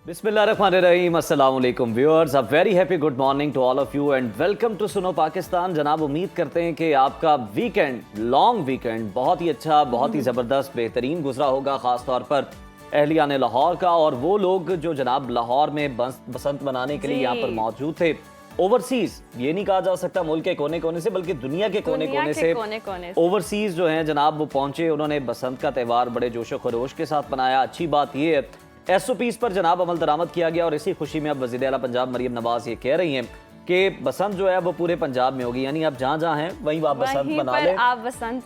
बिस्मिल्लाहिर्रहमानिर्रहीम, अस्सलाम वालेकुम viewers, a very happy good morning to all of you and welcome to Suno Pakistan. जनाब, उम्मीद करते हैं कि आपका वीकेंड, लॉन्ग वीकेंड बहुत ही अच्छा, बहुत ही ज़बरदस्त, बेहतरीन गुजरा होगा। ख़ास तौर पर अहलियान लाहौर का, और वो लोग जो जनाब लाहौर में बसंत मनाने के लिए यहाँ पर मौजूद थे। ओवरसीज, ये नहीं कहा जा सकता मुल्क के कोने कोने से, बल्कि दुनिया के कोने कोने से ओवरसीज जो हैं जनाब, वो पहुंचे। उन्होंने बसंत का त्यौहार बड़े जोशो खरोश के साथ मनाया। अच्छी बात ये है, SOPs पर जनाब अमल दरामद किया गया, और इसी खुशी में अब वज़ीर आला पंजाब मरियम नवाज ये कह रही हैं कि बसंत जो है वो पूरे पंजाब में होगी। यानी आप जहाँ जहाँ हैं वहीं आप बसंत मना लें,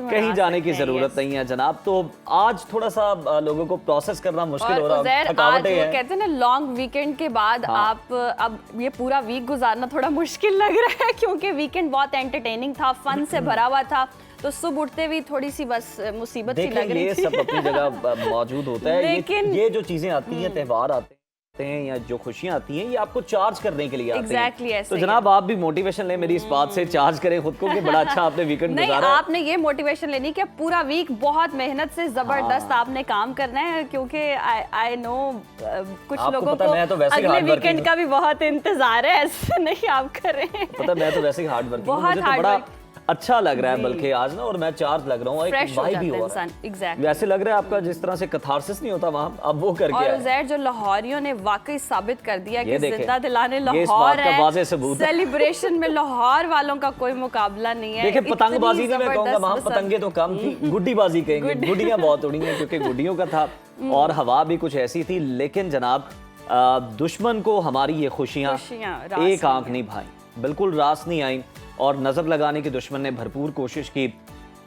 कहीं जाने की जरूरत नहीं है जनाब। तो आज थोड़ा सा लोगों को प्रोसेस करना मुश्किल हो रहा है, थकावटें हैं। कहते हैं ना, लॉन्ग वीकेंड के बाद आप अब ये पूरा वीक गुजारना थोड़ा मुश्किल लग रहा है, क्योंकि वीकेंड बहुत एंटरटेनिंग था, फन से भरा हुआ था। तो सुबह उठते हुए थोड़ी सी बस मुसीबत सी लग रही थी। ये सब अपनी जगह मौजूद होता है, लेकिन ये जो चीजें आती हैं, त्यौहार आते हैं या जो खुशियां आती हैं, ये आपको चार्ज करने के लिए आती हैं। तो जनाब, आप भी मोटिवेशन लें मेरी इस बात से, चार्ज करें खुद को कि बड़ा अच्छा आपने वीकेंड गुजारा। आपने ये मोटिवेशन लेनी कि पूरा वीक बहुत मेहनत से जबरदस्त आपने काम करना है, क्योंकि आई नो कुछ लोगों को अगले वीकेंड का भी बहुत इंतजार है। ऐसे नहीं आप करें, पता मैं तो वैसे ही हार्ड वर्किंग हूं, मुझे तो बड़ा अच्छा लग रहा है बल्कि आज ना, और मैं चार्ज लग रहा हूँ, एक वाइब भी हो रहा है। exactly. वैसे लग रहा है आपका जिस तरह से कथारसिस नहीं होता वहाँ, अब वो करके और उज़ैर, जो लाहौरियों ने वाकई साबित कर दिया कि जिंदा दिलाने लाहौर है, सेलिब्रेशन में लाहौर वालों का कोई मुकाबला नहीं है। देखिए, पतंगबाजी नहीं मैं कहूँगा, वहाँ पतंगे तो कम थी, गुड्डीबाजी कहेंगे, गुड्डियाँ बहुत उड़ी हैं क्योंकि गुड्डियों का था, और हवा भी कुछ ऐसी थी। लेकिन जनाब, दुश्मन को हमारी ये खुशियाँ एक आंख नहीं भाई, बिल्कुल रास नहीं आई, और नज़र लगाने की दुश्मन ने भरपूर कोशिश की।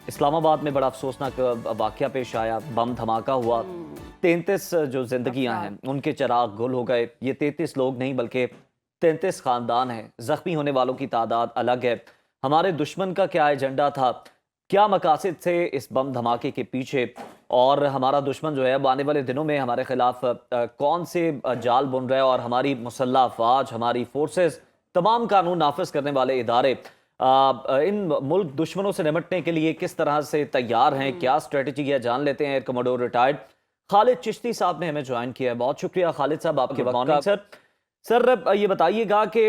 इस्लामाबाद में बड़ा अफसोसनाक वाक़या पेश आया, बम धमाका हुआ। 33 जो जिंदगियां हैं उनके चिराग गुल हो गए। ये 33 लोग नहीं बल्कि 33 ख़ानदान हैं। ज़ख्मी होने वालों की तादाद अलग है। हमारे दुश्मन का क्या एजेंडा था, क्या मकासद थे इस बम धमाके के पीछे, और हमारा दुश्मन जो है वो आने वाले दिनों में हमारे खिलाफ कौन से जाल बुन रहा है, और हमारी मुसल्लह अफवाज, हमारी फोर्सेस, तमाम कानून नाफिज करने वाले इदारे इन मुल्क दुश्मनों से निपटने के लिए किस तरह से तैयार हैं, क्या स्ट्रेटजी है, जान लेते हैं। Air commodore retired Khalid Chishti साहब ने हमें ज्वाइन किया है। बहुत शुक्रिया खालिद साहब आपके वक्त का। सर ये बताइएगा कि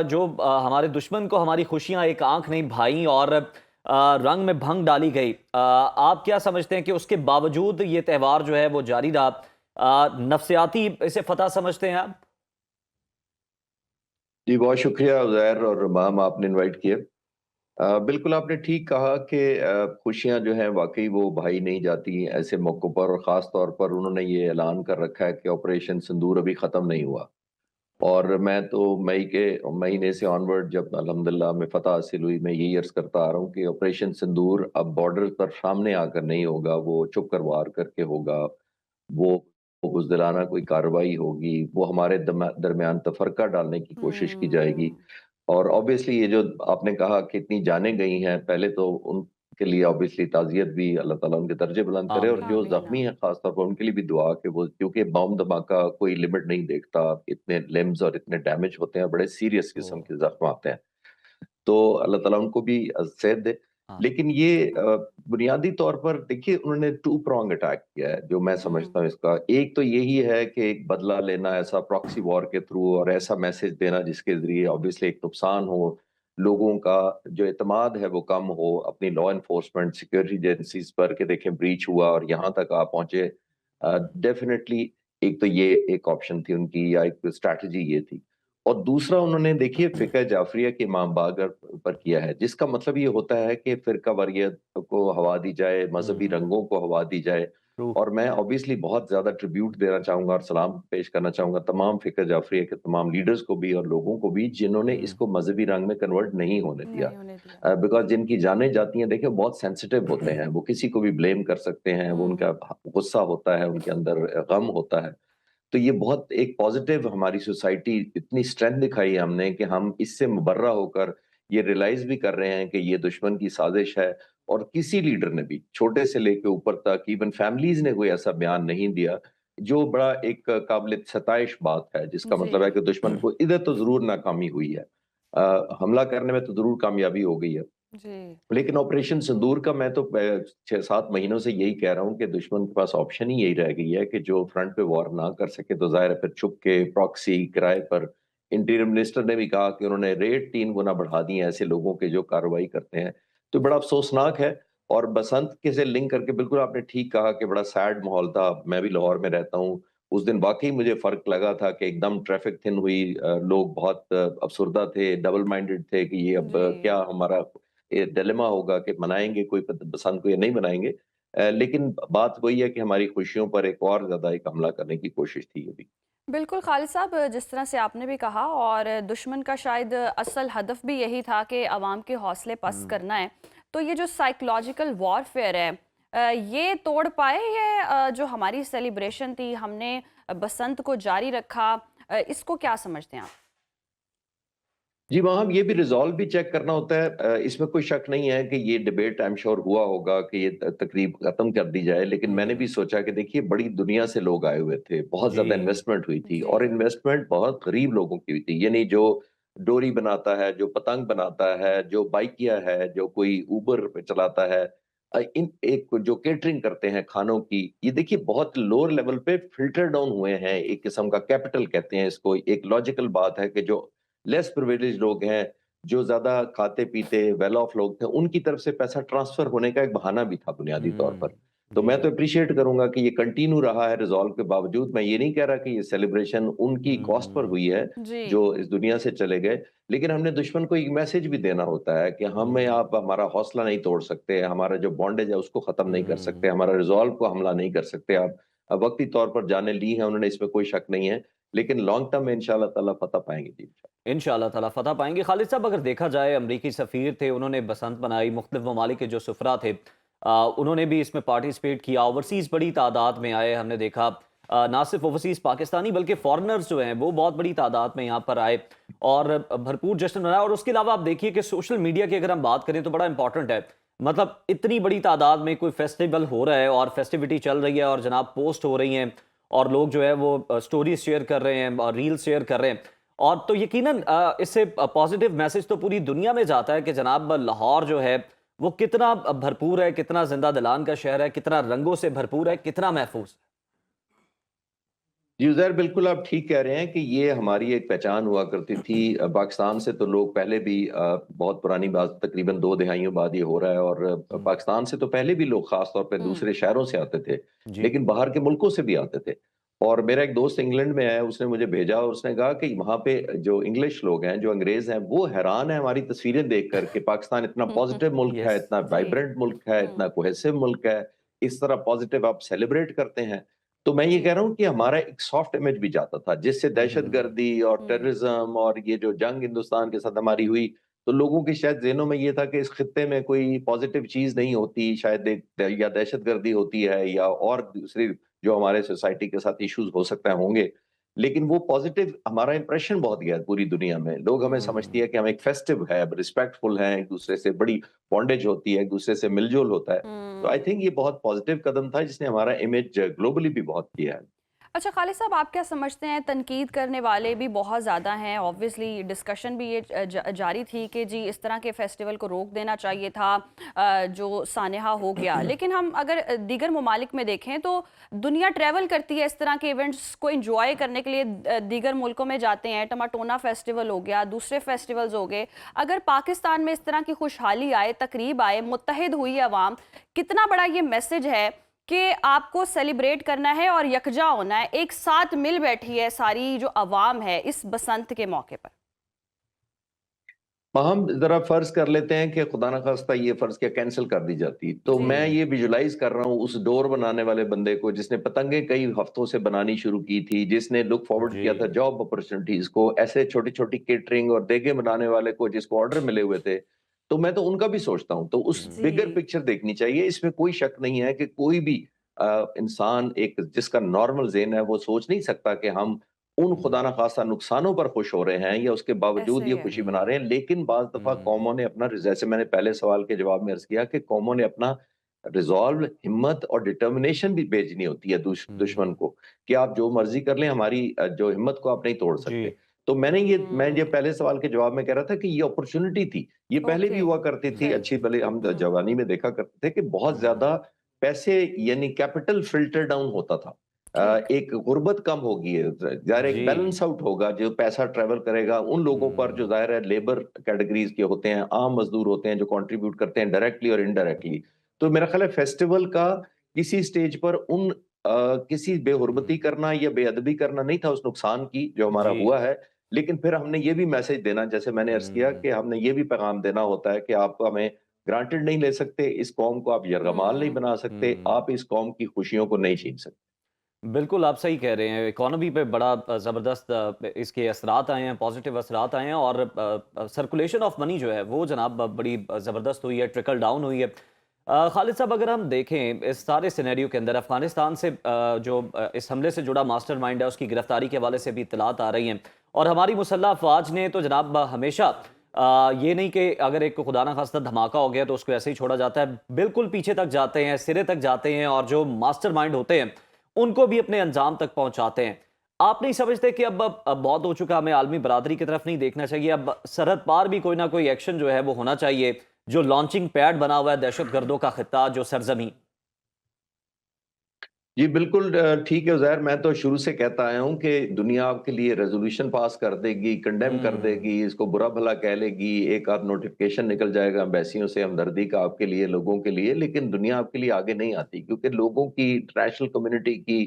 जो हमारे दुश्मन को हमारी खुशियां एक आंख नहीं भाई, और रंग में भंग डाली गई, आप क्या समझते हैं कि उसके बावजूद ये त्यौहार जो है वो जारी रहा, नफ्सियाती इसे फतह समझते हैं आप? जी, बहुत शुक्रिया उज़ैर और माम, आपने इनवाइट किया। बिल्कुल आपने ठीक कहा कि खुशियां जो हैं वाकई वो भाई नहीं जाती ऐसे मौक़ों पर, और ख़ास तौर पर उन्होंने ये ऐलान कर रखा है कि ऑपरेशन सिंदूर अभी ख़त्म नहीं हुआ। और मैं तो मई के महीने से ऑनवर्ड, जब अल्हम्दुलिल्लाह में फ़तह हासिल हुई, मैं यही अर्ज़ करता आ रहा हूँ कि ऑपरेशन सिंदूर अब बॉर्डर पर सामने आकर नहीं होगा, वो चुप कर वार करके होगा। वो बुज़दिलाना कोई कार्रवाई होगी, वो हमारे दरमियान तफ़रक़ा डालने की कोशिश की जाएगी। और ऑब्वियसली ये जो आपने कहा कि इतनी जानें गई हैं, पहले तो उनके लिए ऑब्वियसली ताज़ियत भी, अल्लाह ताला उनके दर्जे बुलंद करे, और जो ज़ख्मी हैं ख़ास तौर पर उनके लिए भी दुआ कि वो, क्योंकि बम धमाका कोई लिमिट नहीं देखता, इतने लिम्स और इतने डैमेज होते हैं, बड़े सीरियस किस्म के ज़ख्म आते हैं। तो अल्लाह ताला उनको भी सेहत दे। लेकिन ये बुनियादी तौर पर देखिए, उन्होंने टू प्रॉन्ग अटैक किया है जो मैं समझता हूँ इसका। एक तो यही है कि एक बदला लेना ऐसा प्रॉक्सी वॉर के थ्रू, और ऐसा मैसेज देना जिसके ज़रिए ऑब्वियसली एक नुकसान हो, लोगों का जो एतमाद है वो कम हो अपनी लॉ एनफोर्समेंट सिक्योरिटी एजेंसीज पर, कि देखें ब्रीच हुआ और यहाँ तक आप पहुँचे। डेफ़िनेटली एक तो ये एक ऑप्शन थी उनकी, या एक स्ट्रैटेजी ये थी। और दूसरा, उन्होंने देखिए फ़िक़्ह जाफ़रिया के इमाम बाक़र पर किया है, जिसका मतलब ये होता है कि फ़िरका वारियत को हवा दी जाए, मज़हबी रंगों को हवा दी जाए। और मैं ऑब्वियसली बहुत ज़्यादा ट्रिब्यूट देना चाहूँगा और सलाम पेश करना चाहूँगा तमाम फ़िक़्ह जाफ़रिया के तमाम लीडर्स को भी, और लोगों को भी जिन्होंने इसको मज़हबी रंग में कन्वर्ट नहीं होने दिया। बिकॉज़ जिनकी जानें जाती हैं, देखिए बहुत सेंसिटिव होते हैं, वो किसी को भी ब्लेम कर सकते हैं, वो उनका गुस्सा होता है, उनके अंदर गम होता है। तो ये बहुत एक पॉजिटिव, हमारी सोसाइटी इतनी स्ट्रेंथ दिखाई है हमने कि हम इससे मुबर्रा होकर ये रियलाइज भी कर रहे हैं कि ये दुश्मन की साजिश है। और किसी लीडर ने भी, छोटे से लेके ऊपर तक, इवन फैमिलीज ने कोई ऐसा बयान नहीं दिया, जो बड़ा एक काबिल सताइश बात है, जिसका मतलब है कि दुश्मन को इधर तो जरूर नाकामी हुई है, हमला करने में तो जरूर कामयाबी हो गई है, जी। लेकिन ऑपरेशन सिंदूर का मैं तो 6-7 महीनों से यही कह रहा हूँ कि दुश्मन के पास ऑप्शन ही यही रह गई है कि जो फ्रंट पे वॉर ना कर सके तो ज़ाहिर है फिर छुप के प्रॉक्सी किराए पर। इंटीरियर मिनिस्टर ने भी कहा कि उन्होंने रेट 3 गुना बढ़ा दिए हैं ऐसे लोगों के जो कार्रवाई करते हैं। तो बड़ा अफ़सोसनाक है। और बसंत के से लिंक करके बिल्कुल आपने ठीक कहा कि बड़ा सैड माहौल था। मैं भी लाहौर में रहता हूँ। उस दिन वाक़ई मुझे फ़र्क लगा था कि एकदम ट्रैफ़िक थिन हुई, लोग बहुत अफ़सुरदा थे, डबल माइंडेड थे कि ये अब जी। क्या हमारा ये डिलेमा होगा कि मनाएँगे कोई बसंत को या नहीं मनाएँगे। लेकिन बात वही है कि हमारी खुशियों पर एक और ज़्यादा एक हमला करने की कोशिश थी अभी। बिल्कुल खालिद साहब, जिस तरह से आपने भी कहा, और दुश्मन का शायद असल हदफ भी यही था कि अवाम के हौसले पस्त करना है। तो ये जो साइकोलॉजिकल वॉरफेयर है, ये तोड़ पाए ये जो हमारी सेलिब्रेशन थी, हमने बसंत को जारी रखा, इसको क्या समझते हैं आप? जी, वहाँ ये भी रिज़ॉल्व भी चेक करना होता है। इसमें कोई शक नहीं है कि ये डिबेट आई एम श्योर हुआ होगा कि ये तकरीब खत्म कर दी जाए। लेकिन मैंने भी सोचा कि देखिए बड़ी दुनिया से लोग आए हुए थे, बहुत ज़्यादा जी। इन्वेस्टमेंट हुई थी जी। और इन्वेस्टमेंट बहुत गरीब लोगों की हुई थी। यानी जो डोरी बनाता है, जो पतंग बनाता है, जो बाइकिया है, जो कोई उबर पे चलाता है, इन एक जो केटरिंग करते हैं खानों की, ये देखिए बहुत लोअर लेवल पे फ़िल्टर डाउन हुए हैं। एक किस्म का कैपिटल कहते हैं इसको। एक लॉजिकल बात है कि जो लेस प्रिविलेज्ड लोग हैं, जो ज़्यादा खाते-पीते वेल ऑफ लोग थे, उनकी तरफ से पैसा ट्रांसफ़र होने का एक बहाना भी था बुनियादी तौर पर। तो मैं जी। तो एप्रिशिएट करूँगा कि ये कंटिन्यू रहा है रिज़ॉल्व के बावजूद। मैं ये नहीं कह रहा कि ये सेलिब्रेशन उनकी कॉस्ट पर हुँ। हुई है, जी। जो इस दुनिया से चले गए। लेकिन हमने दुश्मन को एक मैसेज भी देना होता है कि हमें हुँ। आप हमारा हौसला नहीं तोड़ सकते, हमारा जो बॉन्डेज है उसको ख़त्म नहीं कर सकते, हुँ। हमारा रिज़ॉल्व को हमला नहीं कर सकते आप। वक़्ती तौर पर जानें ली हैं उन्होंने, इसमें कोई शक नहीं है। लेकिन लॉन्ग टर्म में इंशाअल्लाह ताला फ़तह पाएँगे जी। इंशाअल्लाह ताला फ़तह पाएँगे। खालिद साहब, अगर देखा जाए अमरीकी सफ़ीर थे, उन्होंने बसंत मनाई, मुख्तलिफ़ ममालिक के जो सफ़रा थे उन्होंने भी इसमें पार्टिसिपेट किया। ओवरसीज़ बड़ी तादाद में आए, हमने देखा ना सिर्फ ओवरसीज़ पाकिस्तानी बल्कि फ़ॉरेनर्स जो हैं वो बहुत बड़ी तादाद में यहाँ पर आए और भरपूर जश्न मनाया। और उसके अलावा आप देखिए कि सोशल मीडिया की अगर हम बात करें तो बड़ा इंपॉर्टेंट है। मतलब इतनी बड़ी तादाद में कोई फेस्टिवल हो रहा है और फेस्टिविटी चल रही है और जनाब पोस्ट हो रही हैं और लोग जो है वो स्टोरीज शेयर कर रहे हैं और रील्स शेयर कर रहे हैं। और तो यकीनन इससे पॉजिटिव मैसेज तो पूरी दुनिया में जाता है कि जनाब लाहौर जो है वो कितना भरपूर है, कितना जिंदा दिलान का शहर है, कितना रंगों से भरपूर है, कितना महफूज। जी, उज़ैर बिल्कुल आप ठीक कह रहे हैं कि ये हमारी एक पहचान हुआ करती थी। पाकिस्तान से तो लोग पहले भी बहुत पुरानी बात तकरीबन 2 दहाइयों बाद ये हो रहा है और हम्म। पाकिस्तान से तो पहले भी लोग ख़ास तौर पे हुँ। दूसरे शहरों से आते थे, जी। लेकिन बाहर के मुल्कों से भी आते थे। और मेरा एक दोस्त इंग्लैंड में है, उसने मुझे भेजा और उसने कहा कि वहाँ पे जो इंग्लिश लोग हैं, जो अंग्रेज़ हैं, वो हैरान हैं हमारी तस्वीरें देख कर कि पाकिस्तान इतना पॉज़िटिव मुल्क है, यस। इतना जी। वाइब्रेंट मुल्क है, हुँ। इतना कोहेसिव मुल्क है, इस तरह पॉज़िटिव आप सेलिब्रेट करते हैं। तो मैं ये जी। कह रहा हूँ कि हमारा एक सॉफ्ट इमेज भी जाता था, जिससे हम्म। दहशतगर्दी और हुँ। टेररिज़्म और ये जो जंग हिंदुस्तान के साथ हमारी हुई, तो लोगों के शायद ज़हनों में ये था कि इस खित्ते में कोई पॉज़िटिव चीज़ नहीं होती, शायद एक या दहशतगर्दी होती है या और दूसरी जो हमारे सोसाइटी के साथ इश्यूज़ हो सकते हैं होंगे। लेकिन वो पॉज़िटिव हमारा इंप्रेशन बहुत गया है पूरी दुनिया में। लोग हमें समझती हम्म। है कि हम एक फेस्टिव है, रिस्पेक्टफुल हैं, एक-दूसरे से बड़ी बॉन्डेज होती है, एक-दूसरे से मिल-जुल होता है। तो आई हुँ। थिंक ये बहुत पॉजिटिव कदम था जिसने हमारा इमेज ग्लोबली भी बहुत किया है। अच्छा खालिद साहब, आप क्या समझते हैं, तनकीद करने वाले भी बहुत ज़्यादा हैं, ऑब्वियसली डिस्कशन भी ये जारी थी कि जी इस तरह के फेस्टिवल को रोक देना चाहिए था, जो सानेहा हो गया। लेकिन हम अगर दीगर ममालिक में देखें तो दुनिया ट्रैवल करती है इस तरह के इवेंट्स को इंजॉय करने के लिए, दीगर मुल्कों में जाते हैं। टमाटोना फेस्टिवल हो गया, दूसरे फेस्टिवल्स हो गए। अगर पाकिस्तान में इस तरह की खुशहाली आए, तकरीब आए, मुत्तहिद हुई आवाम, कितना बड़ा ये मैसेज है कि आपको सेलिब्रेट करना है और यकजा होना है, एक साथ मिल बैठी है सारी जो अवाम है इस बसंत के मौके पर। हम ज़रा फ़र्ज़ कर लेते हैं कि खुदा ना ख़ास्ता ये फ़र्ज़ किया कैंसल कर दी जाती, तो जी। मैं ये विजुअलाइज़ कर रहा हूँ उस डोर बनाने वाले बंदे को जिसने पतंगें कई हफ़्तों से बनानी शुरू की थी, जिसने लुक फ़ॉरवर्ड जी। किया था जॉब अपॉर्च्युनिटीज़ को, ऐसे छोटी-छोटी केटरिंग और देगें बनाने वाले को जिसको ऑर्डर मिले हुए थे, तो मैं तो उनका भी सोचता हूँ। तो उस बिगर जी। पिक्चर देखनी चाहिए, इसमें कोई शक नहीं है कि कोई भी इंसान एक जिसका नॉर्मल ज़हन है, वो सोच नहीं सकता कि हम उन खुदा हम्म। ना खास्ता नुकसानों पर खुश हो रहे हैं या उसके ऐसे बावजूद ही ये है। खुशी मना रहे हैं। लेकिन बाज़ दफ़ा कौमों ने अपना जैसे मैंने पहले सवाल के जवाब में अर्ज़ किया कि कौमों ने अपना रिज़ॉल्व, हिम्मत और डिटर्मिनेशन भी भेजनी होती है दुश्मन हम्म। को, कि आप जो मर्ज़ी कर लें, हमारी जो हिम्मत को आप नहीं तोड़ जी। सकते। तो मैं ये पहले सवाल के जवाब में कह रहा था कि ये अपॉर्चुनिटी थी, ये पहले भी हुआ करती थी, अच्छी भले हम जवानी में देखा करते थे कि बहुत ज्यादा पैसे यानी कैपिटल फिल्टर डाउन होता था। एक गुर्बत कम होगी, ज़ाहिर एक बैलेंस आउट होगा, जो पैसा ट्रैवल करेगा उन लोगों पर जो ज़ाहिर है लेबर कैटेगरीज के होते हैं, आम मजदूर होते हैं जो कंट्रीब्यूट करते हैं डायरेक्टली और इनडायरेक्टली। तो मेरा ख्याल है फेस्टिवल का किसी स्टेज पर किसी बेहुरमती करना या बेअदबी करना नहीं था उस नुकसान की जो हमारा हुआ है। लेकिन फिर हमने ये भी मैसेज देना, जैसे मैंने अर्ज़ किया कि हमने ये भी पैगाम देना होता है कि आप हमें ग्रांटेड नहीं ले सकते, इस कौम को आप यरगमाल नहीं बना सकते, आप इस कौम की खुशियों को नहीं छीन सकते। बिल्कुल, आप सही कह रहे हैं। इकॉनमी पे बड़ा ज़बरदस्त इसके असरात आए हैं, पॉजिटिव असरात आए हैं और सर्कुलेशन ऑफ मनी जो है वो जनाब बड़ी ज़बरदस्त हुई है, ट्रिकल डाउन हुई है। खालिद साहब, अगर हम देखें इस सारे सिनेरियो के अंदर अफ़गानिस्तान से इस हमले से जुड़ा मास्टरमाइंड है उसकी गिरफ्तारी के हवाले से भी इत्तलात आ रही हैं और हमारी मुसल्लह अफ़वाज ने तो जनाब हमेशा ये नहीं कि अगर एक खुदा न खास्ता धमाका हो गया तो उसको ऐसे ही छोड़ा जाता है, बिल्कुल पीछे तक जाते हैं, सिरे तक जाते हैं और जो मास्टरमाइंड होते हैं उनको भी अपने अंजाम तक पहुंचाते हैं। आप नहीं समझते कि अब बहुत हो चुका, हमें आलमी बरादरी की तरफ नहीं देखना चाहिए, अब सरहद पार भी कोई ना कोई एक्शन जो है वो होना चाहिए, जो लॉन्चिंग पैड बना हुआ है दहशतगर्दों का खित्ता, जो सरजमी? जी, बिल्कुल ठीक है उज़ैर, मैं तो शुरू से कहता आया हूँ कि दुनिया आपके लिए रेज़ोल्यूशन पास कर देगी, कंडेम कर देगी, इसको बुरा-भला कह लेगी, एक आध नोटिफ़िकेशन निकल जाएगा एम्बेसियों से हमदर्दी का आपके लिए, लोगों के लिए, लेकिन दुनिया आपके लिए आगे नहीं आती क्योंकि लोगों की, इंटरनेशनल कम्युनिटी की,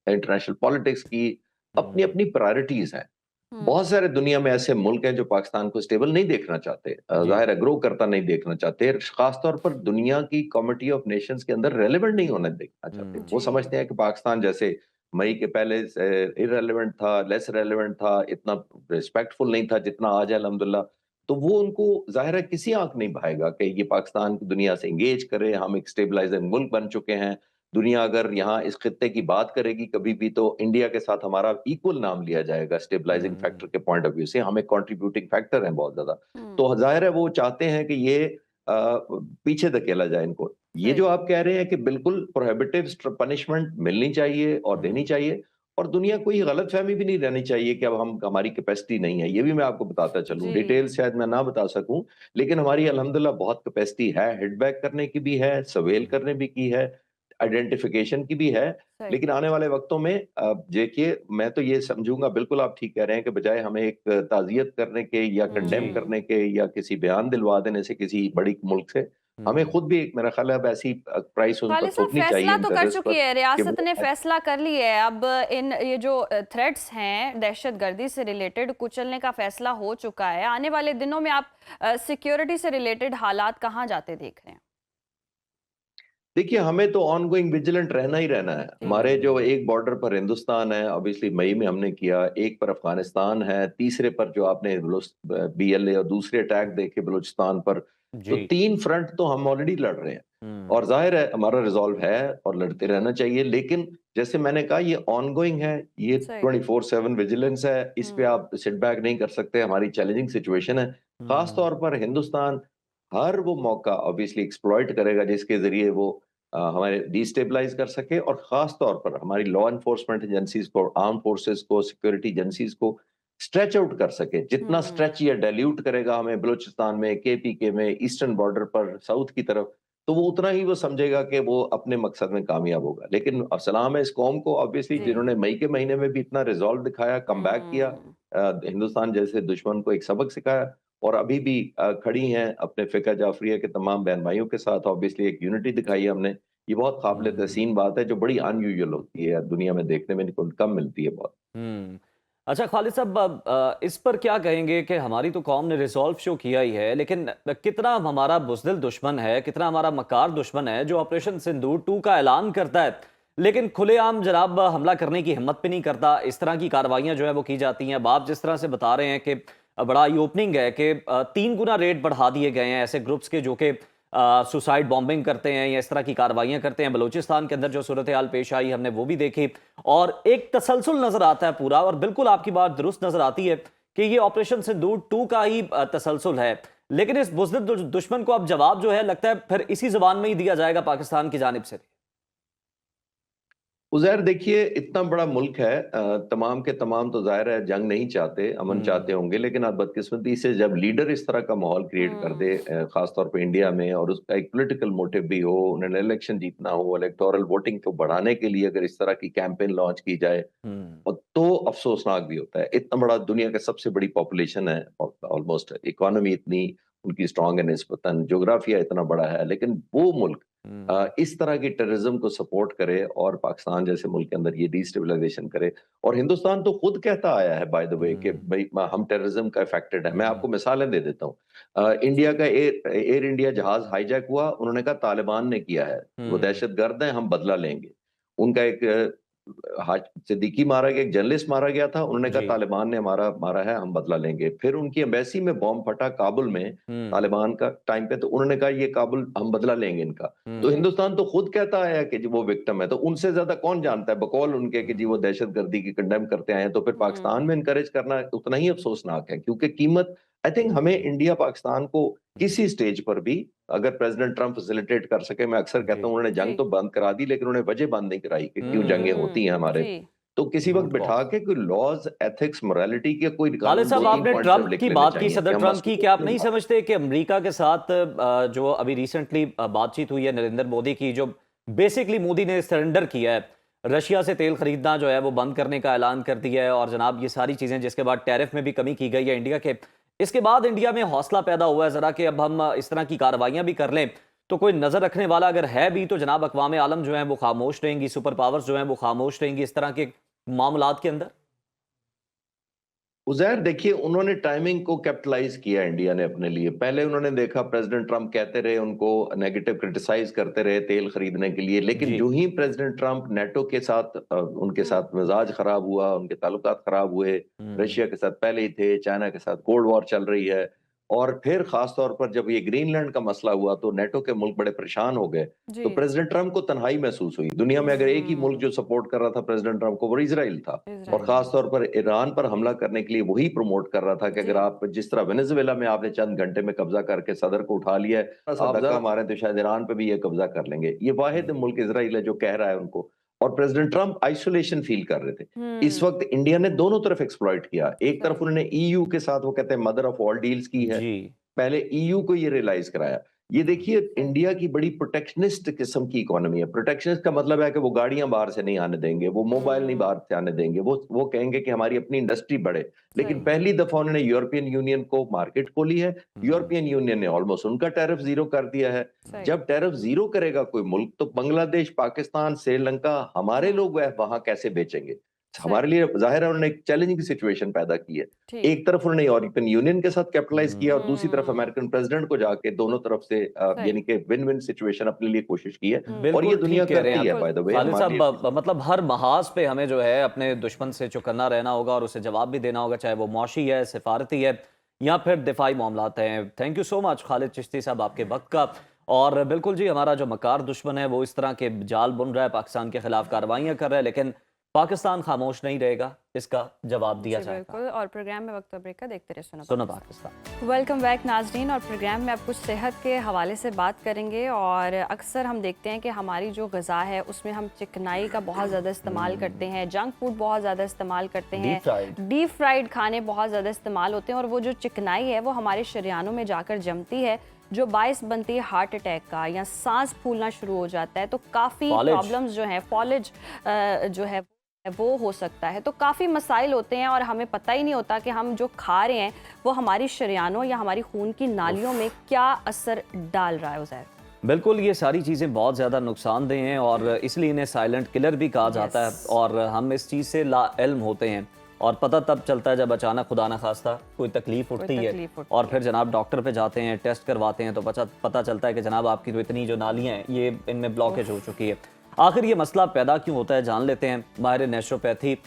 इंटरनेशनल पॉलिटिक्स की अपनी-अपनी प्रायोरिटीज़ हैं। बहुत सारे दुनिया में ऐसे मुल्क हैं जो पाकिस्तान को स्टेबल नहीं देखना चाहते, ज़ाहिर है ग्रो करता नहीं देखना चाहते, खासतौर पर दुनिया की कमिटी ऑफ नेशंस के अंदर रेलेवेंट नहीं होने देखना चाहते। वो समझते हैं कि पाकिस्तान जैसे मई के पहले से इररेलेवेंट था, लेस रेलेवेंट था, इतना रिस्पेक्टफुल नहीं था जितना आज है अल्हम्दुलिल्लाह। तो वो उनको ज़ाहिर है किसी आँख नहीं भाएगा कि ये पाकिस्तान की दुनिया से एंगेज करे, हम एक स्टेबलाइजिंग मुल्क बन चुके हैं। दुनिया अगर यहाँ इस खित्ते की बात करेगी कभी भी तो इंडिया के साथ हमारा इक्वल नाम लिया जाएगा स्टेबलाइजिंग फैक्टर के पॉइंट ऑफ व्यू से, हम एक कंट्रीब्यूटिंग फैक्टर हैं बहुत ज्यादा। तो जाहिर है वो चाहते हैं कि ये पीछे धकेला जाए इनको। ये जो आप कह रहे हैं कि बिल्कुल प्रोहिबिटिव पनिशमेंट मिलनी चाहिए और देनी चाहिए, और दुनिया को ये गलतफहमी भी नहीं रहनी चाहिए कि अब हमारी कैपेसिटी नहीं है। ये भी मैं आपको बताता चलूं, डिटेल्स शायद मैं ना बता सकूं, लेकिन हमारी अल्हम्दुलिल्लाह बहुत कैपेसिटी है, हिट बैक करने की भी है, सर्वेल करने भी की है, आइडेंटिफिकेशन की भी है। लेकिन आने वाले वक्तों में देखिए, मैं तो ये समझूंगा, बिल्कुल आप ठीक कह रहे हैं कि बजाय हमें एक ताज़ियत करने के या कंडेम करने के या किसी बयान दिलवा देने से किसी बड़ी मुल्क से, हमें खुद भी एक, मेरा ख्याल है अब ऐसी प्राइस उन पर थोपनी चाहिए फैसला तो कर चुकी है, रियासत ने वो फैसला कर लिया है। अब ये जो थ्रेट्स हैं दहशतगर्दी से रिलेटेड कुचलने का फैसला हो चुका है। आने वाले दिनों में आप सिक्योरिटी से रिलेटेड हालात कहाँ जाते देख रहे हैं? देखिए, हमें तो ऑनगोइंग विजिलेंट रहना ही रहना है। हमारे जो एक बॉर्डर पर हिंदुस्तान है, ऑब्वियसली मई में हमने किया, एक पर अफगानिस्तान है, तीसरे पर जो आपने बीएलए और दूसरे अटैक देखे बलूचिस्तान पर, तो 3 फ्रंट तो हम ऑलरेडी लड़ रहे हैं और जाहिर है हमारा रिजॉल्व है और लड़ते रहना चाहिए। लेकिन जैसे मैंने कहा, ये ऑनगोइंग है, ये 24/7 विजिलेंस है, इस पे आप सिट बैक नहीं कर सकते। हमारी चैलेंजिंग सिचुएशन है, खास तौर पर हिंदुस्तान हर वो मौका ऑब्वियसली एक्सप्लॉइट करेगा जिसके जरिए वो हमारे डिस्टेबलाइज कर सके, और खास तौर पर हमारी लॉ एनफोर्समेंट एजेंसीज को, आर्म फोर्सेस को, सिक्योरिटी एजेंसीज को स्ट्रेच आउट कर सके। जितना स्ट्रेच या डाइल्यूट करेगा हमें बलूचिस्तान में, केपीके में, ईस्टर्न बॉर्डर पर साउथ की तरफ, तो वो उतना ही वो समझेगा कि वो अपने मकसद में कामयाब होगा। लेकिन सलाम है इस कौम को ऑब्वियसली जिन्होंने मई के महीने में भी इतना रिजॉल्व दिखाया, कम बैक किया, हिंदुस्तान जैसे दुश्मन को एक सबक सिखाया, और अभी भी खड़ी हैं अपने फ़िक़ा जाफ़रिया के तमाम बहन भाइयों के साथ। ऑब्वियसली एक यूनिटी दिखाई है हमने, ये बहुत काबिल तहसीन बात है जो बड़ी अनयूजुअल होती है, दुनिया में देखने में कम मिलती है बहुत। अच्छा खालिद साहब, इस पर क्या कहेंगे कि हमारी तो कौम ने रिजॉल्व शो किया ही है, लेकिन कितना हमारा बुज़दिल दुश्मन है, कितना हमारा मकार दुश्मन है जो ऑपरेशन सिंदूर 2 का ऐलान करता है लेकिन खुलेआम जनाब हमला करने की हिम्मत भी नहीं करता। इस तरह की कार्रवाइयाँ जो है वो की जाती हैं। अब आप जिस तरह से बता रहे हैं कि बड़ा आई ओपनिंग है कि 3 गुना रेट बढ़ा दिए गए हैं ऐसे ग्रुप्स के जो कि सुसाइड बॉम्बिंग करते हैं या इस तरह की कार्रवाइयाँ करते हैं। बलूचिस्तान के अंदर जो सूरत हाल पेश आई हमने वो भी देखी और एक तसलसल नजर आता है पूरा, और बिल्कुल आपकी बात दुरुस्त नजर आती है कि ये ऑपरेशन सिंदूर 2 का ही तसलसल है। लेकिन इस बुज़दिल दुश्मन को अब जवाब जो है लगता है फिर इसी जुबान में ही दिया जाएगा पाकिस्तान की जानिब से। उज़ैर देखिए, इतना बड़ा मुल्क है, तमाम के तमाम तो ज़ाहिर है जंग नहीं चाहते, अमन चाहते होंगे, लेकिन अब बदकिस्मती से जब लीडर इस तरह का माहौल क्रिएट कर दे, ख़ास तौर पे इंडिया में, और उसका एक पॉलिटिकल मोटिव भी हो, उन्हें इलेक्शन जीतना हो, इलेक्टोरल वोटिंग को बढ़ाने के लिए अगर इस तरह की कैंपेन लॉन्च की जाए, और तो अफसोसनाक भी होता है। इतना बड़ा दुनिया का सबसे बड़ी पॉपुलेशन है, ऑलमोस्ट इकोनॉमी इतनी उनकी स्ट्रांग है निस्बतन, ज्योग्राफिया इतना बड़ा है, लेकिन वो मुल्क इस तरह की टेररिज्म को सपोर्ट करे और पाकिस्तान जैसे मुल्क के अंदर ये डिस्टेबलाइजेशन करे। और हिंदुस्तान तो खुद कहता आया है बाय द वे कि भाई हम टेररिज्म का अफेक्टेड है। मैं आपको मिसालें दे देता हूँ। इंडिया का एयर इंडिया जहाज हाईजैक हुआ, उन्होंने कहा तालिबान ने किया है, वो दहशतगर्द हैं, हम बदला लेंगे। उनका एक सिद्दीकी मारा गया, एक जर्नलिस्ट मारा गया था, उन्होंने कहा तालिबान ने हमारा मारा है, हम बदला लेंगे। फिर उनकी एम्बेसी में बॉम्ब फटा काबुल में तालिबान का टाइम पे, तो उन्होंने कहा ये काबुल हम बदला लेंगे इनका। तो हिंदुस्तान तो खुद कहता है कि जी वो विक्टिम है, तो उनसे ज्यादा कौन जानता है बकौल उनके कि जी वो दहशतगर्दी की कंडेम करते आए हैं। तो फिर पाकिस्तान में इनकरेज करना उतना ही अफसोसनाक है, क्योंकि कीमत आई थिंक हमें इंडिया पाकिस्तान को किसी स्टेज पर भी, अगर प्रेसिडेंट ट्रंप फैसिलिटेट कर सके, मैं अक्सर कहता हूँ उन्होंने जंग तो बंद करा दी, लेकिन उन्हें वजह बंद नहीं कराई कि क्यों जंगें होती हैं हमारे, तो किसी वक्त बिठा के कोई लॉज, एथिक्स, मोरालिटी के कोई खालिद साहब, आपने ट्रंप की बात की, सदर ट्रंप की, क्या आप नहीं समझते कि अमेरिका के साथ जो अभी रिसेंटली बातचीत हुई है नरेंद्र मोदी की, जो बेसिकली मोदी ने सरेंडर किया है, रशिया से तेल खरीदना जो है वो बंद करने का ऐलान कर दिया है, और जनाब ये सारी चीजें, जिसके बाद टैरिफ में भी कमी की गई है इंडिया के, इसके बाद इंडिया में हौसला पैदा हुआ है जरा कि अब हम इस तरह की कार्रवाइयां भी कर लें, तो कोई नजर रखने वाला अगर है भी तो जनाब अक़वाम आलम जो है वो खामोश रहेंगी, सुपर पावर्स जो है वो खामोश रहेंगी इस तरह के मामलात के अंदर। उज़ैर देखिए, उन्होंने टाइमिंग को कैपिटलाइज किया इंडिया ने अपने लिए। पहले उन्होंने देखा प्रेसिडेंट ट्रंप कहते रहे, उनको नेगेटिव क्रिटिसाइज करते रहे तेल खरीदने के लिए, लेकिन जो ही प्रेसिडेंट ट्रंप नेटो के साथ उनके साथ मिजाज खराब हुआ, उनके ताल्लुकात खराब हुए, रशिया के साथ पहले ही थे, चाइना के साथ कोल्ड वॉर चल रही है, और फिर खास तौर पर जब ये ग्रीनलैंड का मसला हुआ तो नेटो के मुल्क बड़े परेशान हो गए। तो प्रेसिडेंट ट्रंप को तन्हाई महसूस हुई। दुनिया में अगर एक ही मुल्क जो सपोर्ट कर रहा था प्रेसिडेंट ट्रंप को, वो इजराइल था, और खास तौर पर ईरान पर हमला करने के लिए वही प्रमोट कर रहा था कि अगर आप जिस तरह वेनेजुएला में आपने चंद घंटे में कब्जा करके सदर को उठा लिया है, आप धक्का मारे तो शायद ईरान पे भी ये कब्जा कर लेंगे। ये वाहिद मुल्क इजराइल है जो कह रहा है उनको, और प्रेसिडेंट ट्रंप आइसोलेशन फील कर रहे थे। इस वक्त इंडिया ने दोनों तरफ एक्सप्लॉइट किया। एक तरफ उन्होंने ईयू के साथ, वो कहते हैं मदर ऑफ ऑल डील्स की है, पहले ईयू को ये रियलाइज कराया। ये देखिए, इंडिया की बड़ी प्रोटेक्शनिस्ट किस्म की इकोनॉमी है। प्रोटेक्शनिस्ट का मतलब है कि वो गाड़ियां बाहर से नहीं आने देंगे, वो मोबाइल नहीं बाहर से आने देंगे, वो कहेंगे कि हमारी अपनी इंडस्ट्री बढ़े। लेकिन पहली दफा उन्होंने यूरोपियन यूनियन को मार्केट खोली है। यूरोपियन यूनियन ने ऑलमोस्ट उनका टैरिफ जीरो कर दिया है। जब टैरिफ जीरो करेगा कोई मुल्क, तो बांग्लादेश, पाकिस्तान, श्रीलंका, हमारे लोग वह वहां कैसे बेचेंगे? हमारे लिए जाहिर है उन्होंने एक चैलेंजिंग सिचुएशन पैदा की है। एक तरफ उन्होंने यूरोपियन यूनियन के साथ कैपिटलाइज किया, और दूसरी तरफ अमेरिकन प्रेसिडेंट को जाके दोनों तरफ से यानी कि विन विन सिचुएशन अपने लिए कोशिश की है, और ये दुनिया करती है बाय द वे। खालिद साहब, मतलब हर महाज पे हमें जो है अपने दुश्मन से चौकन्ना रहना होगा और उसे जवाब भी देना होगा, चाहे वो मौशी है, सिफारती है, या फिर दिफाई मामलात हैं। Thank you so much Khalid Chishti साहब आपके वक्त का। और बिल्कुल जी, हमारा जो मकार दुश्मन है वो इस तरह के जाल बुन रहा है, पाकिस्तान के खिलाफ कार्रवाइयां कर रहा है, लेकिन पाकिस्तान खामोश नहीं रहेगा, इसका जवाब दिया जाएगा। बिल्कुल। और प्रोग्राम में वक्त ब्रेक का देखते रहे सुनो पाकिस्तान। वेलकम बैक नाजरीन। और प्रोग्राम में आप कुछ सेहत के हवाले से बात करेंगे। और अक्सर हम देखते हैं कि हमारी जो ग़िज़ा है उसमें हम चिकनाई का बहुत ज़्यादा इस्तेमाल करते हैं, जंक फूड बहुत ज़्यादा इस्तेमाल करते हैं, डीप फ्राइड खाने बहुत ज़्यादा इस्तेमाल होते हैं, और वो जो चिकनाई है वो हमारे शरियानों में जाकर जमती है, जो बाइस बनती है हार्ट अटैक का, या सांस फूलना शुरू हो जाता है। तो काफ़ी प्रॉब्लम्स जो हैं, फॉलेज जो है वो हो सकता है। तो काफ़ी मसाइल होते हैं, और हमें पता ही नहीं होता कि हम जो खा रहे हैं वो हमारी शरियानों या हमारी खून की नालियों में क्या असर डाल रहा है। उज़ैर, बिल्कुल, ये सारी चीज़ें बहुत ज़्यादा नुकसानदेह हैं, और इसलिए इन्हें साइलेंट किलर भी कहा जाता है। और हम इस चीज़ से लाइल्म होते हैं, और पता तब चलता है जब अचानक खुदा न खास्ता कोई तकलीफ उठती है, और फिर जनाब डॉक्टर पे जाते हैं, टेस्ट करवाते हैं, तो पता चलता है कि जनाब आपकी तो इतनी जो नालियाँ हैं ये इनमें ब्लॉकेज हो चुकी है। आखिर ये मसला पैदा क्यों होता है, जान लेते हैं। माहिर नेचुरोपैथी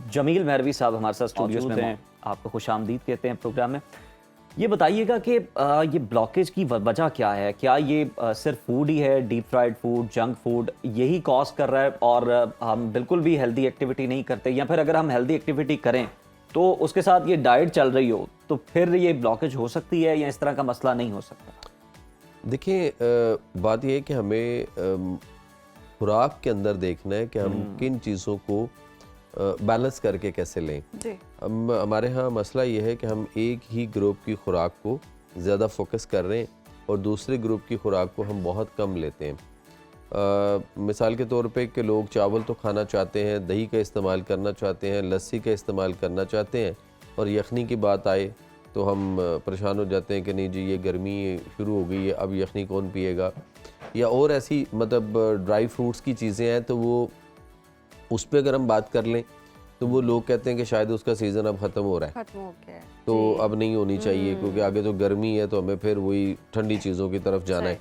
जमील मेहरवी साहब हमारे साथ स्टूडियो में हैं, आपको खुशामदीद कहते हैं प्रोग्राम में। ये बताइएगा कि ये ब्लॉकेज की वजह क्या है? क्या ये सिर्फ फूड ही है, deep fried food, junk food, यही कॉज कर रहा है, और हम बिल्कुल भी हेल्दी एक्टिविटी नहीं करते, या फिर अगर हम हेल्दी एक्टिविटी करें तो उसके साथ ये डाइट चल रही हो तो फिर ये ब्लॉकेज हो सकती है, या इस तरह का मसला नहीं हो सकता? देखिए, बात यह है कि हमें खुराक के अंदर देखना है कि हम किन चीज़ों को बैलेंस करके कैसे लें। हमारे यहाँ मसला ये है कि हम एक ही ग्रुप की खुराक को ज़्यादा फोकस कर रहे हैं और दूसरे ग्रुप की खुराक को हम बहुत कम लेते हैं। मिसाल के तौर पे कि लोग चावल तो खाना चाहते हैं, दही का इस्तेमाल करना चाहते हैं, लस्सी का इस्तेमाल करना चाहते हैं, और यखनी की बात आए तो हम परेशान हो जाते हैं कि नहीं जी ये गर्मी शुरू हो गई है, अब यखनी कौन पिएगा। या और ऐसी मतलब ड्राई फ्रूट्स की चीज़ें हैं तो वो उस पर अगर हम बात कर लें तो वो लोग कहते हैं कि शायद उसका सीज़न अब ख़त्म हो रहा है, खत्म हो गया है, तो अब नहीं होनी चाहिए क्योंकि आगे तो गर्मी है तो हमें फिर वही ठंडी चीज़ों की तरफ जाना है।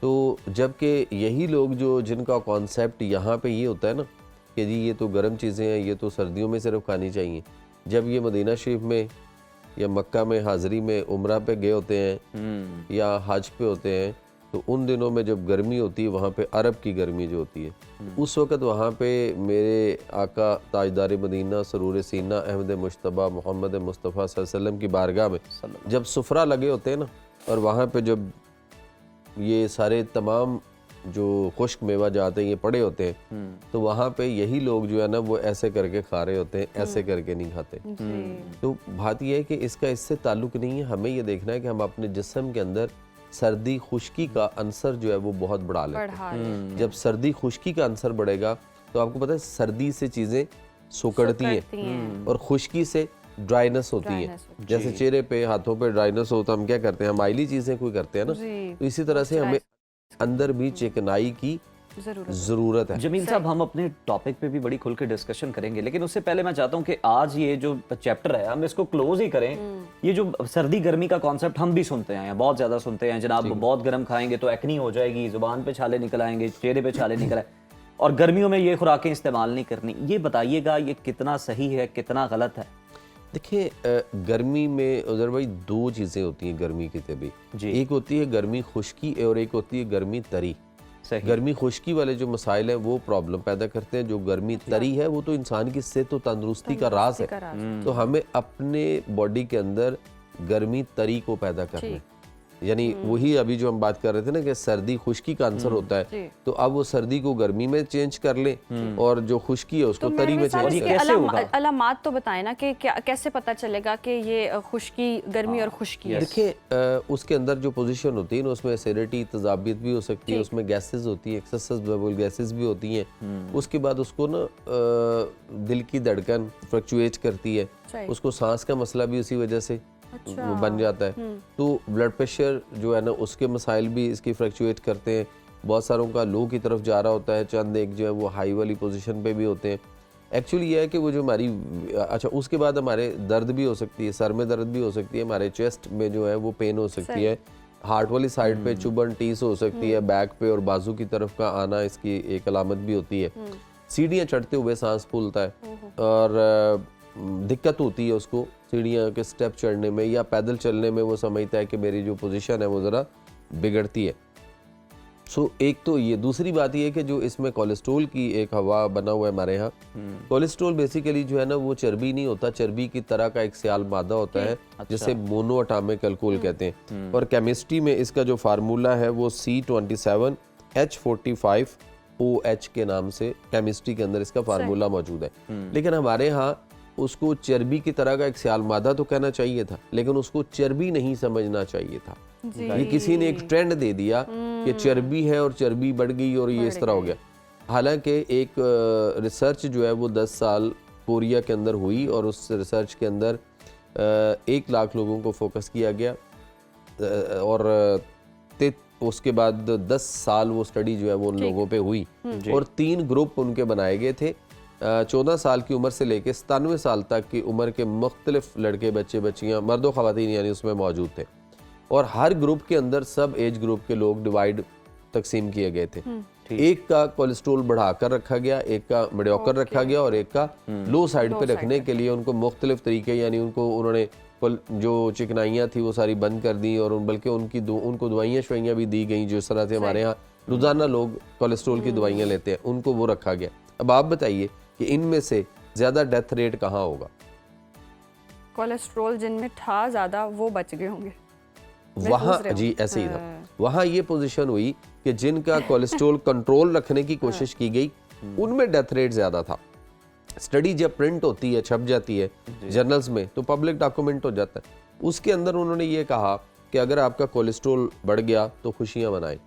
तो जबकि यही लोग जो जिनका कॉन्सेप्ट यहाँ पे ये होता है ना कि जी ये तो गर्म चीज़ें हैं, ये तो सर्दियों में सिर्फ खानी चाहिए, जब ये मदीना शरीफ में या मक्का में हाज़री में उम्रा पे गए होते हैं या हज पे होते हैं तो उन दिनों में जब गर्मी होती है वहाँ पे अरब की गर्मी जो होती है उस वक़्त वहाँ पे मेरे आका ताजदार मदीना सरूर सीना अहमद मुश्तबा मोहम्मद मुस्तफ़ा सल्लल्लाहु अलैहि वसल्लम की बारगाह में जब सुफरा लगे होते हैं ना, और वहाँ पे जब ये सारे तमाम जो खुश्क मेवा जाते हैं ये पड़े होते हैं तो वहाँ पे यही लोग जो है ना वो ऐसे करके खा रहे होते हैं, ऐसे करके नहीं खाते। तो बात यह है कि इसका इससे ताल्लुक़ नहीं है, हमें ये देखना है कि हम अपने जिस्म के अंदर सर्दी खुश्की का अंसर जो है वो बहुत बढ़ा लेते हैं। जब सर्दी खुश्की का अंसर बढ़ेगा तो आपको पता है सर्दी से चीज़ें सुकड़ती हैं और खुश्की से ड्राइनेस होती है। जैसे चेहरे पे हाथों पे ड्राइनेस हो तो हम क्या करते हैं, हम आयली चीज़ें कोई करते हैं ना, तो इसी तरह से हमें अंदर भी चिकनाई की ज़रूरत है। जमील साहब हम अपने टॉपिक पे भी बड़ी खुल के डिस्कशन करेंगे, लेकिन उससे पहले मैं चाहता हूँ कि आज ये जो चैप्टर है हम इसको क्लोज ही करें। ये जो सर्दी गर्मी का कॉन्सेप्ट हम भी सुनते हैं, बहुत ज्यादा सुनते हैं, जनाब बहुत गर्म खाएंगे तो एक्नी हो जाएगी, जुबान पे छाले निकल आएंगे, चेहरे पे छाले निकल आए, और गर्मियों में ये खुराकें इस्तेमाल नहीं करनी। ये बताइएगा ये कितना सही है कितना गलत है? देखिए गर्मी में उधर भाई दो चीज़ें होती हैं गर्मी की तभी, एक होती है गर्मी खुश्की और एक होती है गर्मी तरी। गर्मी खुश्की वाले जो मसाइल हैं वो प्रॉब्लम पैदा करते हैं, जो गर्मी तरी है वो तो इंसान की सेहत और तंदुरुस्ती का राज है। तो हमें अपने बॉडी के अंदर गर्मी तरी को पैदा करना है, यानी वही अभी जो हम बात कर रहे थे ना कि सर्दी खुश्की का आंसर होता है, तो अब वो सर्दी को गर्मी में चेंज कर ले और जो खुश्की है उसको तो तरी में चेंज कर। कैसे होगा? अलामात तो बताएं ना कि कैसे पता चलेगा कि ये खुश्की गर्मी और खुश्की है? देखिए उसके अंदर जो पोजीशन होती है ना उसमें एसिडिटी तजाबियत भी हो सकती है, उसमें गैसेस होती है, एक्सेसिव गैसेस भी होती हैं। उसके बाद उसको ना दिल की धड़कन फ्लक्चुएट करती है, उसको सांस का मसला भी उसी वजह से बन जाता है। तो ब्लड प्रेशर जो है ना उसके मसाइल भी इसकी फ्लक्चुएट करते हैं, बहुत सारों का लो की तरफ जा रहा होता है, चंद एक जो है वो हाई वाली पोजीशन पे भी होते हैं। एक्चुअली ये है कि वो जो हमारी अच्छा उसके बाद हमारे दर्द भी हो सकती है, सर में दर्द भी हो सकती है, हमारे चेस्ट में जो है वो पेन हो सकती है, हार्ट वाली साइड पे चुभन टीस हो सकती है, बैक पे और बाजू की तरफ का आना इसकी एक अलामत भी होती है। सीढ़ियाँ चढ़ते हुए सांस फूलता है और दिक्कत होती है उसको सीढ़ियाँ के स्टेप चढ़ने में या पैदल चलने में, वो समझता है कि मेरी जो पोजीशन है वो ज़रा बिगड़ती है। सो एक तो ये, दूसरी बात ये है कि जो इसमें कोलेस्ट्रॉल की एक हवा बना हुआ है हमारे यहाँ। कोलेस्ट्रॉल बेसिकली जो है ना वो चर्बी नहीं होता, चर्बी की तरह का एक सियाल मादा होता है जिसे मोनो एटॉमिक अल्कोहल कहते हैं, और केमिस्ट्री में इसका जो फार्मूला है वो C27H45OH के नाम से केमिस्ट्री के अंदर इसका फार्मूला मौजूद है। लेकिन हमारे यहाँ उसको चर्बी की तरह का एक सियाल मादा तो कहना चाहिए था, लेकिन उसको चर्बी नहीं समझना चाहिए था। ये किसी ने एक ट्रेंड दे दिया कि चर्बी है और चर्बी बढ़ गई और ये इस तरह हो गया। हालांकि एक रिसर्च जो है वो 10 साल कोरिया के अंदर हुई और उस रिसर्च के अंदर 1 लाख लोगों को फोकस किया गया और उसके बाद 10 साल वो स्टडी जो है वो उन लोगों पे हुई और 3 ग्रुप उनके बनाए गए थे। 14 साल की उम्र से लेकर 97 साल तक की उम्र के मुख्तलिफ लड़के बच्चे बच्चियाँ मर्दों ख़वातीन यानी उसमें मौजूद थे, और हर ग्रुप के अंदर सब एज ग्रुप के लोग डिवाइड तकसीम किए गए थे। एक का कोलेस्ट्रोल बढ़ाकर रखा गया, एक का मीडियोकर रखा गया और एक का लो साइड पे रखने के लिए उनको मुख्तलिफ तरीके, यानी उन्होंने जो चिकनाइयाँ थी वो सारी बंद कर दी और बल्कि उनको दवाइयाँ शवाइयाँ भी दी गई, जो इस तरह से हमारे यहाँ रोज़ाना लोग कोलेस्ट्रोल की दवाइयाँ लेते हैं, उनको वो रखा गया। अब आप बताइए कि इनमें से ज़्यादा डेथ रेट कहाँ होगा? कोलेस्ट्रोल जिनमें था ज़्यादा वो बच गए होंगे। वहाँ जी ऐसे ही था, वहाँ ये पोजीशन हुई कि जिनका कोलेस्ट्रॉल कंट्रोल रखने की कोशिश की गई उनमें डेथ रेट ज़्यादा था। स्टडी जब प्रिंट होती है, छप जाती है जर्नल्स में, तो पब्लिक डॉक्यूमेंट हो जाता है। उसके अंदर उन्होंने ये कहा कि अगर आपका कोलेस्ट्रॉल बढ़ गया तो खुशियां मनाएं,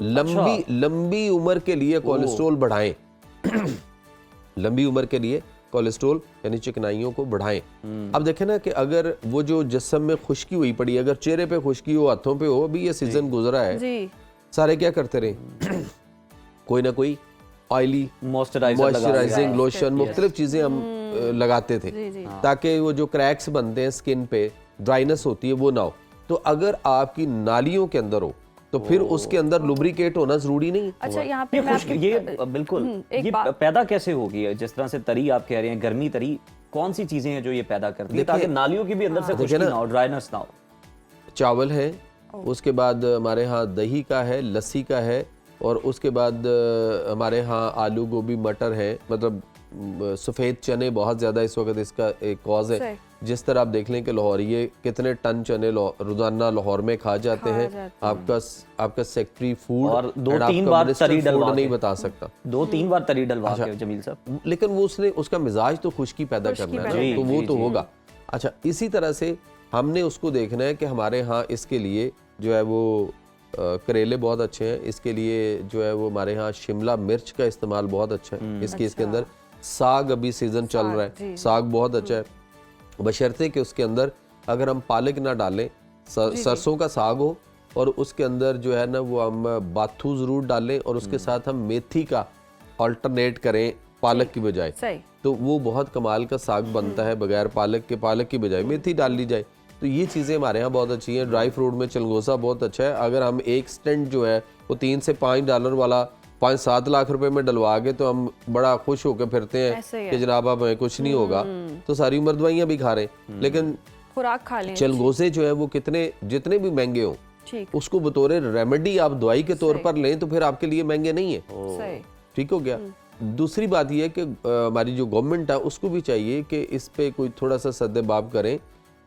लंबी उम्र के लिए कोलेस्ट्रॉल बढ़ाएं लंबी उम्र के लिए कोलेस्ट्रॉल यानी चिकनाइयों को बढ़ाएं। अब देखें ना कि अगर वो जो जिस्म में खुश्की हुई पड़ी, अगर चेहरे पे खुश्की हो, हाथों पे हो, अभी ये सीजन गुजरा है, सारे क्या करते रहे कोई ना कोई ऑयली मॉइस्चराइजिंग लोशन, मुख्तलिफ चीजें हम लगाते थे ताकि वो जो क्रैक्स बनते हैं स्किन पे, ड्राइनेस होती है, वो ना हो। तो अगर आपकी नालियों के अंदर हो तो फिर उसके अंदर लुब्रिकेट होना जरूरी नहीं। अच्छा, यहाँ पे ये बिल्कुल ये पैदा कैसे होगी? जिस तरह से तरी आप कह रहे हैं, गर्मी तरी, कौन सी चीजें हैं जो ये पैदा करती है ताकि नालियों की भी अंदर से खुश्की ना हो, ड्राइनेस ना हो? चावल है, उसके बाद हमारे यहाँ दही का है, लस्सी का है, और उसके बाद हमारे यहाँ आलू गोभी मटर है, मतलब सफ़ेद चने बहुत ज़्यादा इस वक्त इसका एक कॉज है। जिस तरह आप देख लें कि लाहौरिये कितने टन चने रोजाना लाहौर में खा जाते हैं। आपका सेक्रेटरी फूड और 2-3 बार तरी डलवा नहीं बता सकता, 2-3 बार तरी डलवा के जमील साहब, लेकिन वो उसने उसका मिजाज तो खुश्की पैदा करना है, तो वो तो होगा। अच्छा, इसी तरह से हमने उसको देखना है कि हमारे यहाँ इसके लिए जो है वो करेले बहुत अच्छे हैं, इसके लिए जो है वो हमारे यहाँ शिमला मिर्च का इस्तेमाल बहुत अच्छा है। इसके अंदर साग, अभी सीजन चल रहा है, साग बहुत अच्छा है, बशर्ते कि उसके अंदर अगर हम पालक ना डालें, सरसों का साग हो और उसके अंदर जो है ना वो हम बाथू ज़रूर डालें और उसके साथ हम मेथी का अल्टरनेट करें पालक की बजाय, तो वो बहुत कमाल का साग बनता है बगैर पालक के। पालक की बजाय मेथी डाल ली जाए, तो ये चीज़ें हमारे यहाँ बहुत अच्छी हैं। ड्राई फ्रूट में चलगोसा बहुत अच्छा है। अगर हम एक स्टेंट जो है वो $3 से $5 वाला 5-7 लाख रुपए में डलवा के तो हम बड़ा खुश होकर फिरते हैं कि जनाब अब कुछ नहीं होगा, तो सारी उम्र दवाइयाँ भी खा रहे हैं, लेकिन खुराक खा लें। चलगोसे जो है वो जितने भी महंगे हो, उसको बतौर रेमेडी आप दवाई के तौर पर लें तो फिर आपके लिए महंगे नहीं है। ठीक हो गया। दूसरी बात यह है कि हमारी जो गवर्नमेंट है उसको भी चाहिए कि इस पे कोई थोड़ा सा सद्देबाब करें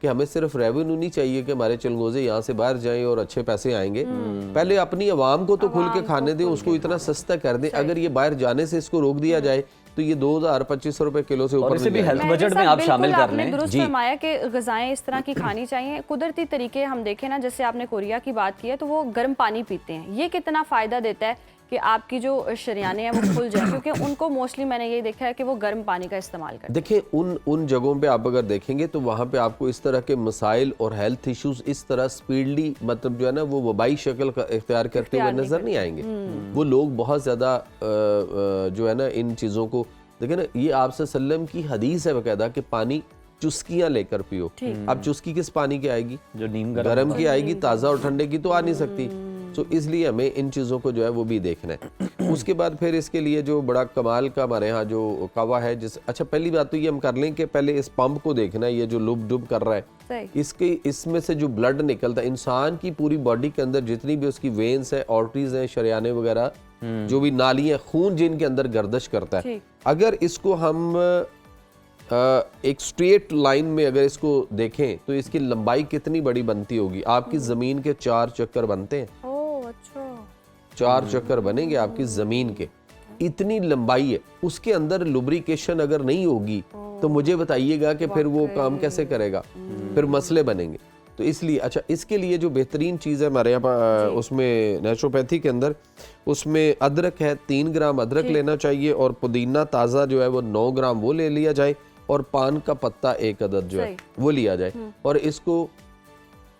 कि हमें सिर्फ रेवेन्यू नहीं चाहिए कि हमारे चलगोजे यहाँ से बाहर जाएं और अच्छे पैसे आएंगे। पहले अपनी आवाम को तो खुल के खाने दें, उसको इतना सस्ता कर दें। अगर ये बाहर जाने से इसको रोक दिया जाए तो ये 2000-2500 रुपए किलो से ऊपर भी हेल्थ बजट में आप शामिल कर लें। दुरुस्त फरमाया कि ग़िज़ाएं इस तरह की खानी चाहिए। कुदरती तरीके हम देखें ना, जैसे आपने कोरिया की बात की है, तो वो गर्म पानी पीते हैं। ये कितना फ़ायदा देता है कि आपकी जो शरियाने हैं वो खुल जाए, क्योंकि उनको मोस्टली मैंने ये देखा है कि वो गर्म पानी का इस्तेमाल करते हैं। देखिए उन जगहों पे आप अगर देखेंगे तो वहाँ पे आपको इस तरह के मसाइल और हेल्थ इश्यूज इस तरह स्पीडली, मतलब जो है ना वो वबाई शक्ल इख्तियार करते हुए नजर नहीं आएंगे। वो लोग बहुत ज़्यादा जो है ना इन चीज़ों को देखें ना, ये आपसे सल्लम की हदीस है बकायदा कि पानी चुस्कियाँ लेकर पियो। अब चुस्की किस पानी की आएगी? जो नीम गर्म की आएगी, ताज़ा और ठंडे की तो आ नहीं सकती। तो इसलिए हमें इन चीज़ों को जो है वो भी देखना है। उसके बाद फिर इसके लिए जो बड़ा कमाल का हमारे यहाँ जो कावा है, अच्छा पहली बात तो ये हम कर लें कि पहले इस पंप को देखना है, ये जो लुब डुब कर रहा है, इसमें से जो ब्लड निकलता है, इंसान की पूरी बॉडी के अंदर जितनी भी उसकी वेन्स है, आर्टरीज हैं, शरियाने वगैरह, जो भी नालियाँ, खून जिनके अंदर गर्दिश करता है, अगर इसको हम एक स्ट्रेट लाइन में अगर इसको देखें तो इसकी लंबाई कितनी बड़ी बनती होगी? आपकी जमीन के 4 चक्कर बनते हैं। 4 चक्कर बनेंगे आपकी जमीन के, इतनी लंबाई है। उसके अंदर लुब्रिकेशन अगर नहीं होगी तो मुझे बताइएगा कि फिर वो काम कैसे करेगा, फिर मसले बनेंगे। तो इसलिए अच्छा, इसके लिए जो बेहतरीन चीज़ है हमारे यहाँ पर उसमें नेचुरोपैथी के अंदर, उसमें अदरक है, 3 ग्राम अदरक लेना चाहिए, और पुदीना ताज़ा जो है वो 9 ग्राम वो ले लिया जाए, और पान का पत्ता 1 अदद जो है वो लिया जाए, और इसको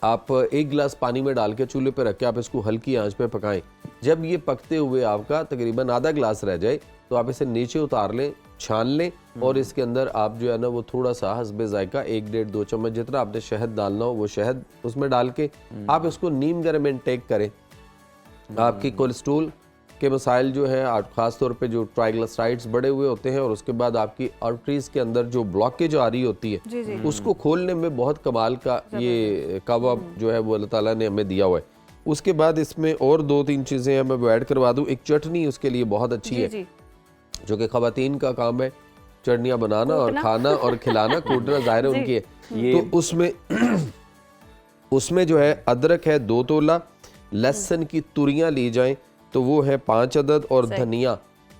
आप 1 गिलास पानी में डाल के चूल्हे पे रख के आप इसको हल्की आंच पे पकाएं। जब ये पकते हुए आपका तकरीबन आधा गिलास रह जाए तो आप इसे नीचे उतार लें, छान लें, और इसके अंदर आप जो है ना वो थोड़ा सा हस्बे जायका 1-1.5-2 चम्मच जितना आपने शहद डालना हो वो शहद उसमें डाल के आप इसको नीम गर्म इनटेक करें। आपकी कोलेस्ट्रोल के मसाइल जो है, ख़ास तौर पे जो ट्राइग्लिसराइड्स बढ़े हुए होते हैं, और उसके बाद आपकी आर्टरीज के अंदर जो ब्लॉकेज आ रही होती है उसको खोलने में बहुत कमाल का ये कावा जो है वो अल्लाह ताला ने हमें दिया हुआ है। उसके बाद इसमें और 2-3 चीज़ें हैं, मैं वो ऐड करवा दूँ। एक चटनी उसके लिए बहुत अच्छी है, जो कि ख़वातीन का काम है, चटनियाँ बनाना और खाना और खिलाना, कूटना ज़ाहिर है उनकी है। तो उसमें उसमें जो है अदरक है 2 तोला, लहसुन की तुरियां ली जाएं तो वो है 5 अदद, और धनिया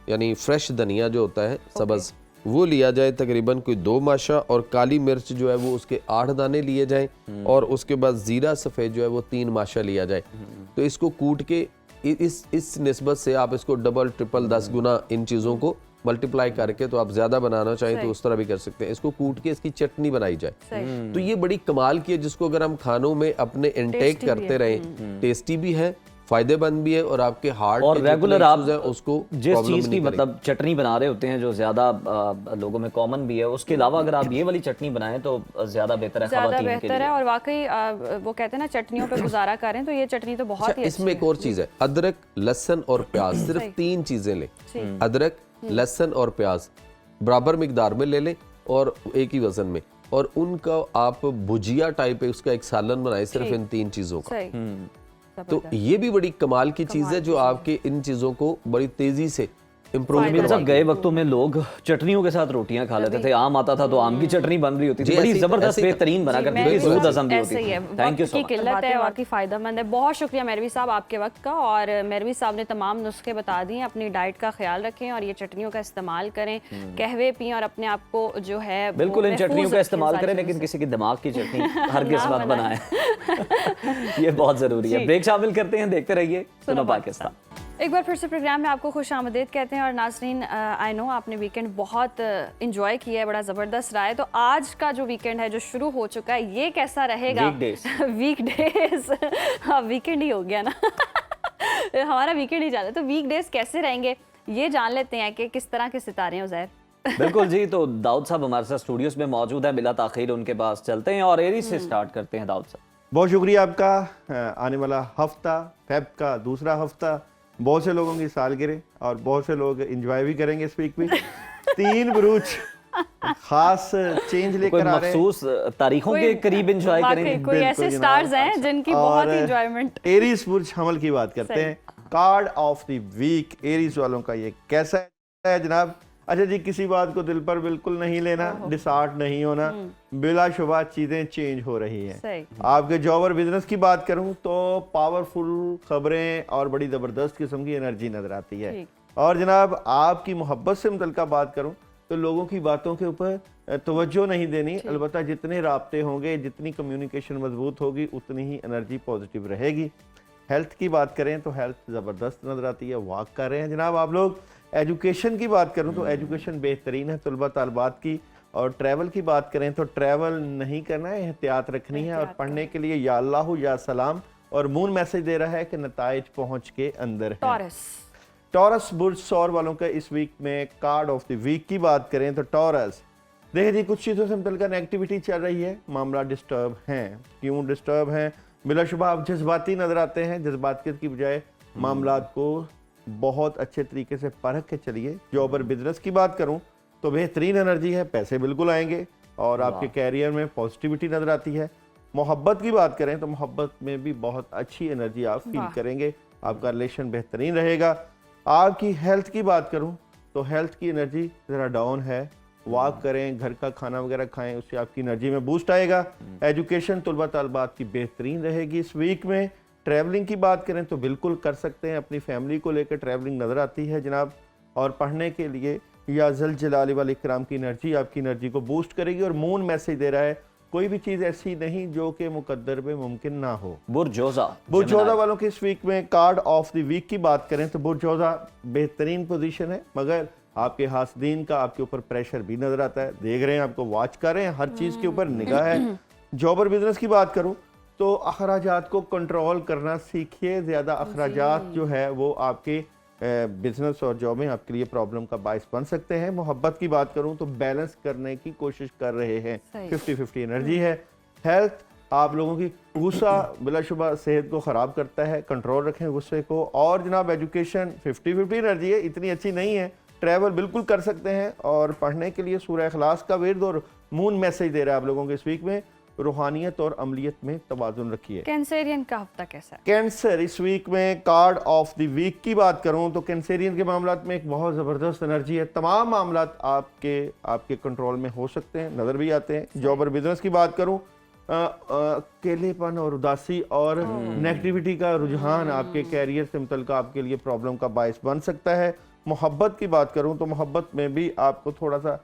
यानी फ्रेश धनिया जो होता है सब्ज़ वो लिया जाए तकरीबन कोई 2 माशा, और काली मिर्च जो है वो उसके 8 दाने लिए जाएं, और उसके बाद ज़ीरा सफ़ेद जो है वो 3 माशा लिया जाए। तो इसको कूट के इस निस्बत से आप इसको डबल ट्रिपल 10 गुना इन चीज़ों को मल्टीप्लाई करके, तो आप ज़्यादा बनाना चाहें तो उस तरह भी कर सकते हैं। इसको कूट के इसकी चटनी बनाई जाए तो ये बड़ी कमाल की है, जिसको अगर हम खानों में अपने इंटेक करते रहें, टेस्टी भी है, फायदेमंद भी है, और आपके हार्ट और रेगुलर आप उसको जिस चीज की मतलब चटनी बना रहे होते हैं जो ज्यादा लोगों में कॉमन भी है, उसके अलावा अगर आप ये वाली चटनी बनाएं तो ज्यादा बेहतर है, ज्यादा बेहतर है। और वाकई वो कहते हैं ना चटनियों पे गुजारा करें, तो ये चटनी तो बहुत ही इसमें एक और चीज है, अदरक लहसुन और प्याज, सिर्फ 3 चीजें लें, अदरक लहसुन और प्याज बराबर मिकदार में ले लें और एक ही वजन में, और उनका आप भुजिया टाइप है, उसका एक सालन बनाए सिर्फ इन 3 चीजों का। तो ये भी बड़ी कमाल की चीज है जो आपके इन चीजों को बड़ी तेजी से इम्प्रूव। सब गए वक्तों में लोग चटनियों के साथ रोटियां खा लेते थे, आम आता था तो आम की चटनी बन रही होती थी, बड़ी जबरदस्त बेहतरीन बना करती थी, दूध हजम भी होती थी। Thank you so much. किल्लत है, वाकई फायदेमंद है। बहुत शुक्रिया मेरवी साहब आपके वक्त का, और मेरवी साहब ने तमाम नुस्खे बता दिए। अपनी डाइट का ख्याल रखें और ये चटनियों का इस्तेमाल करें, कहवे पिएं और अपने आप को जो है बिल्कुल इन चटनियों का इस्तेमाल करें, लेकिन किसी की दिमाग की चटनी हर किस मत बनाए ये बहुत जरूरी है। ब्रेक शामिल करते हैं, देखते रहिए सुनो पाकिस्तान। एक बार फिर से प्रोग्राम में आपको खुश आमदीद कहते हैं। और नाज़रीन, आई नो आपने वीकेंड बहुत इंजॉय किया है, बड़ा ज़बरदस्त रहा है। तो आज का जो वीकेंड है जो शुरू हो चुका है, ये कैसा रहेगा? वीकडेज हाँ, वीकेंड ही हो गया ना हमारा वीकेंड ही जा रहा है, तो वीकडेज कैसे रहेंगे ये जान लेते हैं कि किस तरह के सितारे हैं उज़ैर। बिल्कुल जी, तो दाऊद साहब हमारे साथ स्टूडियोज में मौजूद है, बिला ताखीर उनके पास चलते हैं और एरीज से स्टार्ट करते हैं। दाऊद साहब, बहुत शुक्रिया आपका। आने वाला हफ्ता फेब का दूसरा हफ्ता, बहुत से लोगों की सालगिरह और बहुत से लोग एंजॉय भी करेंगे इस वीक में। 3 बुरूज खास चेंज लेकर आ रहे हैं, मखसूस तारीखों के करीब एंजॉय करेंगे। कोई ऐसे स्टार्स हैं जिनकी बहुत ही एंजॉयमेंट। एरीज बुर्ज हमल की बात करते हैं। Card of the week Aries वालों का ये कैसा है जनाब? अच्छा जी, किसी बात को दिल पर बिल्कुल नहीं लेना, डिसहार्ट नहीं होना, बिलाशुबा चीजें चेंज हो रही हैं। आपके जॉब और बिजनेस की बात करूं तो पावरफुल खबरें और बड़ी जबरदस्त किस्म की एनर्जी नजर आती है। और जनाब आपकी मोहब्बत से मुतल्लिका बात करूं तो लोगों की बातों के ऊपर तवज्जो नहीं देनी, अलबत्ता जितने राब्ते होंगे, जितनी कम्युनिकेशन मजबूत होगी, उतनी ही एनर्जी पॉजिटिव रहेगी। हेल्थ की बात करें तो हेल्थ ज़बरदस्त नजर आती है, वॉक कर रहे हैं जनाब आप लोग। एजुकेशन की बात करूं तो एजुकेशन बेहतरीन है तलबा तालबात की। और ट्रैवल की बात करें तो ट्रैवल नहीं करना है, एहतियात रखनी है, और पढ़ने के लिए या अल्लाह या सलाम। और मून मैसेज दे रहा है कि नताइज पहुंच के अंदर है। टॉरस बुर्ज सौर वालों का इस वीक में कार्ड ऑफ द वीक की बात करें तो टॉरस, देखिए जी, कुछ चीज़ों से मुतल्लिका नेगेटिविटी चल रही है, मामला डिस्टर्ब हैं। क्यों डिस्टर्ब हैं? बिलाशुबा आप जज्बाती नजर आते हैं, जज्बातियत की बजाय मामलात को बहुत अच्छे तरीके से परख के चलिए। जॉब और बिजनेस की बात करूं तो बेहतरीन एनर्जी है, पैसे बिल्कुल आएंगे और आपके कैरियर में पॉजिटिविटी नजर आती है। मोहब्बत की बात करें तो मोहब्बत में भी बहुत अच्छी एनर्जी आप फील करेंगे, आपका रिलेशन बेहतरीन रहेगा। आपकी हेल्थ की बात करूं तो हेल्थ की एनर्जी ज़रा डाउन है, वॉक करें, घर का खाना वगैरह खाएं, उससे आपकी एनर्जी में बूस्ट आएगा। एजुकेशन तलबा तालबात की बेहतरीन रहेगी इस वीक में। ट्रैवलिंग की बात करें तो बिल्कुल कर सकते हैं, अपनी फैमिली को लेकर ट्रैवलिंग नज़र आती है जनाब। और पढ़ने के लिए या जल जलाल वाल इकराम की एनर्जी आपकी एनर्जी को बूस्ट करेगी। और मून मैसेज दे रहा है कोई भी चीज़ ऐसी नहीं जो कि मुकद्दर में मुमकिन ना हो। बुर्जोजा वालों के इस वीक में कार्ड ऑफ द वीक की बात करें तो बुर्जोजा बेहतरीन पोजीशन है, मगर आपके हासदीन का आपके ऊपर प्रेशर भी नजर आता है, देख रहे हैं, आपको वॉच कर रहे हैं, हर चीज़ के ऊपर निगाह है। जॉब और बिजनेस की बात करूं तो अखराजात को कंट्रोल करना सीखिए। ज़्यादा अखराजात जो है वो आपके बिजनेस और जॉब में आपके लिए प्रॉब्लम का बायस बन सकते हैं। मोहब्बत की बात करूं तो बैलेंस करने की कोशिश कर रहे हैं, 50-50 एनर्जी है। हेल्थ, आप लोगों की गुस्सा बिलाशुबा सेहत को ख़राब करता है, कंट्रोल रखें गुस्से को। और जनाब एजुकेशन 50-50 एनर्जी है, इतनी अच्छी नहीं है। ट्रैवल बिल्कुल कर सकते हैं और पढ़ने के लिए सूरह इखलास का विर्द और मून मैसेज दे रहा है आप लोगों के इस वीक में। रूहानियत और अमलियत में तवाज़ुन रखिए। कैंसरियन का हफ्ता कैसा है? कैंसर इस वीक में कार्ड ऑफ द वीक की बात करूं तो कैंसरियन के मामलात में एक बहुत ज़बरदस्त एनर्जी है। तमाम मामलात आपके कंट्रोल में हो सकते हैं, नज़र भी आते हैं। जॉब और बिजनेस की बात करूं अकेलेपन और उदासी और नेगेटिविटी का रुझान आपके कैरियर से मुतल्लिक आपके लिए प्रॉब्लम का बायस बन सकता है। मोहब्बत की बात करूं तो मोहब्बत में भी आपको थोड़ा सा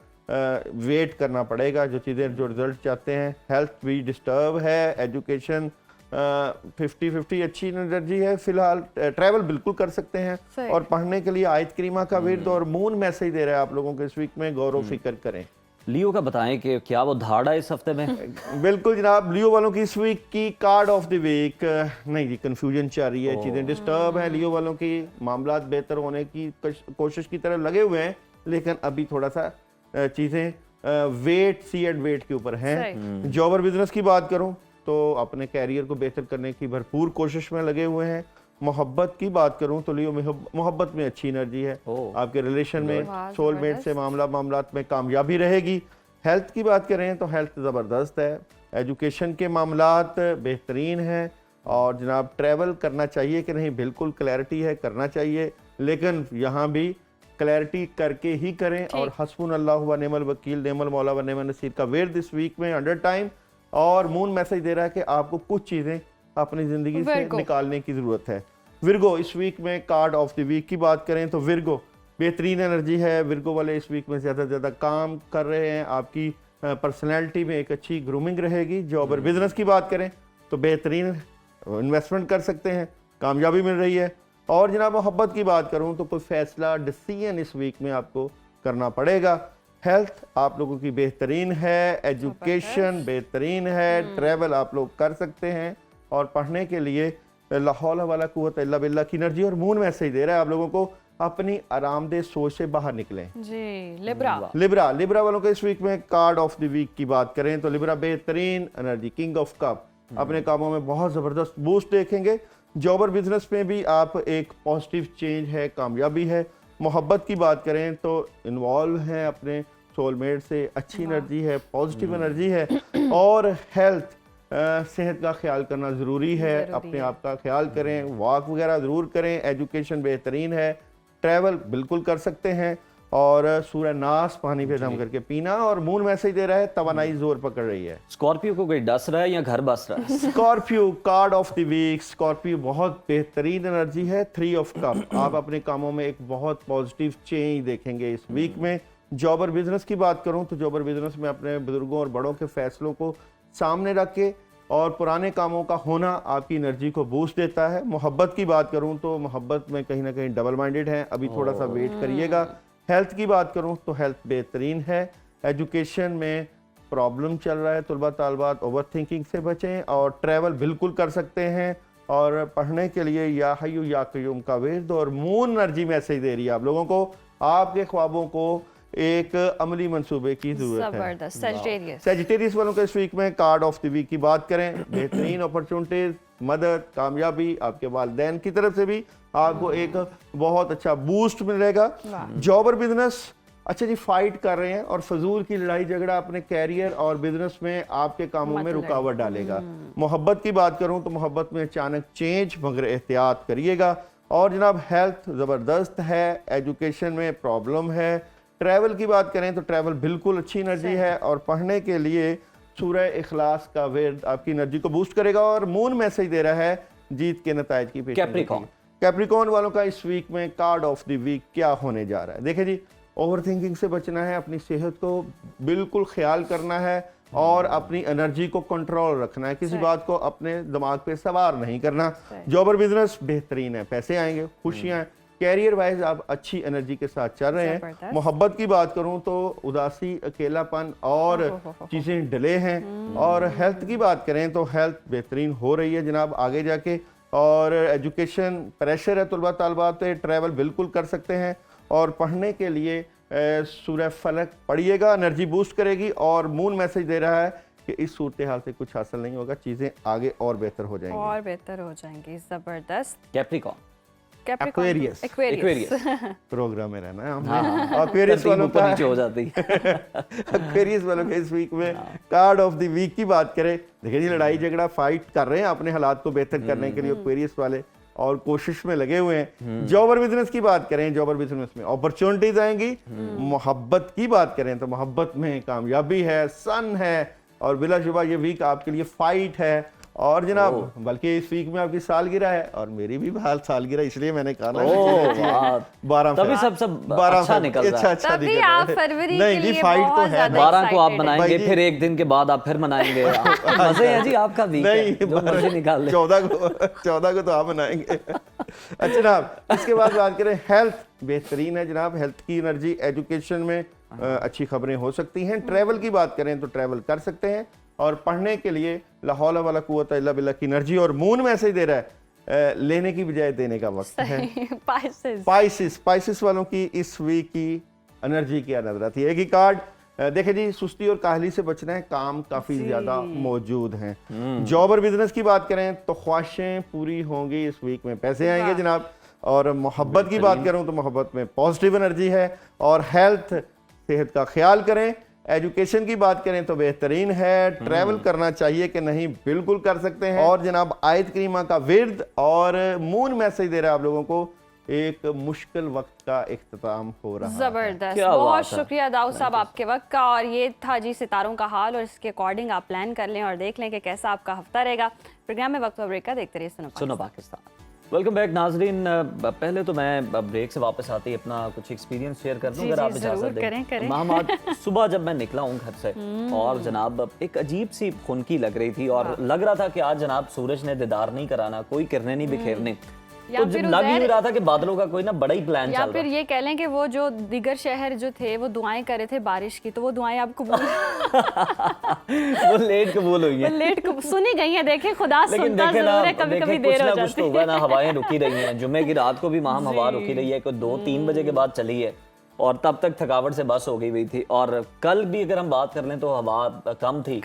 वेट करना पड़ेगा जो चीज़ें जो रिजल्ट चाहते हैं। हेल्थ भी डिस्टर्ब है, एजुकेशन 50-50 अच्छी एनर्जी है फिलहाल। ट्रैवल बिल्कुल कर सकते हैं और पढ़ने के लिए आयत करीमा का विर्द और मून मैसेज दे रहा है आप लोगों को इस वीक में गौर फिक्र करें। लियो का बताएं कि क्या वो धाड़ा इस हफ्ते में? बिल्कुल जनाब, लियो वालों की इस वीक की कार्ड ऑफ द वीक नहीं जी, कंफ्यूजन चल रही है, चीज़ें डिस्टर्ब है। लियो वालों की मामलात बेहतर होने की कोशिश की तरफ लगे हुए हैं, लेकिन अभी थोड़ा सा चीज़ें वेट सी एंड वेट के ऊपर हैं। जॉब और बिजनेस की बात करूं तो अपने कैरियर को बेहतर करने की भरपूर कोशिश में लगे हुए हैं। मोहब्बत की बात करूं तो लियो मोहब्बत में अच्छी एनर्जी है, आपके रिलेशन में सोलमेट से मामलात में कामयाबी रहेगी। हेल्थ की बात करें तो हेल्थ ज़बरदस्त है, एजुकेशन के मामलात बेहतरीन हैं और जनाब ट्रैवल करना चाहिए कि नहीं, बिल्कुल क्लैरिटी है, करना चाहिए, लेकिन यहाँ भी क्लैरिटी करके ही करें। और हस्बुनल्लाहु व निअमल वकील निअमल मौला व निअमल नसीर का विर्द इस वीक में 100 टाइम। और मून मैसेज दे रहा है कि आपको कुछ चीज़ें अपनी ज़िंदगी से निकालने की ज़रूरत है। विर्गो इस वीक में कार्ड ऑफ द वीक की बात करें तो विर्गो बेहतरीन एनर्जी है। विर्गो वाले इस वीक में ज़्यादा से ज़्यादा काम कर रहे हैं, आपकी पर्सनैलिटी में एक अच्छी ग्रूमिंग रहेगी। जॉब और बिजनेस की बात करें तो बेहतरीन इन्वेस्टमेंट कर सकते हैं, कामयाबी मिल रही है। और जनाब मोहब्बत की बात करूं तो कोई फैसला डिसीजन इस वीक में आपको करना पड़ेगा। हेल्थ आप लोगों की बेहतरीन है, एजुकेशन बेहतरीन है, ट्रैवल आप लोग कर सकते हैं और पढ़ने के लिए ला हौला वला कुव्वत इल्ला बिल्लाह की एनर्जी। और मून मैसेज दे रहा है आप लोगों को अपनी आरामदेह सोच से बाहर निकलें जी। लिब्रा लिब्रा वालों को इस वीक में कार्ड ऑफ द वीक की बात करें तो लिब्रा बेहतरीन एनर्जी, किंग ऑफ कप, अपने कामों में बहुत ज़बरदस्त बूस्ट देखेंगे। जॉब और बिजनेस में भी आप एक पॉजिटिव चेंज है, कामयाबी है। मोहब्बत की बात करें तो इन्वॉल्व हैं अपने सोलमेट से, अच्छी एनर्जी है, पॉजिटिव एनर्जी है। और हेल्थ सेहत का ख्याल करना ज़रूरी है, अपने आप का ख्याल करें, वॉक वगैरह ज़रूर करें। एजुकेशन बेहतरीन है, ट्रैवल बिल्कुल कर सकते हैं और सूरह नास पानी पे दम करके पीना। और मून मैसेज दे रहा है तवानाई जोर पकड़ रही है। स्कॉर्पियो को कोई डस रहा है या घर बस रहा है? Scorpio card of the week, Scorpio बहुत बेहतरीन एनर्जी है, 3 ऑफ कप। आप अपने कामों में एक बहुत पॉजिटिव चेंज देखेंगे इस वीक में। जॉब और बिजनेस की बात करूं तो जॉब और बिजनेस में अपने बुजुर्गों और बड़ों के फैसलों को सामने रख के और पुराने कामों का होना आपकी एनर्जी को बूस्ट देता है। मोहब्बत की बात करूं तो मोहब्बत में कहीं ना कहीं डबल माइंडेड है, अभी थोड़ा सा वेट करिएगा। हेल्थ की बात करूं तो हेल्थ बेहतरीन है। एजुकेशन में प्रॉब्लम चल रहा है, तलबा तालबात ओवर थिंकिंग से बचें और ट्रैवल बिल्कुल कर सकते हैं। और पढ़ने के लिए या हय्यू या क़य्यूम का विर्द और मून एनर्जी मैसेज दे रही है आप लोगों को, आपके ख्वाबों को एक अमली मंसूबे की जरूरत है। सैजिटेरियस वालों के इस वीक में कार्ड ऑफ द वीक की बात करें, बेहतरीन अपॉर्चुनिटीज, मदद, कामयाबी, आपके वालिदैन की तरफ से भी आपको एक बहुत अच्छा बूस्ट मिलेगा। जॉब और बिजनेस अच्छा जी, फाइट कर रहे हैं और फजूल की लड़ाई झगड़ा अपने कैरियर और बिजनेस में आपके कामों में रुकावट डालेगा। मोहब्बत की बात करूं तो मोहब्बत में अचानक चेंज, मगर एहतियात करिएगा। और जनाब हेल्थ ज़बरदस्त है, एजुकेशन में प्रॉब्लम है। ट्रैवल की बात करें तो ट्रैवल बिल्कुल अच्छी एनर्जी है और पढ़ने के लिए सूरह इखलास का विर्द आपकी एनर्जी को बूस्ट करेगा। और मून मैसेज दे रहा है जीत के नतायज की पेशकश। कैप्रिकॉर्न वालों का इस वीक में कार्ड ऑफ द वीक क्या होने जा रहा है? देखिए जी, ओवर थिंकिंग से बचना है, अपनी सेहत को बिल्कुल ख्याल करना है और अपनी एनर्जी को कंट्रोल रखना है, किसी बात को अपने दिमाग पे सवार नहीं करना। जॉब और बिजनेस बेहतरीन है, पैसे आएंगे, खुशियां, कैरियर वाइज आप अच्छी एनर्जी के साथ चल रहे हैं। मोहब्बत की बात करूं तो उदासी, अकेलापन और चीज़ें डिले हैं। और हेल्थ की बात करें तो हेल्थ बेहतरीन हो रही है जनाब आगे जाके। और एजुकेशन प्रेशर है तलबा तालबात पे, ट्रैवल बिल्कुल कर सकते हैं और पढ़ने के लिए सूरह फलक पढ़िएगा, एनर्जी बूस्ट करेगी। और मून मैसेज दे रहा है कि इस सूरत हाल से कुछ हासिल नहीं होगा, चीज़ें आगे और बेहतर हो जाएंगी। ज़बरदस्त। कैप्रिकॉर्न, एक्वेरियस प्रोग्राम में रहना है हम। एक्वेरियस वालों का नीचे हो जाती है। एक्वेरियस वालों के इस वीक में कार्ड ऑफ द वीक की बात करें, देखिए जी, लड़ाई झगड़ा फाइट कर रहे हैं अपने हालात को बेहतर करने के लिए एक्वेरियस वाले और कोशिश में लगे हुए हैं। जॉब और बिजनेस की बात करें, जॉब और बिजनेस में अपॉर्चुनिटीज आएंगी। मोहब्बत की बात करें तो मोहब्बत में कामयाबी है, सन है, और बिलाशुबा ये वीक आपके लिए फाइट है। और जनाब बल्कि इस वीक में आपकी सालगिरह है और मेरी भी हाल सालगिरह, इसलिए मैंने कहा ना 12 तभी सब अच्छा निकल रहा है। तभी आप फरवरी नहीं के जी, लिए फाइट तो बहुत है। ज्यादा 12 को आप excited मनाएंगे, भाई फिर एक दिन के बाद आप फिर मनाएंगे। मजे हैं जी, आपका वीक है, नहीं, जो मर्जी निकाल ले। 14 को तो आप मनाएंगे। अच्छा जनाब, इसके बाद बात करें हेल्थ। बेहतरीन है जनाब, हेल्थ की एनर्जी, एजुकेशन में अच्छी खबरें हो सकती हैं। ट्रैवल की बात करें तो ट्रैवल कर सकते हैं, और पढ़ने के लिए ला हौला वला कुव्वता इल्ला बिल्लाह की एनर्जी। और मून मैसेज दे रहा है लेने की बजाय देने का वक्त है। स्पाइसेस वालों की इस वीक की एनर्जी क्या नजर आती है? एक ही कार्ड देखे जी, सुस्ती और काहली से बचना है, काम काफी ज्यादा मौजूद हैं। जॉब और बिजनेस की बात करें तो ख्वाहिशें पूरी होंगी इस वीक में, पैसे आएंगे जनाब। और मोहब्बत की बात करूं तो मोहब्बत में पॉजिटिव एनर्जी है। और हेल्थ, सेहत का ख्याल करें। एजुकेशन की बात करें तो बेहतरीन है। ट्रैवल करना चाहिए कि नहीं, बिल्कुल कर सकते हैं। और जनाब आयत करीमा का विर्द, और मून मैसेज दे रहा है आप लोगों को एक मुश्किल वक्त का इख्तिताम हो रहा है। जबरदस्त, बहुत शुक्रिया दाऊद साहब आपके वक्त का। और ये था जी सितारों का हाल, और इसके अकॉर्डिंग आप प्लान कर लें और देख लें कि कैसा आपका हफ्ता रहेगा। प्रोग्राम में वक्त ब्रेक का देखते रहिए सुनो पाकिस्तान। वेलकम बैक नाजरीन। पहले तो मैं ब्रेक से वापस आते ही अपना कुछ एक्सपीरियंस शेयर कर दूं, अगर आप इजाजत दें। महमाद, सुबह जब मैं निकला हूं घर से और जनाब एक अजीब सी खुनकी लग रही थी, और लग रहा था कि आज जनाब सूरज ने दीदार नहीं कराना, कोई किरणें नहीं बिखेरने। तो लग ही रहा था कि बादलों का कोई ना बड़ा ही प्लान चल रहा है। या फिर ये कह लें कि वो जो दीगर शहर जो थे वो दुआएं कर रहे थे बारिश की, तो वो दुआएं आप कबूल वो लेट कबूल हुई हैं। लेट सुनी गई हैं। देखें, खुदा सुनता जरूर है, कभी-कभी देर हो जाती है। कुछ तो ना, हवाएं रुकी रही हैं। जुम्मे की रात को भी माहम हवा रुकी रही है, कोई 2-3 बजे के बाद चली है, और तब तक थकावट से बस हो गई हुई थी। और कल भी अगर हम बात कर लें तो हवा कम थी,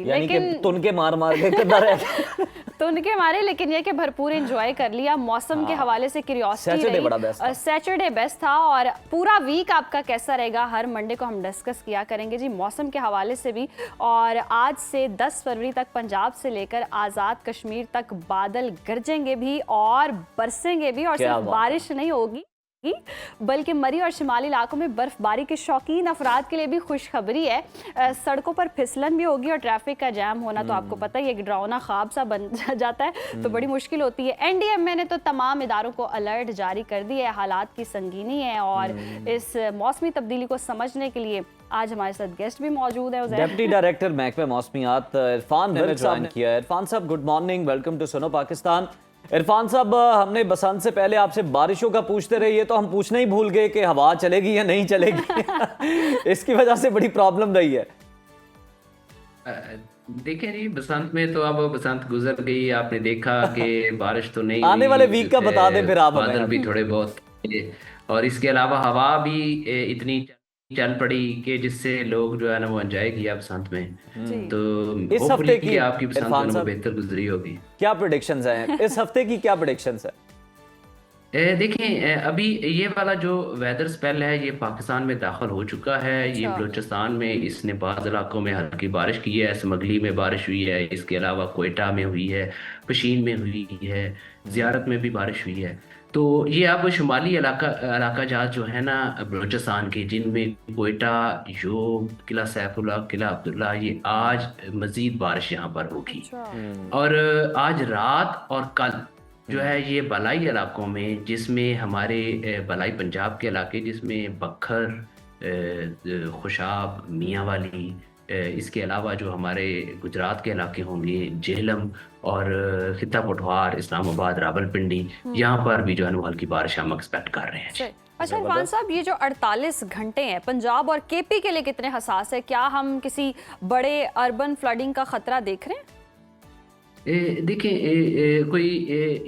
यानी कि तुनके मार के किधर है तुनके मारे, लेकिन ये कि भरपूर एंजॉय कर लिया। मौसम के हवाले से क्यूरियोसिटी रही। सैटरडे बेस्ट था। और पूरा वीक आपका कैसा रहेगा, हर मंडे को हम डिस्कस किया करेंगे जी, मौसम के हवाले से भी। और आज से 10 फरवरी तक पंजाब से लेकर आज़ाद कश्मीर तक बादल गरजेंगे भी और बरसेंगे भी। और सिर्फ बारिश नहीं होगी, बल्कि मरी और शिमाली इलाकों में बर्फबारी के शौकीन अफराद के लिए भी खुशखबरी है। सड़कों पर फिसलन भी होगी, और ट्रैफिक का जाम होना तो आपको पता ही एक डरावना ख्वाब सा बन जाता है, तो बड़ी मुश्किल होती है। एनडीएमए ने तो तमाम इदारों को अलर्ट जारी कर दिया है, हालात की संगीनी है। और इस मौसमी तब्दीली को समझने के लिए आज हमारे साथ गेस्ट भी मौजूद है। डिप्टी डायरेक्टर महकमे मौसमियात इरफान ने ज्वाइन किया। इरफान साहब, good morning, welcome to Suno Pakistan. Irfan साहब, हमने बसंत से पहले आपसे बारिशों का पूछते रहे, ये तो हम पूछना ही भूल गए कि हवा चलेगी या नहीं चलेगी। इसकी वजह से बड़ी प्रॉब्लम रही है। देखिए जी, बसंत में तो अब बसंत गुजर गई। आपने देखा कि बारिश तो नहीं आने वाले वीक का बता दें फिर आप। बादल भी थोड़े बहुत, और इसके अलावा हवा भी इतनी चल पड़ी कि जिससे लोग जो है ना वो एंजॉय किया बसंत में। तो इस हफ्ते की आपकी बसंत बेहतर गुजरी होगी। क्या प्रेडिक्शंस हैं इस हफ्ते की, क्या प्रेडिक्शंस है? देखें, अभी ये वाला जो वेदर स्पेल है ये पाकिस्तान में दाखिल हो चुका है। ये बलूचिस्तान में इसने बाज़ इलाकों में हल्की बारिश की है, समगली में बारिश हुई है, इसके अलावा कोयटा में हुई है, पशीन में हुई है, ज़ियारत में भी बारिश हुई है। तो ये अब शुमाली इलाका जहाँ जो है ना बलूचिस्तान के, जिनमें कोयटा, योब, किला सैफुल्ला, किला अब्दुल्ला, ये आज मज़ीद बारिश यहाँ पर होगी। और आज रात और कल जो है ये बलाई इलाकों में, जिसमें हमारे बलाई पंजाब के इलाके, जिसमें बखर, खुशाब, मियाँ वाली, इसके अलावा जो हमारे गुजरात के इलाके होंगे, जेहलम और खिता पटवार, इस्लामाबाद, रावलपिंडी, यहाँ पर भी जो है हल्की बारिश हम एक्सपेक्ट कर रहे हैं। अच्छा इरफान साहब, ये जो 48 घंटे हैं पंजाब और केपी के लिए कितने हसास है? क्या हम किसी बड़े अर्बन फ्लडिंग का खतरा देख रहे हैं? देखिए, कोई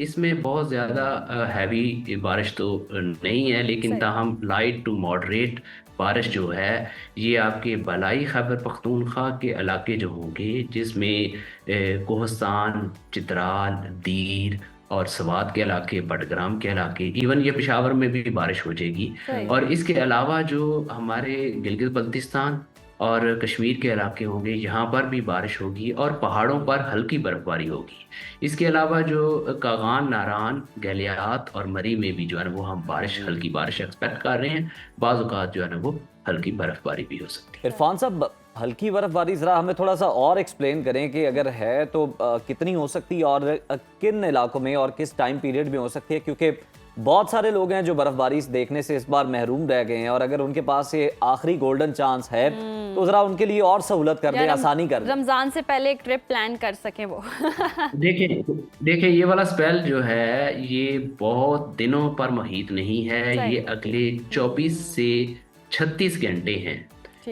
इसमें बहुत ज़्यादा हैवी बारिश तो नहीं है, लेकिन ताहम लाइट टू मॉडरेट बारिश जो है ये आपके बलाई खैबर पख्तूनख्वा के इलाके जो होंगे, जिसमें कोहस्तान, चित्राल, दीर और सवात के इलाके, बडग्राम के इलाके, इवन ये पेशावर में भी बारिश हो जाएगी। और इसके अलावा जो हमारे गिलगित बल्तिस्तान और कश्मीर के इलाके होंगे, यहाँ पर भी बारिश होगी और पहाड़ों पर हल्की बर्फबारी होगी। इसके अलावा जो कागान, नारान, गलियात और मरी में भी जो है वो हम हल्की बारिश एक्सपेक्ट कर रहे हैं। बाज़ औक़ात जो है ना वो हल्की बर्फबारी भी हो सकती है। इरफान साहब, हल्की बर्फबारी ज़रा हमें थोड़ा सा और एक्सप्लेन करें कि अगर है तो कितनी हो सकती है और किन इलाकों में और किस टाइम पीरियड में हो सकती है, क्योंकि बहुत सारे लोग हैं जो बर्फबारी देखने से इस बार महरूम रह गए हैं और अगर उनके पास ये आखिरी गोल्डन चांस है तो जरा उनके लिए और सहूलत कर दें, आसानी कर दें, रमजान से पहले एक ट्रिप प्लान कर सकें वो। देखिए ये वाला स्पेल जो है ये बहुत दिनों पर मुहित नहीं है, ये अगले 24 से 36 घंटे हैं।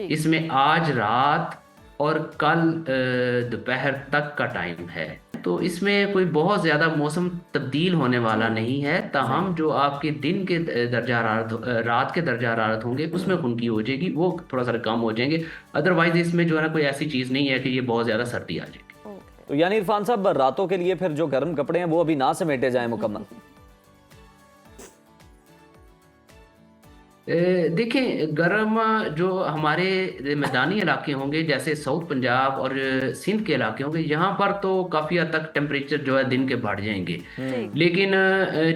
इसमें आज रात और कल दोपहर तक का टाइम है, तो इसमें कोई बहुत ज़्यादा मौसम तब्दील होने वाला नहीं है। ताहम जो आपके दिन के दर्जा हरारत, रात के दर्जा हरारत होंगे उसमें खुनकी हो जाएगी, वो थोड़ा सा कम हो जाएंगे। अदरवाइज इसमें जो है ना कोई ऐसी चीज़ नहीं है कि ये बहुत ज़्यादा सर्दी आ जाएगी। तो यानी इरफान साहब रातों के लिए फिर जो गर्म कपड़े हैं वो अभी ना समेटे जाएं मुकम्मल? देखिए गर्म जो हमारे मैदानी इलाके होंगे जैसे साउथ पंजाब और सिंध के इलाके होंगे, यहाँ पर तो काफ़ी हद तक टेम्परेचर जो है दिन के बढ़ जाएंगे, लेकिन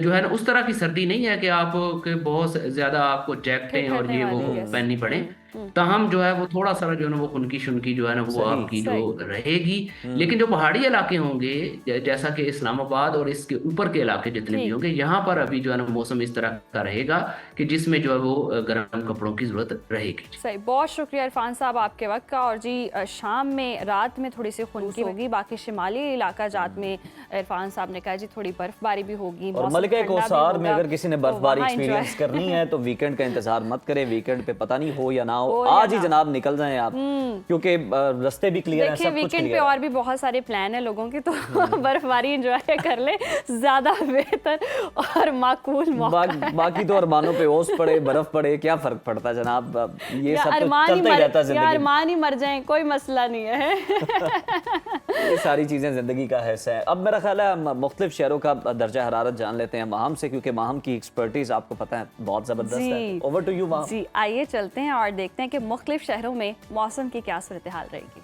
जो है ना उस तरह की सर्दी नहीं है कि आप बहुत ज़्यादा आपको जैकेटें और ये वो पहननी पड़े। ताहम जो है वो थोड़ा सा जो है ना वो खुनकी शुनकी जो है ना वो आपकी जो रहेगी। लेकिन जो पहाड़ी इलाके होंगे जैसा कि इस्लामाबाद और इसके ऊपर के इलाके जितने भी होंगे, यहाँ पर अभी जो है ना मौसम इस तरह का रहेगा कि जिसमें जो है वो गर्म कपड़ों की जरूरत रहेगी। सही, बहुत शुक्रिया इरफान साहब आपके वक्त का। और जी शाम में रात में थोड़ी सी खुनकी होगी, बाकी शिमाली इलाका जात में इरफान साहब ने कहा जी थोड़ी बर्फबारी भी होगी। और मलिका कौसार में अगर किसी ने बर्फबारी एक्सपीरियंस करनी है तो वीकेंड का इंतजार मत करें, वीकेंड पे पता नहीं हो या ना हो, आज ही जनाब निकल जाएं आप, क्योंकि रास्ते भी क्लियर हैं, सब कुछ वीकेंड क्लियर पे और भी बहुत सारे प्लान है लोगों के, तो बर्फबारी एंजॉय कर ले, ज्यादा बेहतर और माकूल मौका है। बाकी तो अरमानों पे ओस पड़े बर्फ पड़े क्या फर्क पड़ता है जनाब, ये सब तो चलता ही रहता है जिंदगी में। अरमान ही मर जाएं कोई मसला नहीं है। ये सारी चीजें जिंदगी का हिस्सा है। अब मेरा ख्याल है मुख्तलिफ शहरों का दर्जा हरारत जान लेते हैं माहम से, क्योंकि माहम की एक्सपर्टीज आपको पता है बहुत जबरदस्त है। Over to you Maham. Ji आइए चलते हैं और देखते हैं कि मुख्तलिफ शहरों में मौसम की क्या सूरत हाल रहेगी।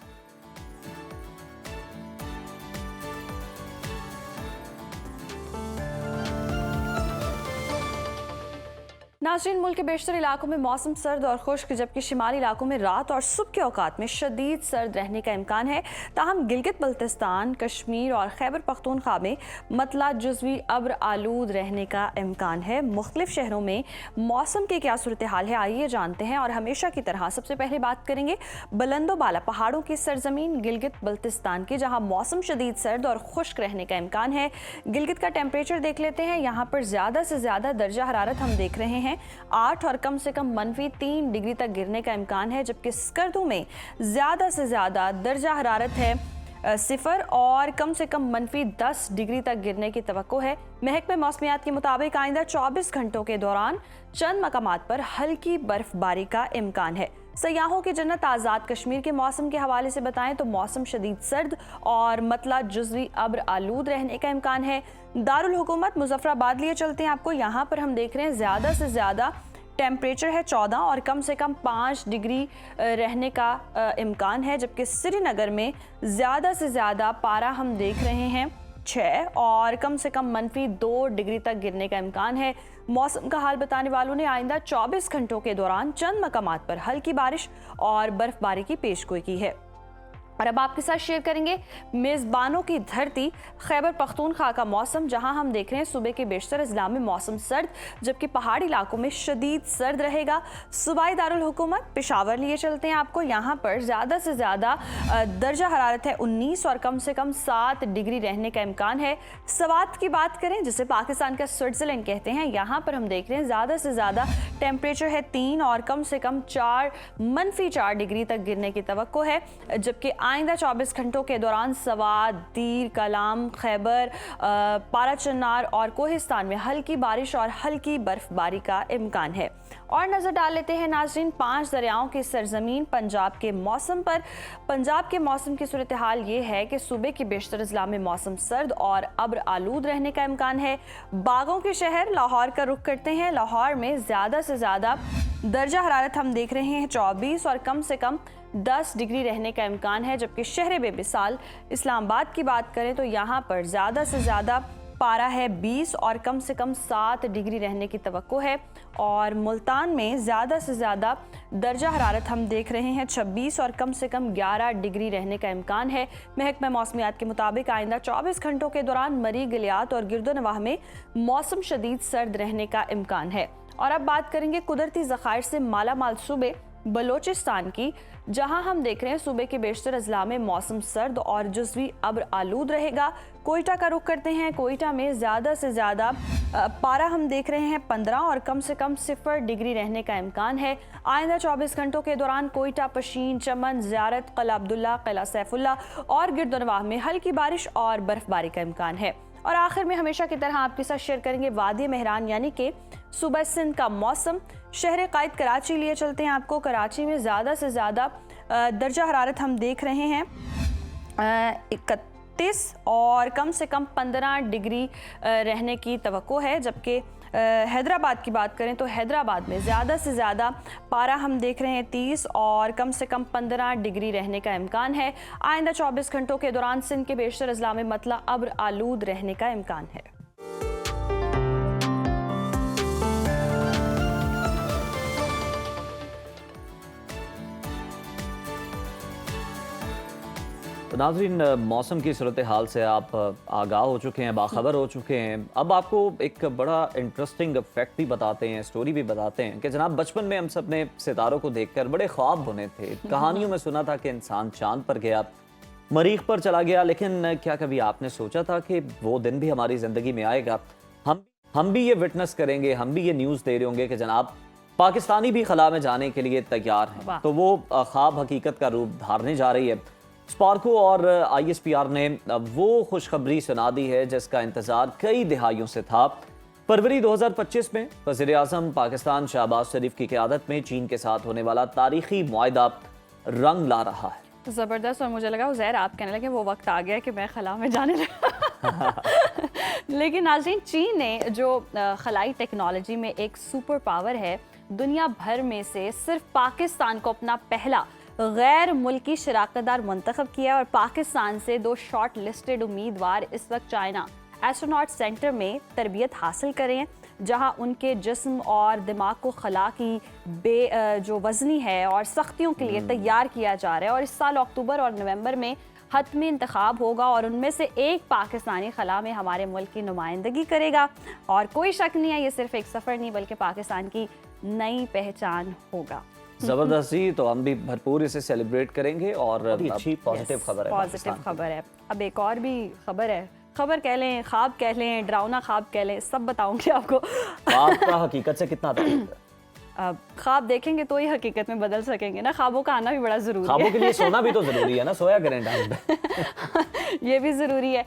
नाज़रीन, मुल्क के बेशतर इलाकों में मौसम सर्द और खुश्क, जबकि शिमाली इलाकों में रात और सुबह के औकात में शदीद सर्द रहने का इम्कान है। ताहम गिलगित बल्तिस्तान, कश्मीर और खैबर पख्तूनख्वा में मतला जुज़वी अब्र आलूद रहने का इम्कान है। मुख्तलिफ शहरों में मौसम की क्या सूरत हाल है आइए जानते हैं। और हमेशा की तरह सबसे पहले बात करेंगे बुलंदो बाला पहाड़ों की सरजमीन गिलगित बल्तिस्तान की, जहाँ मौसम शदीद सर्द और खुश्क रहने का इम्कान है। गिलगित का टेम्परेचर देख लेते हैं। यहाँ पर ज़्यादा से ज़्यादा दर्जा हरारत हम देख रहे हैं 8 और कम से कम -3 डिग्री तक गिरने का इम्कान है, जबकि स्कर्दू में ज़्यादा से ज़्यादा दर्जा हरारत है 0 और कम से कम -10 डिग्री तक गिरने की तवक्को है। महकमे मौसमियात के मुताबिक आइंदा 24 घंटों के दौरान चंद मकामात पर हल्की बर्फबारी का इम्कान है। सयाहों की जन्नत आज़ाद कश्मीर के मौसम के हवाले से बताएं तो मौसम शदीद सर्द और मतला जुज़वी अब्र आलूद रहने का इम्कान है। दारुल हुकूमत मुजफ्फराबाद लिए चलते हैं आपको, यहाँ पर हम देख रहे हैं ज़्यादा से ज़्यादा टेम्परेचर है 14 और कम से कम 5 डिग्री रहने का इम्कान है, जबकि श्रीनगर में ज़्यादा से ज़्यादा पारा हम देख रहे हैं 6 और कम से कम -2 डिग्री तक गिरने का इम्कान है। मौसम का हाल बताने वालों ने आइंदा 24 घंटों के दौरान चंद मकामात पर हल्की बारिश और बर्फबारी की पेशगोई की है। और अब आपके साथ शेयर करेंगे मेज़बानों की धरती खैबर पख्तूनख्वा का मौसम, जहां हम देख रहे हैं सुबह के बेशतर अजला में मौसम सर्द, जबकि पहाड़ी इलाकों में शदीद सर्द रहेगा। सूबाई दारुल हुकूमत पेशावर लिए चलते हैं आपको, यहाँ पर ज़्यादा से ज़्यादा दर्जा हरारत है 19 और कम से कम 7 डिग्री रहने का इम्कान है। सवात की बात करें जिसे पाकिस्तान का स्विट्ज़रलैंड कहते हैं, यहाँ पर हम देख रहे हैं ज़्यादा से ज़्यादा टेम्परेचर है 3 और कम से कम -4 डिग्री तक गिरने की तवक्को है, जबकि आइंदा 24 घंटों के दौरान सवात, दीर, कलाम, खैबर, पारा चन्नार और कोहिस्तान में हल्की बारिश और हल्की बर्फबारी का इम्कान है। और नज़र डाल लेते हैं नाज़रीन 5 दरियाओं की सरजमीन पंजाब के मौसम पर। पंजाब के मौसम की सूरत हाल ये है कि सुबह के बेशतर अजला में मौसम सर्द और अब्र आलूद रहने का इम्कान है। बागों के शहर लाहौर का रुख करते हैं। लाहौर में ज़्यादा से ज़्यादा दर्जा हरारत हम देख रहे हैं 24 और कम से कम 10 डिग्री रहने का इम्कान है, जबकि शहर बेमिसाल इस्लामाबाद की बात करें तो यहाँ पर ज़्यादा से ज़्यादा पारा है 20 और कम से कम 7 डिग्री रहने की तवक्को है। और मुल्तान में ज़्यादा से ज़्यादा दर्जा हरारत हम देख रहे हैं 26 और कम से कम 11 डिग्री रहने का इम्कान है। महकमा मौसमियात के मुताबिक आइंदा 24 घंटों के दौरान मरी, गिलियात और गिरदोनवाह में मौसम शदीद सर्द रहने का इम्कान है। और अब बात करेंगे कुदरती ज़खायर से माला माल सूबे बलोचिस्तान की, जहां हम देख रहे हैं सूबे के बेशतर अजला में मौसम सर्द और जुज़वी अब्र आलूद रहेगा। कोयटा का रुख करते हैं। कोयटा में ज़्यादा से ज़्यादा पारा हम देख रहे हैं 15 और कम से कम 0 डिग्री रहने का इम्कान है। आइंदा 24 घंटों के दौरान कोयटा, पशीन, चमन, ज़ियारत, क़िला अब्दुल्ला, क़िला सैफुल्ला और गिरदोनवाह में हल्की बारिश और बर्फबारी का इम्कान है। और आखिर में हमेशा की तरह आपके साथ शेयर करेंगे वादी मेहरान यानी कि सूबा सिंध का मौसम। शहर कायद कराची लिए चलते हैं आपको। कराची में ज़्यादा से ज़्यादा दर्जा हरारत हम देख रहे हैं 31 और कम से कम 15 डिग्री रहने की तवक्को है। जबकि हैदराबाद की बात करें तो हैदराबाद में ज़्यादा से ज़्यादा पारा हम देख रहे हैं 30 और कम से कम 15 डिग्री रहने का इम्कान है। आइंदा 24 घंटों के दौरान सिंध के बेशतर अजला में मतला अब्र आलूद रहने का इम्कान है। तो नाज़रीन, मौसम की सूरत हाल से आप आगाह हो चुके हैं, बाखबर हो चुके हैं। अब आपको एक बड़ा इंटरेस्टिंग फैक्ट भी बताते हैं, स्टोरी भी बताते हैं कि जनाब बचपन में हम सब ने सितारों को देखकर बड़े ख्वाब बुने थे। कहानियों में सुना था कि इंसान चांद पर गया, मरीख पर चला गया, लेकिन क्या कभी आपने सोचा था कि वो दिन भी हमारी ज़िंदगी में आएगा? हम भी ये विटनेस करेंगे, हम भी ये न्यूज़ दे रहे होंगे कि जनाब पाकिस्तानी भी खला में जाने के लिए तैयार हैं। तो वो ख्वाब हकीकत का रूप धारने जा रही है। स्पार्को और ISPR ने वो खुशखबरी सुना दी है जिसका इंतजार कई दिहाइयों से था। फरवरी 2025 में वज़ीर-ए-आज़म पाकिस्तान शहबाज शरीफ की क़यादत में चीन के साथ होने वाला तारीखी मुआहदा रंग ला रहा है। ज़बरदस्त। और मुझे लगा उज़ैर आप कहने लगे वो वक्त आ गया कि मैं खला में जाने लगा। लेकिन नाज़रीन, चीन ने जो खलाई टेक्नोलॉजी में एक सुपर पावर है, दुनिया भर में से सिर्फ पाकिस्तान को अपना पहला गैर मुल्की शराकतदार मुंतखब किया। और पाकिस्तान से 2 शॉर्ट लिस्टेड उम्मीदवार इस वक्त चाइना एस्ट्रोनॉट सेंटर में तरबियत हासिल करें, जहां उनके जिस्म और दिमाग को खला की जो वज़नी है और सख्तियों के लिए तैयार किया जा रहा है। और इस साल अक्टूबर और नवंबर में हतमी इंतखाब होगा और उनमें से एक पाकिस्तानी खला में हमारे मुल्क की नुमाइंदगी करेगा। और कोई शक नहीं है, ये सिर्फ एक सफ़र नहीं बल्कि पाकिस्तान की नई पहचान होगा। जबरदस्ती। तो हम भी भरपूर इसे सेलिब्रेट करेंगे और अच्छी पॉजिटिव खबर है। पॉजिटिव खबर है। अब एक और भी खबर है, खबर कह लें, ख्वाब कह लें, डरावना ख्वाब कह लें, सब बताऊंगी आपको। ख्वाब का हकीकत से कितना ताल्लुक है? अब ख्वाब देखेंगे तो ही हकीकत में बदल सकेंगे ना। ख्वाबों का आना भी बड़ा ज़रूरी है। ख्वाबों के लिए सोना भी तो ज़रूरी है ना, सोया करें डाउन। ये भी ज़रूरी है।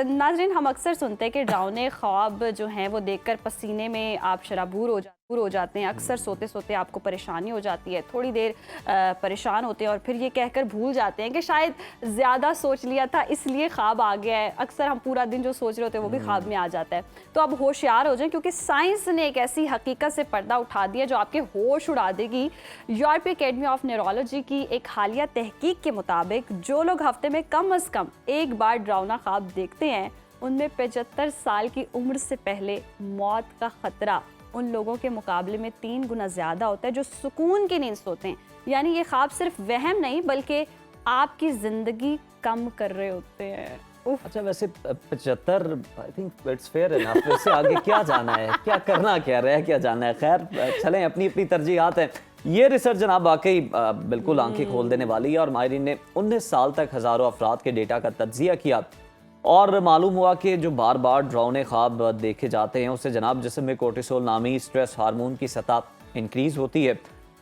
नाज़रीन, हम अक्सर सुनते हैं कि डरावने ख्वाब जो हैं वो देखकर पसीने में आप शराबूर हो जाते हैं। अक्सर सोते सोते आपको परेशानी हो जाती है, थोड़ी देर परेशान होते हैं और फिर ये कहकर भूल जाते हैं कि शायद ज़्यादा सोच लिया था इसलिए ख्वाब आ गया है। अक्सर हम पूरा दिन जो सोच रहे होते हैं वो भी ख्वाब में आ जाता है। तो अब होशियार हो जाएं, क्योंकि साइंस ने एक ऐसी हकीकत से पर्दा उठा दिया जो आपके होश उड़ा देगी। यूरोपीय अकेडमी ऑफ न्यूरोलॉजी की एक हालिया तहकीक के मुताबिक जो लोग हफ्ते में कम अज़ कम एक बार डरावना ख्वाब देखते हैं, उनमें 75 साल की उम्र से पहले मौत का खतरा उन लोगों के मुकाबले में 3 गुना ज़्यादा होता है जो सुकून की नींद सोते हैं। यानी ये ख्वाब सिर्फ वहम नहीं बल्कि आपकी ज़िंदगी कम कर रहे होते हैं। अच्छा, वैसे 75 I think it's fair enough. इससे आगे क्या जाना है, क्या करना, क्या रह क्या जाना है। खैर, चलें, अपनी अपनी तरजीहात हैं। ये रिसर्च जनाब वाकई बिल्कुल आंखें खोल देने वाली है। और माहिरीन ने 19 साल तक हज़ारों अफराद के डेटा का तज्जिया किया और मालूम हुआ कि जो बार बार डरावने ख्वाब देखे जाते हैं उससे जनाब जिस्म में कोर्टिसोल नामी स्ट्रेस हार्मोन की सतह इंक्रीज़ होती है।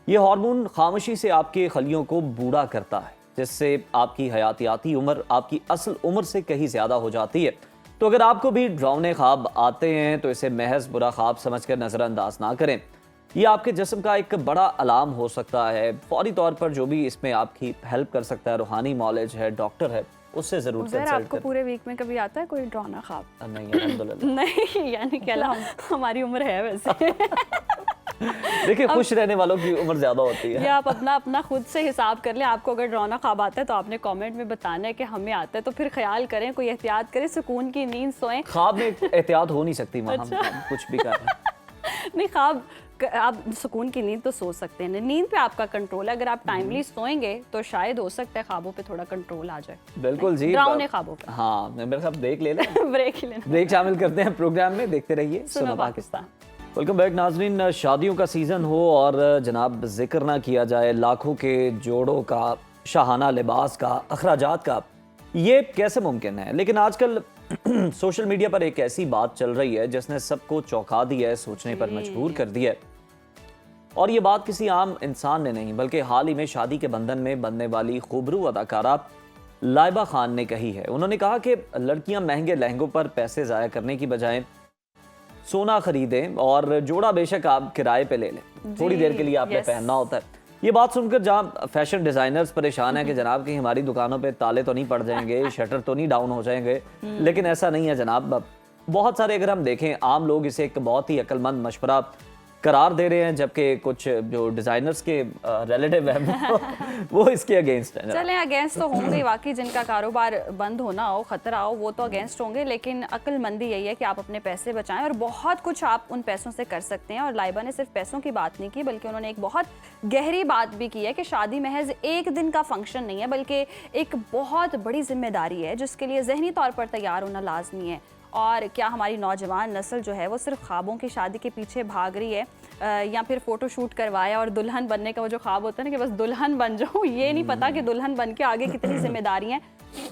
ये हार्मोन खामोशी से आपके खलियों को बूढ़ा करता है, जिससे आपकी हयातियाती उम्र आपकी असल उम्र से कहीं ज़्यादा हो जाती है। तो अगर आपको भी डरावने ख्वाब आते हैं तो इसे महज बुरा ख्वाब समझकर नज़रअंदाज ना करें। ये आपके जिस्म का एक बड़ा अलार्म हो सकता है। फौरी तौर पर जो भी इसमें आपकी हेल्प कर सकता है, रूहानी नॉलेज है, डॉक्टर है, उससे जरूर कंसल्ट करें। आपको पूरे वीक में कभी आता है कोई डरावना ख्वाब? नहीं, अल्हम्दुलिल्लाह। नहीं, यानी कि हमारी उम्र है वैसे। देखिए खुश रहने वालों की उम्र ज्यादा होती है। ये आप अपना खुद से हिसाब कर लें। आपको अगर डरावना ख्वाब आता है तो आपने कमेंट में बताना है कि हमें आता है, तो फिर ख्याल करें, कोई एहतियात करें, सुकून की नींद सोएं। ख्वाब में एहतियात हो नहीं सकती मां, हम कुछ भी कर रहे हैं। नहीं, ख्वाब आप सुकून की नींद तो सो सकते हैं, नींद पे आपका कंट्रोल है। अगर आप टाइमली सोएंगे तो शायद हो सकता है ख्वाबों पे थोड़ा कंट्रोल आ जाए। बिल्कुल जी, डरावने ख्वाबों पे। हाँ, मेरे साथ ब्रेक ले लें। ब्रेक ही लेना। ब्रेक शामिल करते हैं प्रोग्राम में, देखते रहिए सुनो पाकिस्तान। वेलकम बैक नाजरीन। शादियों का सीजन हो और जनाब जिक्र ना किया जाए लाखों के जोड़ों का, शाहाना लिबास का, अखराजात का, ये कैसे मुमकिन है? लेकिन आजकल सोशल मीडिया पर एक ऐसी बात चल रही है जिसने सबको चौंका दिया है, सोचने पर मजबूर कर दिया है। और ये बात किसी आम इंसान ने नहीं बल्कि हाल ही में शादी के बंधन में बनने वाली खूबरू अदाकारा लाइबा खान ने कही है। उन्होंने कहा कि लड़कियां महंगे लहंगों पर पैसे ज़ाया करने की बजाय सोना खरीदें और जोड़ा बेशक आप किराए पे ले लें, थोड़ी देर के लिए आपने पहनना होता है। ये बात सुनकर जहाँ फैशन डिजाइनर्स परेशान है कि जनाब कहीं हमारी दुकानों पे ताले तो नहीं पड़ जाएंगे, शटर तो नहीं डाउन हो जाएंगे, लेकिन ऐसा नहीं है जनाब। बहुत सारे अगर हम देखें आम लोग इसे एक बहुत ही अक्लमंद मशवरा करार दे रहे हैं, जबकि कुछ जो डिजाइनर्स के रिलेटिव हैं वो इसके अगेंस्ट हैं। चलें, अगेंस्ट तो होंगे, वाकई जिनका कारोबार बंद होना हो, खतरा हो, वो तो अगेंस्ट होंगे, लेकिन अक्लमंदी यही है कि आप अपने पैसे बचाएं और बहुत कुछ आप उन पैसों से कर सकते हैं। और लाइबा ने सिर्फ पैसों की बात नहीं की बल्कि उन्होंने एक बहुत गहरी बात भी की है कि शादी महज एक दिन का फंक्शन नहीं है बल्कि एक बहुत बड़ी जिम्मेदारी है जिसके लिए जहनी तौर पर तैयार होना लाजमी है। और क्या हमारी नौजवान नस्ल जो है वो सिर्फ ख्वाबों की शादी के पीछे भाग रही है या फिर फ़ोटो शूट करवाया और दुल्हन बनने का वो जो ख्वाब होता है ना कि बस दुल्हन बन जाऊँ, ये नहीं पता कि दुल्हन बन के आगे कितनी जिम्मेदारी हैं,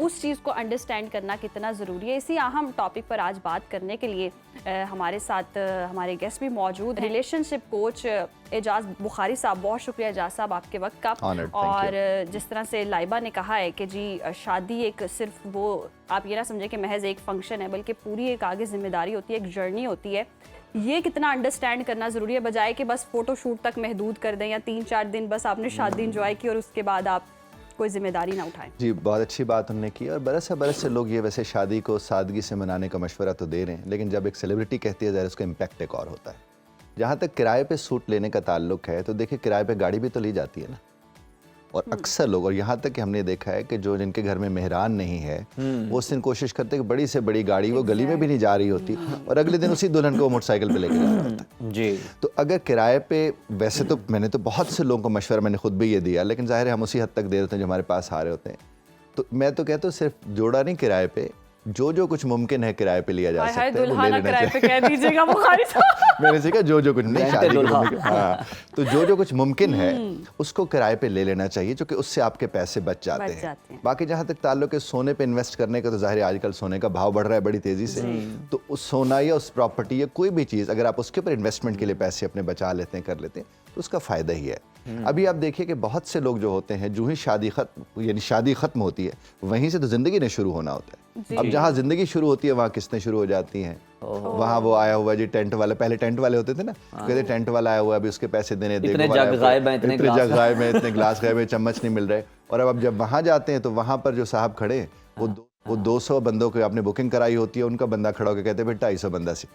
उस चीज़ को अंडरस्टैंड करना कितना ज़रूरी है। इसी अहम टॉपिक पर आज बात करने के लिए हमारे साथ हमारे गेस्ट भी मौजूद हैं। रिलेशनशिप कोच एजाज बुखारी साहब, बहुत शुक्रिया एजाज साहब आपके वक्त का। और जिस तरह से लाइबा ने कहा है कि जी शादी एक सिर्फ वो आप ये ना समझे कि महज एक फंक्शन है बल्कि पूरी एक आगे जिम्मेदारी होती है, एक जर्नी होती है। ये कितना अंडरस्टैंड करना ज़रूरी है, बजाय कि बस फ़ोटो शूट तक महदूद कर दें या 3-4 दिन बस आपने शादी इंजॉय की और उसके बाद आप कोई जिम्मेदारी ना उठाएं। जी, बहुत अच्छी बात उन्होंने की। और बरस से लोग ये वैसे शादी को सादगी से मनाने का मशवरा तो दे रहे हैं, लेकिन जब एक सेलिब्रिटी कहती है ज़रा उसका इम्पैक्ट एक और होता है। जहाँ तक किराए पे सूट लेने का ताल्लुक है तो देखिए किराए पे गाड़ी भी तो ली जाती है ना, और अक्सर लोग, और यहाँ तक कि हमने देखा है कि जो जिनके घर में मेहरान नहीं है वो उस दिन कोशिश करते हैं कि बड़ी से बड़ी गाड़ी वो गली में भी नहीं जा रही होती और अगले दिन उसी दुल्हन को मोटरसाइकिल पे लेके जाना होता है जी। तो अगर किराए पे, वैसे तो मैंने तो बहुत से लोगों को मशवरा मैंने खुद भी ये दिया, लेकिन ज़ाहिर है हम उसी हद तक दे देते हैं जो हमारे पास आ रहे होते हैं। तो मैं तो कहता हूँ सिर्फ जोड़ा नहीं, किराए पे जो कुछ मुमकिन है किराए पे लिया जा सकता है, वो ले लेना किराए पे कह दीजिएगा बुखारी साहब। मैंने सीखा जो कुछ नहीं शादी हाँ, तो जो कुछ मुमकिन है उसको किराए पे ले लेना चाहिए, क्योंकि उससे आपके पैसे बच जाते हैं। बाकी जहाँ तक ताल्लुक है सोने पे इन्वेस्ट करने का, तो जाहिर है आजकल सोने का भाव बढ़ रहा है बड़ी तेजी से, तो उस सोना या उस प्रॉपर्टी या कोई भी चीज़ अगर आप उसके ऊपर इन्वेस्टमेंट के लिए पैसे अपने बचा लेते हैं, कर लेते हैं, तो उसका फ़ायदा ही है। अभी आप देखिए कि बहुत से लोग जो होते हैं जो ही शादी ख़त्म होती है वहीं से तो ज़िंदगी ने शुरू होना होता है। अब जहाँ ज़िंदगी शुरू होती है वहाँ किस्तें शुरू हो जाती हैं। वहाँ वो आया हुआ जी टेंट वाला, पहले टेंट वाले होते थे ना, कहते टेंट वाला आया हुआ अभी उसके पैसे देने, इतने जग गायब हैं, इतने ग्लास गायब हैं, चम्मच नहीं मिल रहे। और अब जब वहाँ जाते हैं तो वहाँ पर जो साहब खड़े वो 200 बंदों की आपने बुकिंग कराई होती है, उनका बंदा खड़ा होकर कहते हैं 250 बंदा से।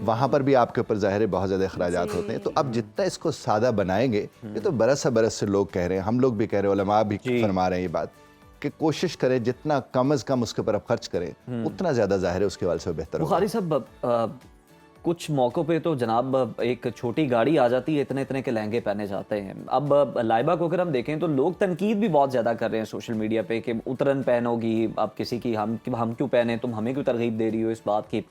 वहाँ पर भी आपके ऊपर ज़ाहिर है बहुत ज़्यादा अखराजात होते हैं। तो अब जितना इसको सादा बनाएंगे, ये तो बरस से लोग कह रहे हैं, हम लोग भी कह रहे हैं, उलमा भी फरमा रहे हैं ये बात कि कोशिश करें जितना कम से कम उसके ऊपर आप खर्च करें उतना ज़्यादा ज़ाहिर है उसके वाले से बेहतर होगा। बुखारी साहब कुछ मौक़ों पे तो जनाब एक छोटी गाड़ी आ जाती है, इतने के लहंगे पहने जाते हैं। अब लाइबा को अगर हम देखें तो लोग तनकीद भी बहुत ज़्यादा कर रहे हैं सोशल मीडिया पे कि उतरन पहनोगी आप किसी की, हम क्यों पहने, तुम हमें क्यों तरगीब दे रही हो इस बात की।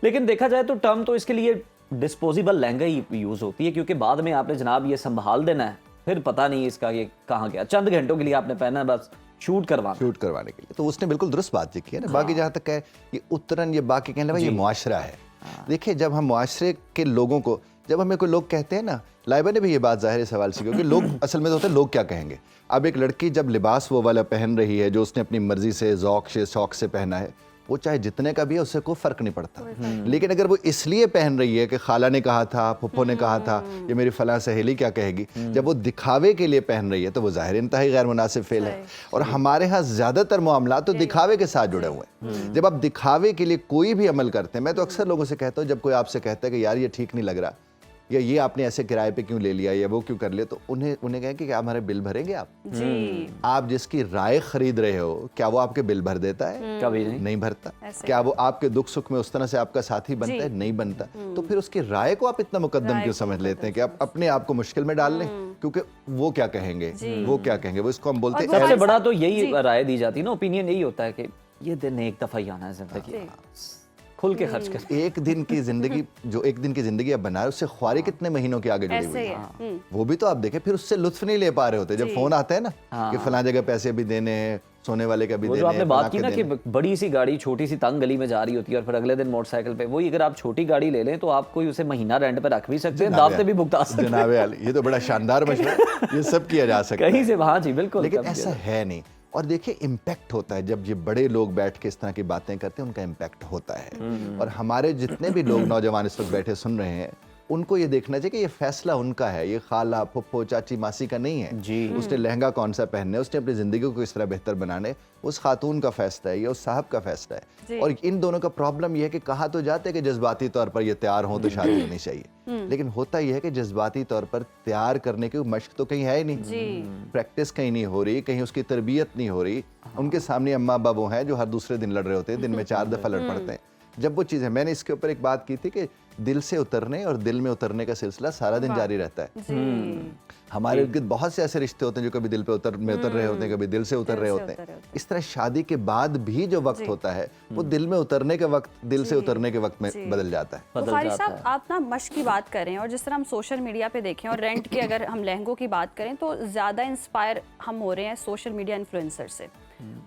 लेकिन देखा जाए तो टर्म तो इसके लिए डिस्पोजेबल लहंगा ही यूज़ होती है, क्योंकि बाद में आपने जनाब ये संभाल देना है, फिर पता नहीं इसका ये कहाँ गया। चंद घंटों के लिए आपने पहना है बस शूट करवाने के लिए। तो उसने बिल्कुल दुरुस्त बात की है ना। बाकी जहाँ तक है ये उतरन, ये बाकी कहने लगा ये मुआशरा है। देखिए जब हम मुआशरे के लोगों को, जब हमें कोई लोग कहते हैं ना, लाइबा ने भी ये बात ज़ाहिर सवाल से, क्योंकि लोग असल में तो होते हैं लोग क्या कहेंगे। अब एक लड़की जब लिबास वो वाला पहन रही है जो उसने अपनी मर्जी से ज़ौक़ से शौक़ से पहना है, वो चाहे जितने का भी है उससे कोई फ़र्क नहीं पड़ता। लेकिन अगर वो इसलिए पहन रही है कि खाला ने कहा था, फुप्पो ने कहा था, ये मेरी फ़लाँ सहेली क्या कहेगी, जब वो दिखावे के लिए पहन रही है तो वो ज़ाहिर इंतहाई गैर मुनासिब फ़ेल है। और हमारे यहाँ ज़्यादातर मामला तो दिखावे के साथ जुड़े हुए हैं। जब आप दिखावे के लिए कोई भी अमल करते हैं, मैं तो अक्सर लोगों से कहता हूँ, जब कोई आपसे कहता है कि यार ये ठीक नहीं लग रहा, या ये आपने ऐसे किराए पे क्यों ले लिया या वो क्यों कर लिया, तो उन्हें कहें कि क्या हमारे बिल भरेंगे आप? जी। आप जिसकी राय खरीद रहे हो क्या वो आपके बिल भर देता है? कभी नहीं भरता। क्या वो आपके दुख सुख में उस तरह से आपका साथी बनता है? नहीं बनता। तो फिर उसकी राय को आप इतना मुकद्दम क्यों समझ लेते हैं कि आप अपने आप को मुश्किल में डाल लें? क्योंकि वो क्या कहेंगे, वो क्या कहेंगे, वो इसको हम बोलते हैं। सबसे बड़ा तो यही राय दी जाती है ना, ओपिनियन यही होता है कि ये दिन एक दफा ही आना है जिंदगी, खुल के खर्च कर। एक दिन की जिंदगी आप बना रहे हो, उससे ख्वारी कितने महीनों की आगे जुड़ी हुई है। वो भी तो आप देखें, फिर उससे लुत्फ नहीं ले पा रहे होते। जब फोन आता है ना कि फलां जगह पैसे भी देने हैं, सोने वाले का भी देने हैं। आपने बात की ना कि बड़ी सी गाड़ी छोटी सी तंग गली में जा रही होती है और फिर अगले दिन मोटरसाइकिल पे, वही अगर आप छोटी गाड़ी ले लें तो आप कोई उसे महीना रेंट पे रख भी सकते हैं, दावतें भी भुगता सकते हैं। जनाबे आली, ये तो बड़ा शानदार मशवरा है, ये सब किया जा सकता है कहीं से। हाँ जी बिल्कुल, लेकिन ऐसा है नहीं। और देखिए इम्पैक्ट होता है जब ये बड़े लोग बैठ के इस तरह की बातें करते हैं, उनका इम्पैक्ट होता है। और हमारे जितने भी लोग नौजवान इस वक्त बैठे सुन रहे हैं, उनको ये देखना चाहिए कि ये फैसला उनका है, ये खाला फुप्पो चाची मासी का नहीं है जी। उसने लहंगा कौन सा पहनना है, उसने अपनी ज़िंदगी को किस तरह बेहतर बनाने, उस खातून का फैसला है, ये उस साहब का फैसला है। और इन दोनों का प्रॉब्लम ये है कि कहा तो जाते हैं कि जज्बाती तौर पर ये तैयार हों तो शादी होनी चाहिए, लेकिन होता यह है कि जज्बाती तौर पर तैयार करने की मशक तो कहीं है ही नहीं, प्रैक्टिस कहीं नहीं हो रही, कहीं उसकी तरबियत नहीं हो रही। उनके सामने अम्मा बाबू हैं जो हर दूसरे दिन लड़ रहे होते हैं, दिन में 4 दफ़ा लड़ पड़ते हैं। जब वो चीज़ है, मैंने इसके ऊपर एक बात की थी कि दिल से उतरने और दिल में उतरने का सिलसिला सारा दिन जारी रहता है। हमारे इर्द बहुत से ऐसे रिश्ते होते हैं जो कभी दिल पे उतर रहे होते हैं, कभी दिल से उतर रहे होते हैं। इस तरह शादी के बाद भी जो वक्त होता है वो दिल में उतरने के वक्त, दिल से उतरने के वक्त में बदल जाता है। बुखारी साहब, आप ना मश्क की बात करें और जिस तरह हम सोशल मीडिया पे देखें और रेंट के अगर हम लहंगों की बात करें तो ज्यादा इंस्पायर हम हो रहे हैं सोशल मीडिया इन्फ्लुएंसर से।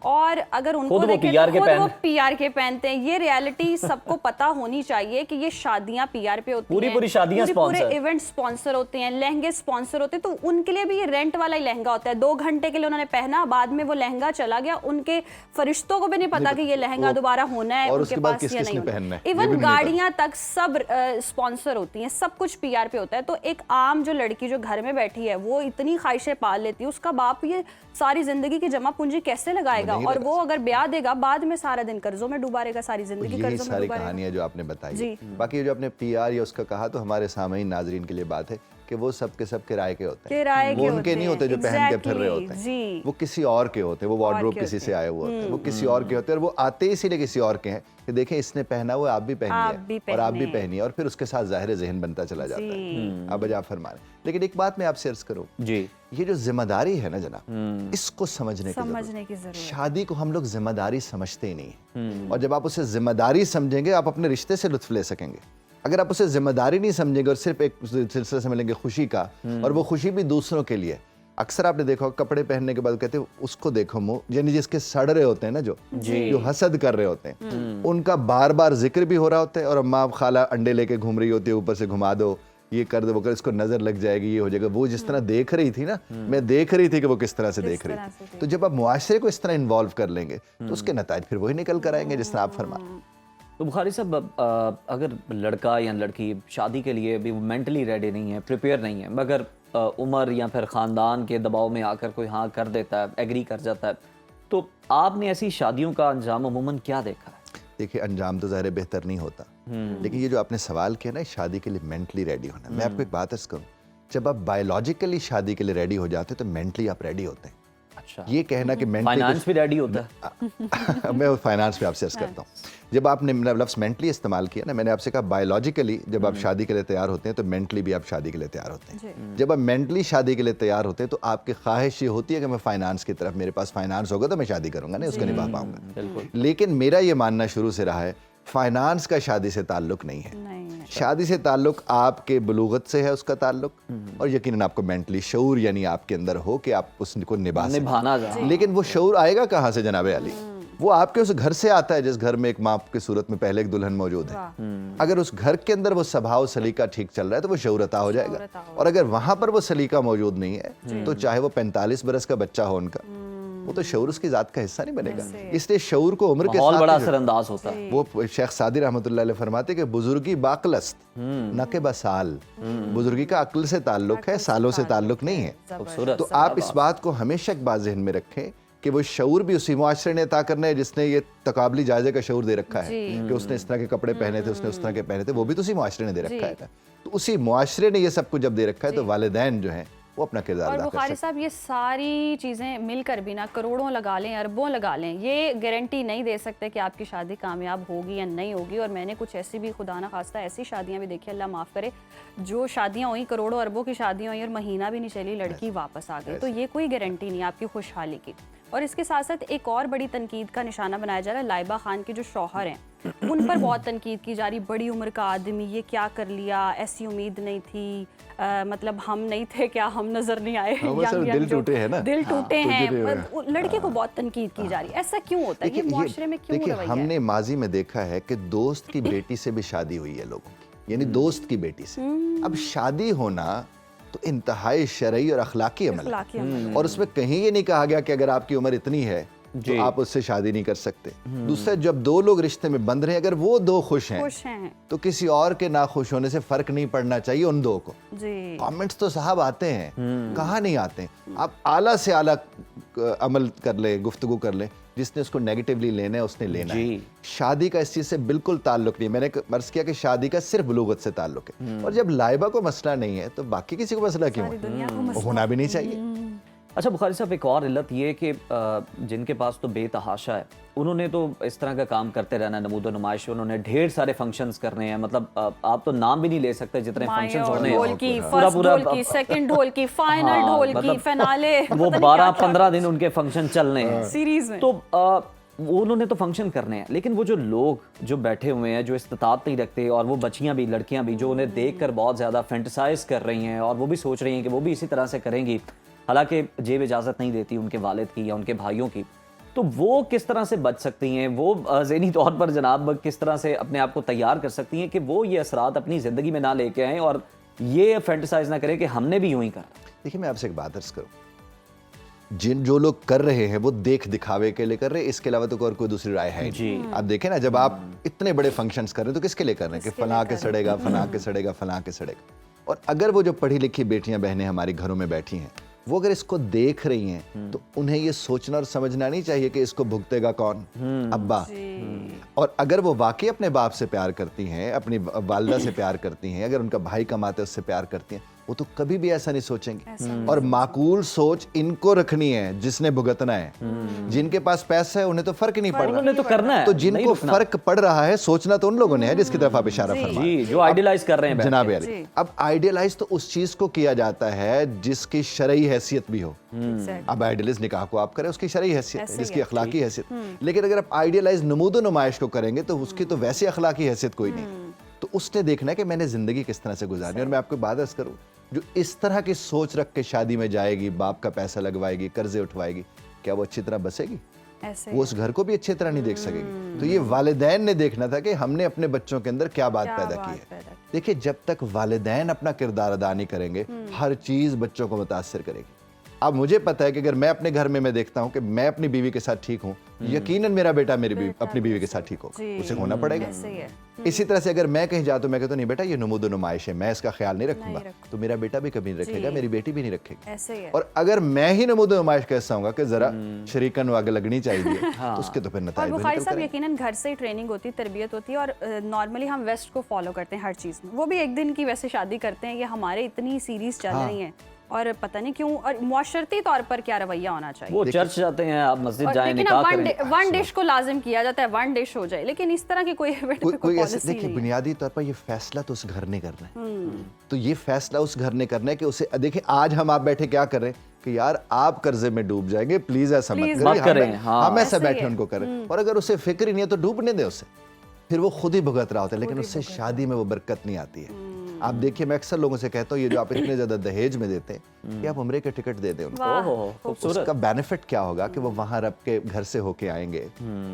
और अगर उनको देखें तो खुद वो पीआर के पहनते हैं। ये रियलिटी सबको पता होनी चाहिए कि ये शादियां पीआर पे होती हैं, पूरी शादियां पूरे इवेंट स्पॉन्सर होते हैं, लहंगे स्पॉन्सर होते हैं, तो उनके लिए भी ये रेंट वाला ही लहंगा होता है। 2 घंटे के लिए उन्होंने पहना, बाद में वो लहंगा चला गया, उनके फरिश्तों को भी नहीं पता कि ये लहंगा दोबारा होना है उनके पास या नहीं होना। इवन गाड़ियां तक सब स्पॉन्सर होती हैं, सब कुछ पीआर पे होता है। तो एक आम जो लड़की जो घर में बैठी है वो इतनी ख्वाहिशें पाल लेती है, उसका बाप ये सारी जिंदगी की जमा पूंजी कैसे लगाएगा? और वो अगर ब्याह देगा बाद में सारा दिन कर्जों में डूबा रहेगा, सारी जिंदगी कर्जों में डूबा रहेगा। सारी कहानियां जो आपने बताई, बाकी जो आपने पीआर या उसका कहा, तो हमारे सामईन नाजरीन के लिए बात है कि वो सब किराए के होते हैं, वो उनके नहीं होते जो पहन के फिर रहे होते हैं, वो किसी और के होते हैं, वो वार्डरोब किसी से आए हुए होते हैं, वो किसी और के होते हैं और वो आते इसीलिए किसी और के हैं कि देखें इसने पहना हुआ, आप भी पहनिए और आप भी पहनिए, और फिर उसके साथ ज़ाहिर ज़हन बनता चला जाता है। अब आप फरमाएं। लेकिन एक बात मैं आपसे अर्ज करूं जी, ये जो जिम्मेदारी है ना जनाब, इसको समझने की जरूरत। शादी को हम लोग जिम्मेदारी समझते ही नहीं, और जब आप उसे जिम्मेदारी समझेंगे आप अपने रिश्ते से लुत्फ ले सकेंगे। अगर आप उसे जिम्मेदारी नहीं समझेंगे और सिर्फ एक सिलसिला समझेंगे खुशी का, और वो खुशी भी दूसरों के लिए, अक्सर आपने देखा कपड़े पहनने के बाद कहते हैं उसको देखो मुंह, यानी जिसके सड़ रहे होते हैं ना, जो हसद कर रहे होते हैं, उनका बार बार जिक्र भी हो रहा होता है, और अम्मा खाला अंडे लेके घूम रही होती है, ऊपर से घुमा दो, ये कर दो, वो कर, इसको नजर लग जाएगी, ये हो जाएगा। वो जिस तरह देख रही थी ना, मैं देख रही थी कि वो किस तरह से देख रही थी। तो जब आप मुआशरे को इस तरह इन्वॉल्व कर लेंगे तो उसके नताइज फिर वही निकल कर आएंगे जिस तरह आप फरमा। तो बुखारी साहब, अगर लड़का या लड़की शादी के लिए भी मेंटली रेडी नहीं है, प्रिपेयर नहीं है, मगर उम्र या फिर ख़ानदान के दबाव में आकर कोई हाँ कर देता है, एग्री कर जाता है, तो आपने ऐसी शादियों का अंजाम अमूमन क्या देखा है? देखिए, अंजाम तो ज़ाहिर बेहतर नहीं होता, लेकिन ये जो आपने सवाल किया ना, शादी के लिए मेंटली रेडी होना, मैं आपको एक बात अर्ज़ करूँ, जब आप बायोलॉजिकली शादी के लिए रेडी हो जाते हैं तो मेंटली आप रेडी होते हैं। अच्छा, ये कहना कि फाइनेंस भी रेडी होता है मैं फाइनेंस पे आपसे अर्ज करता हूँ। जब आपने लफ्ज़ मेंटली इस्तेमाल किया ना, मैंने आपसे कहा बायोलॉजिकली जब आप शादी के लिए तैयार होते हैं तो मेंटली भी आप शादी के लिए तैयार होते हैं। जब आप मेंटली शादी के लिए तैयार होते हैं तो आपकी ख्वाहिश ये होती है कि मैं फाइनेंस की तरफ, मेरे पास फाइनेंस होगा तो मैं शादी करूंगा, नहीं उसको निभा पाऊंगा। लेकिन मेरा ये मानना शुरू से रहा है फाइनेंस का शादी से ताल्लुक नहीं है। शादी से ताल्लुक आपके बुलूगत से है, उसका ताल्लुक, और यकीनन आपको मेंटली शऊर यानी आपके अंदर हो कि आप उसको निभाना जाए। लेकिन वो शऊर आएगा कहाँ से जनाबे अली? वो आपके उस घर से आता है जिस घर में एक माँ की सूरत में पहले एक दुल्हन मौजूद है। अगर उस घर के अंदर वो स्वभाव सलीका ठीक चल रहा है तो वो शऊर अता हो जाएगा, और अगर वहां पर वो सलीका मौजूद नहीं है तो चाहे वो 45 बरस का बच्चा हो उनका, वो तो शऊर उसकी जात का हिस्सा नहीं बनेगा। इसलिए शऊर को उम्र के साथ बड़ा असरअंदाज होता है। वो शेख सादी रहमतुल्लाह अलैह फरमाते कि बुजुर्गी बाकलस्त न के बसाल, बुजुर्गी का अक्ल से ताल्लुक है, सालों से ताल्लुक नहीं है। तो आप इस बात को हमेशा एक बात ज़हन में रखें कि वो शऊर भी उसी मुआशरे ने अता करना है जिसने ये तकाबली जायजे का शऊर दे रखा है कि उसने इस तरह के कपड़े पहने थे, उसने उस तरह के पहने थे, वो भी तो उसी मुआशरे ने दे रखा है। तो उसी मुआशरे ने ये सब कुछ जब दे रखा है तो वालिदैन जो हैं वो अपना किरदार अदा कर सकते हैं। बुखारी साहब, ये सारी चीज़ें मिलकर भी ना करोड़ों लगा लें, अरबों लगा लें, ये गारंटी नहीं दे सकते कि आपकी शादी कामयाब होगी या नहीं होगी। और मैंने कुछ ऐसी भी, खुदा ना खास्ता, ऐसी शादियां भी देखी, अल्लाह माफ़ करे, जो शादियां हुई करोड़ों अरबों की शादियां हुई और महीना भी नहीं चली लड़की वापस आ गई। तो ये कोई गारंटी नहीं आपकी खुशहाली की। और इसके साथ साथ एक और बड़ी तनकीद का निशाना बनाया जा रहा है, लाइबा खान के जो शौहर हैं उन पर बहुत तनकीद की जा रही। बड़ी उम्र का आदमी, ये क्या कर लिया, ऐसी उम्मीद नहीं थी, मतलब हम नहीं थे क्या, हम नजर नहीं आए, दिल टूटे हैं ना, दिल टूटे हैं। लड़के को बहुत तनकीद की जा रही है, ऐसा क्यों होता है? ये मुआशरे में क्यों रवैया है? हमने माजी में देखा है कि दोस्त की बेटी से भी शादी हुई है लोगों की, यानी दोस्त की बेटी से। अब शादी होना तो इंतहाई शरई और अखलाकी अमल है, और उसमें कहीं ये नहीं कहा गया कि अगर आपकी उम्र इतनी है तो आप उससे शादी नहीं कर सकते। दूसरा, जब दो लोग रिश्ते में बंध रहे हैं, अगर वो दो खुश हैं तो किसी और के ना खुश होने से फर्क नहीं पड़ना चाहिए उन दो को। कमेंट्स तो साहब आते हैं, कहाँ नहीं आते हैं। आप आला से आला अमल कर ले, गुफ्तगू कर ले, जिसने उसको नेगेटिवली लेना है उसने लेना है। शादी का इस चीज से बिल्कुल ताल्लुक नहीं। मैंने अर्ज किया कि शादी का सिर्फ बुलूगत से ताल्लुक है, और जब लाइबा को मसला नहीं है तो बाकी किसी को मसला क्यों है? होना भी नहीं चाहिए। अच्छा बुखारी साहब, एक और इल्लत ये कि जिनके पास तो बेतहाशा है, उन्होंने तो इस तरह का काम करते रहना, नमूदो नुमाइश, उन्होंने ढेर सारे फंक्शंस करने हैं। मतलब आप तो नाम भी नहीं ले सकते जितने फंक्शंस होने हैं। ढोल की, फर्स्ट ढोल की, सेकंड ढोल की, फाइनल ढोल की, फिनाले, वो 12-15 दिन उनके फंक्शन चलने हैं सीरीज में। तो उन्होंने तो फंक्शन करने हैं, लेकिन वो जो लोग जो बैठे हुए हैं, जो इस्तिताअत नहीं रखते, और वो बच्चियां भी, लड़कियां भी, जो उन्हें देखकर बहुत ज़्यादा फैंटसाइज कर रही हैं, और वो भी सोच रही हैं कि वो भी इसी तरह से करेंगी, हालांकि जेब इजाज़त नहीं देती उनके वालिद की या उनके भाइयों की, तो वो किस तरह से बच सकती हैं? वो ज़हनी तौर पर जनाब किस तरह से अपने आप को तैयार कर सकती हैं कि वो ये असरात अपनी ज़िंदगी में ना लेके आएँ और ये फैंटसाइज ना करें कि हमने भी यूं ही करा? देखिए, मैं आपसे एक बात अर्ज करूँ, जो लोग कर रहे हैं वो देख दिखावे के लिए कर रहे हैं, इसके अलावा तो और कोई दूसरी राय है जी। आप देखें ना, जब आप इतने बड़े फंक्शंस कर रहे हैं तो किसके लिए कर रहे हैं? कि फलां के सड़ेगा, फलां के सड़ेगा, फलां के सड़ेगा। और अगर वो जो पढ़ी लिखी बेटियां बहनें हमारी घरों में बैठी हैं, वो अगर इसको देख रही हैं तो उन्हें ये सोचना और समझना नहीं चाहिए कि इसको भुगतेगा कौन? अब्बा। और अगर वो वाकई अपने बाप से प्यार करती हैं, अपनी वालिदा से प्यार करती हैं, अगर उनका भाई कमाते उससे प्यार करती हैं, वो तो कभी भी ऐसा नहीं सोचेंगे। और माकूल सोच इनको रखनी है जिसने भुगतना है। जिनके पास पैसा है उन्हें तो फर्क नहीं पड़ रहा, तो करना है। तो जिनको फर्क पड़ रहा है सोचना तो उन लोगों ने है जिसकी तरफ आप इशारा फरमाए, जो आइडियलाइज कर रहे हैं जनाब अली। अब आइडियलाइज तो उस चीज को किया जाता है जिसकी शरई हैसियत भी हो। अब आइडियलाइज निकाह को आप करें, उसकी शरई हैसियत है, जिसकी अखलाकी हैसियत। लेकिन अगर आप आइडियलाइज नमूदो नुमाइश को करेंगे तो उसकी तो वैसी अखलाकी हैसियत कोई नहीं। तो उसने देखना है कि मैंने जिंदगी किस तरह से गुजारनी है। और मैं आपको बात अर्ज करूं, जो इस तरह की सोच रख के शादी में जाएगी, बाप का पैसा लगवाएगी, कर्जे उठवाएगी, क्या वो अच्छी तरह बसेगी? वो उस घर को भी अच्छी तरह नहीं देख सकेगी। तो ये वालिदैन ने देखना था कि हमने अपने बच्चों के अंदर क्या बात पैदा की है। देखिए, जब तक वालिदैन अपना किरदार अदा नहीं करेंगे, हर चीज बच्चों को मुतासिर करेगी। अब मुझे पता है कि अगर मैं अपने घर में मैं देखता हूँ कि मैं अपनी बीवी के साथ ठीक हूँ, यकीनन मेरा बेटा अपनी बीवी के साथ ठीक होगा, उसे होना पड़ेगा। इसी तरह से अगर मैं कहीं जाता हूँ, मैं कहता हूँ नहीं बेटा ये नमूदो नुमाइश है, मैं इसका ख्याल नहीं रखूंगा, तो मेरा बेटा भी कभी नहीं रखेगा, मेरी बेटी भी नहीं रखेगी। और अगर मैं ही नमूदो नुमाइश कहता हूँ कि जरा शरीकन आगे लगनी चाहिए, तो उसके तो फिर नतीजे बुखारी साहब, यकीनन घर से ही ट्रेनिंग होती है, तरबियत होती है। और नॉर्मली हम वेस्ट को फॉलो करते हैं हर चीज़ में। वो भी एक दिन की वैसे शादी करते हैं, ये हमारे इतनी सीरीज चल रही हैं और पता नहीं क्यों। और मुआशरती तौर पर क्या रवैया होना चाहिए? वो चर्च जाते हैं, आप मस्जिद जाएं, निकाह करें। वन डिश को लाजिम किया जाता है, वन डिश हो जाए, लेकिन इस तरह की कोई ऐसे देखिए, बुनियादी तौर पर ये फैसला तो उस घर ने करना है। तो ये फैसला उस घर ने करना है कि उसे देखिए, आज हम आप बैठे क्या कर रहे हैं कि यार आप कर्जे में डूब जाएंगे, प्लीज ऐसा मत करें, हम ऐसा बैठे उनको करें। और अगर उसे फिक्र ही नहीं है तो डूबने दे उसे, फिर वो खुद ही भुगत रहा होता है, लेकिन उससे शादी में वो बरकत नहीं आती है। आप देखिए, मैं अक्सर लोगों से कहता हूँ, ये जो आप इतने ज्यादा दहेज में देते हैं, कि आप उम्रे के टिकट दे दें उनको। उसका बेनिफिट क्या होगा कि वो वहां रब के घर से होके आएंगे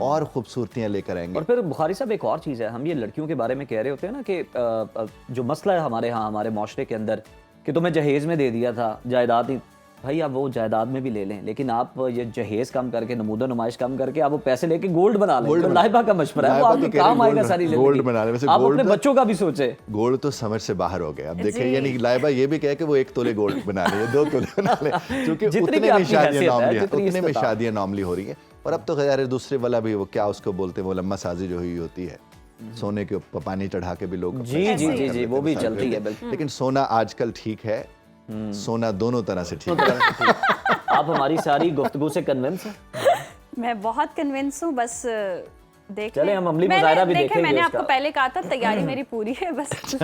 और खूबसूरतियां लेकर आएंगे। और फिर बुखारी साहब, एक और चीज़ है, हम ये लड़कियों के बारे में कह रहे होते हैं ना कि जो मसला है हमारे यहाँ, हमारे माशरे के अंदर, कि तुम्हें जहेज में दे दिया था, जायदाद ही भाई आप वो जायदाद में भी ले लें, लेकिन आप ये जहेज कम करके, नमूदो नुमाइश कम करके आप वो पैसे लेके गोल्ड बना लें। तो लाइबा का मशवरा है, वो आपके काम आएगा सारी जिंदगी। गोल्ड बना ले। वैसे आप अपने बच्चों का भी सोचे। गोल्ड तो समझ से बाहर हो गया। अब देखिए, यानी लाइबा ये भी कहे कि वो 1 तोले गोल्ड बना ले, 2 तोले बना ले, क्योंकि उतने में शादियां नॉर्मली हो रही है। और अब तो खैर दूसरे वाला भी, वो क्या उसको बोलते हैं, वो लम्मा साजी जो हुई होती है, सोने के ऊपर पानी चढ़ा के भी लोग जी वो भी चलती है। लेकिन सोना आजकल ठीक है, सोना दोनों तरह से ठीक है। आप हमारी सारी गुफ्तगू से कन्विंस हैं? मैं बहुत कन्विंस हूँ, बस देख चले हम अमली मुजाहिरा भी देखेंगे। मैंने आपको पहले कहा था तैयारी मेरी पूरी है, बस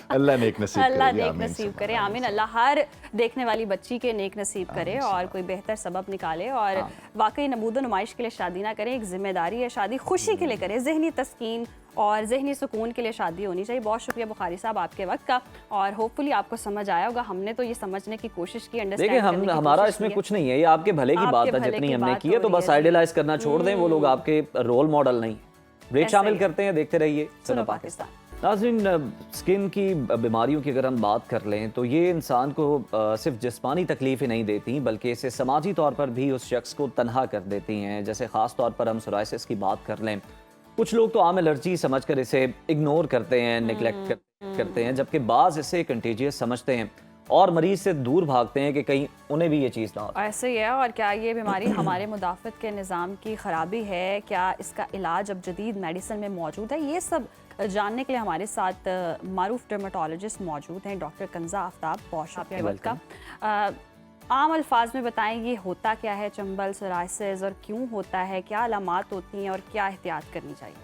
अल्लाह नेक नसीब करे, आमीन। अल्लाह हर देखने वाली बच्ची के नेक नसीब करे और कोई बेहतर सबब निकाले। और वाकई नमूदो नुमाइश के लिए शादी ना करें, एक जिम्मेदारी है शादी, खुशी के लिए करें, जहनी तस्कीन और जहनी सुकून के लिए शादी होनी चाहिए। बहुत शुक्रिया बुखारी साहब आपके वक्त का, और होपफुली आपको समझ आया होगा। हमने तो ये समझने की कोशिश की, अंडरस्टैंड करने की कोशिश की। हमारा इसमें कुछ नहीं है, ये आपके भले की बात है, जितनी हमने की है, तो बस आइडियलाइज करना छोड़ दें, वो लोग आपके रोल मॉडल नहीं। ब्रेक शामिल करते हैं, देखते रहिए सुनो पाकिस्तान। नाज़रीन, स्किन की बीमारियों की अगर हम बात कर लें तो ये इंसान को सिर्फ जिस्मानी तकलीफ ही नहीं देती, बल्कि इसे समाजी तौर पर भी उस शख्स को तन्हा कर देती हैं। जैसे ख़ास तौर पर हम सोराइसिस की बात कर लें, कुछ लोग तो आम एलर्जी समझकर इसे इग्नोर करते हैं, निगलेक्ट करते हैं, जबकि बाज़ इसे कंटेजियस समझते हैं और मरीज से दूर भागते हैं कि कहीं उन्हें भी ये चीज़ ना हो। ऐसे ही है। और क्या ये बीमारी हमारे मुदाफ़त के निज़ाम की ख़राबी है? क्या इसका इलाज अब जदीद मेडिसिन में मौजूद है? ये सब जानने के लिए हमारे साथ मारूफ डर्मेटोलॉजिस्ट मौजूद हैं, डॉक्टर कंजा आफ्ताब। बहुत शुक्रिया वक्त का। आम अल्फाज में बताएं, ये होता क्या है चंबल सोराइसिस, और क्यों होता है, क्या अलामात होती हैं और क्या एहतियात करनी चाहिए?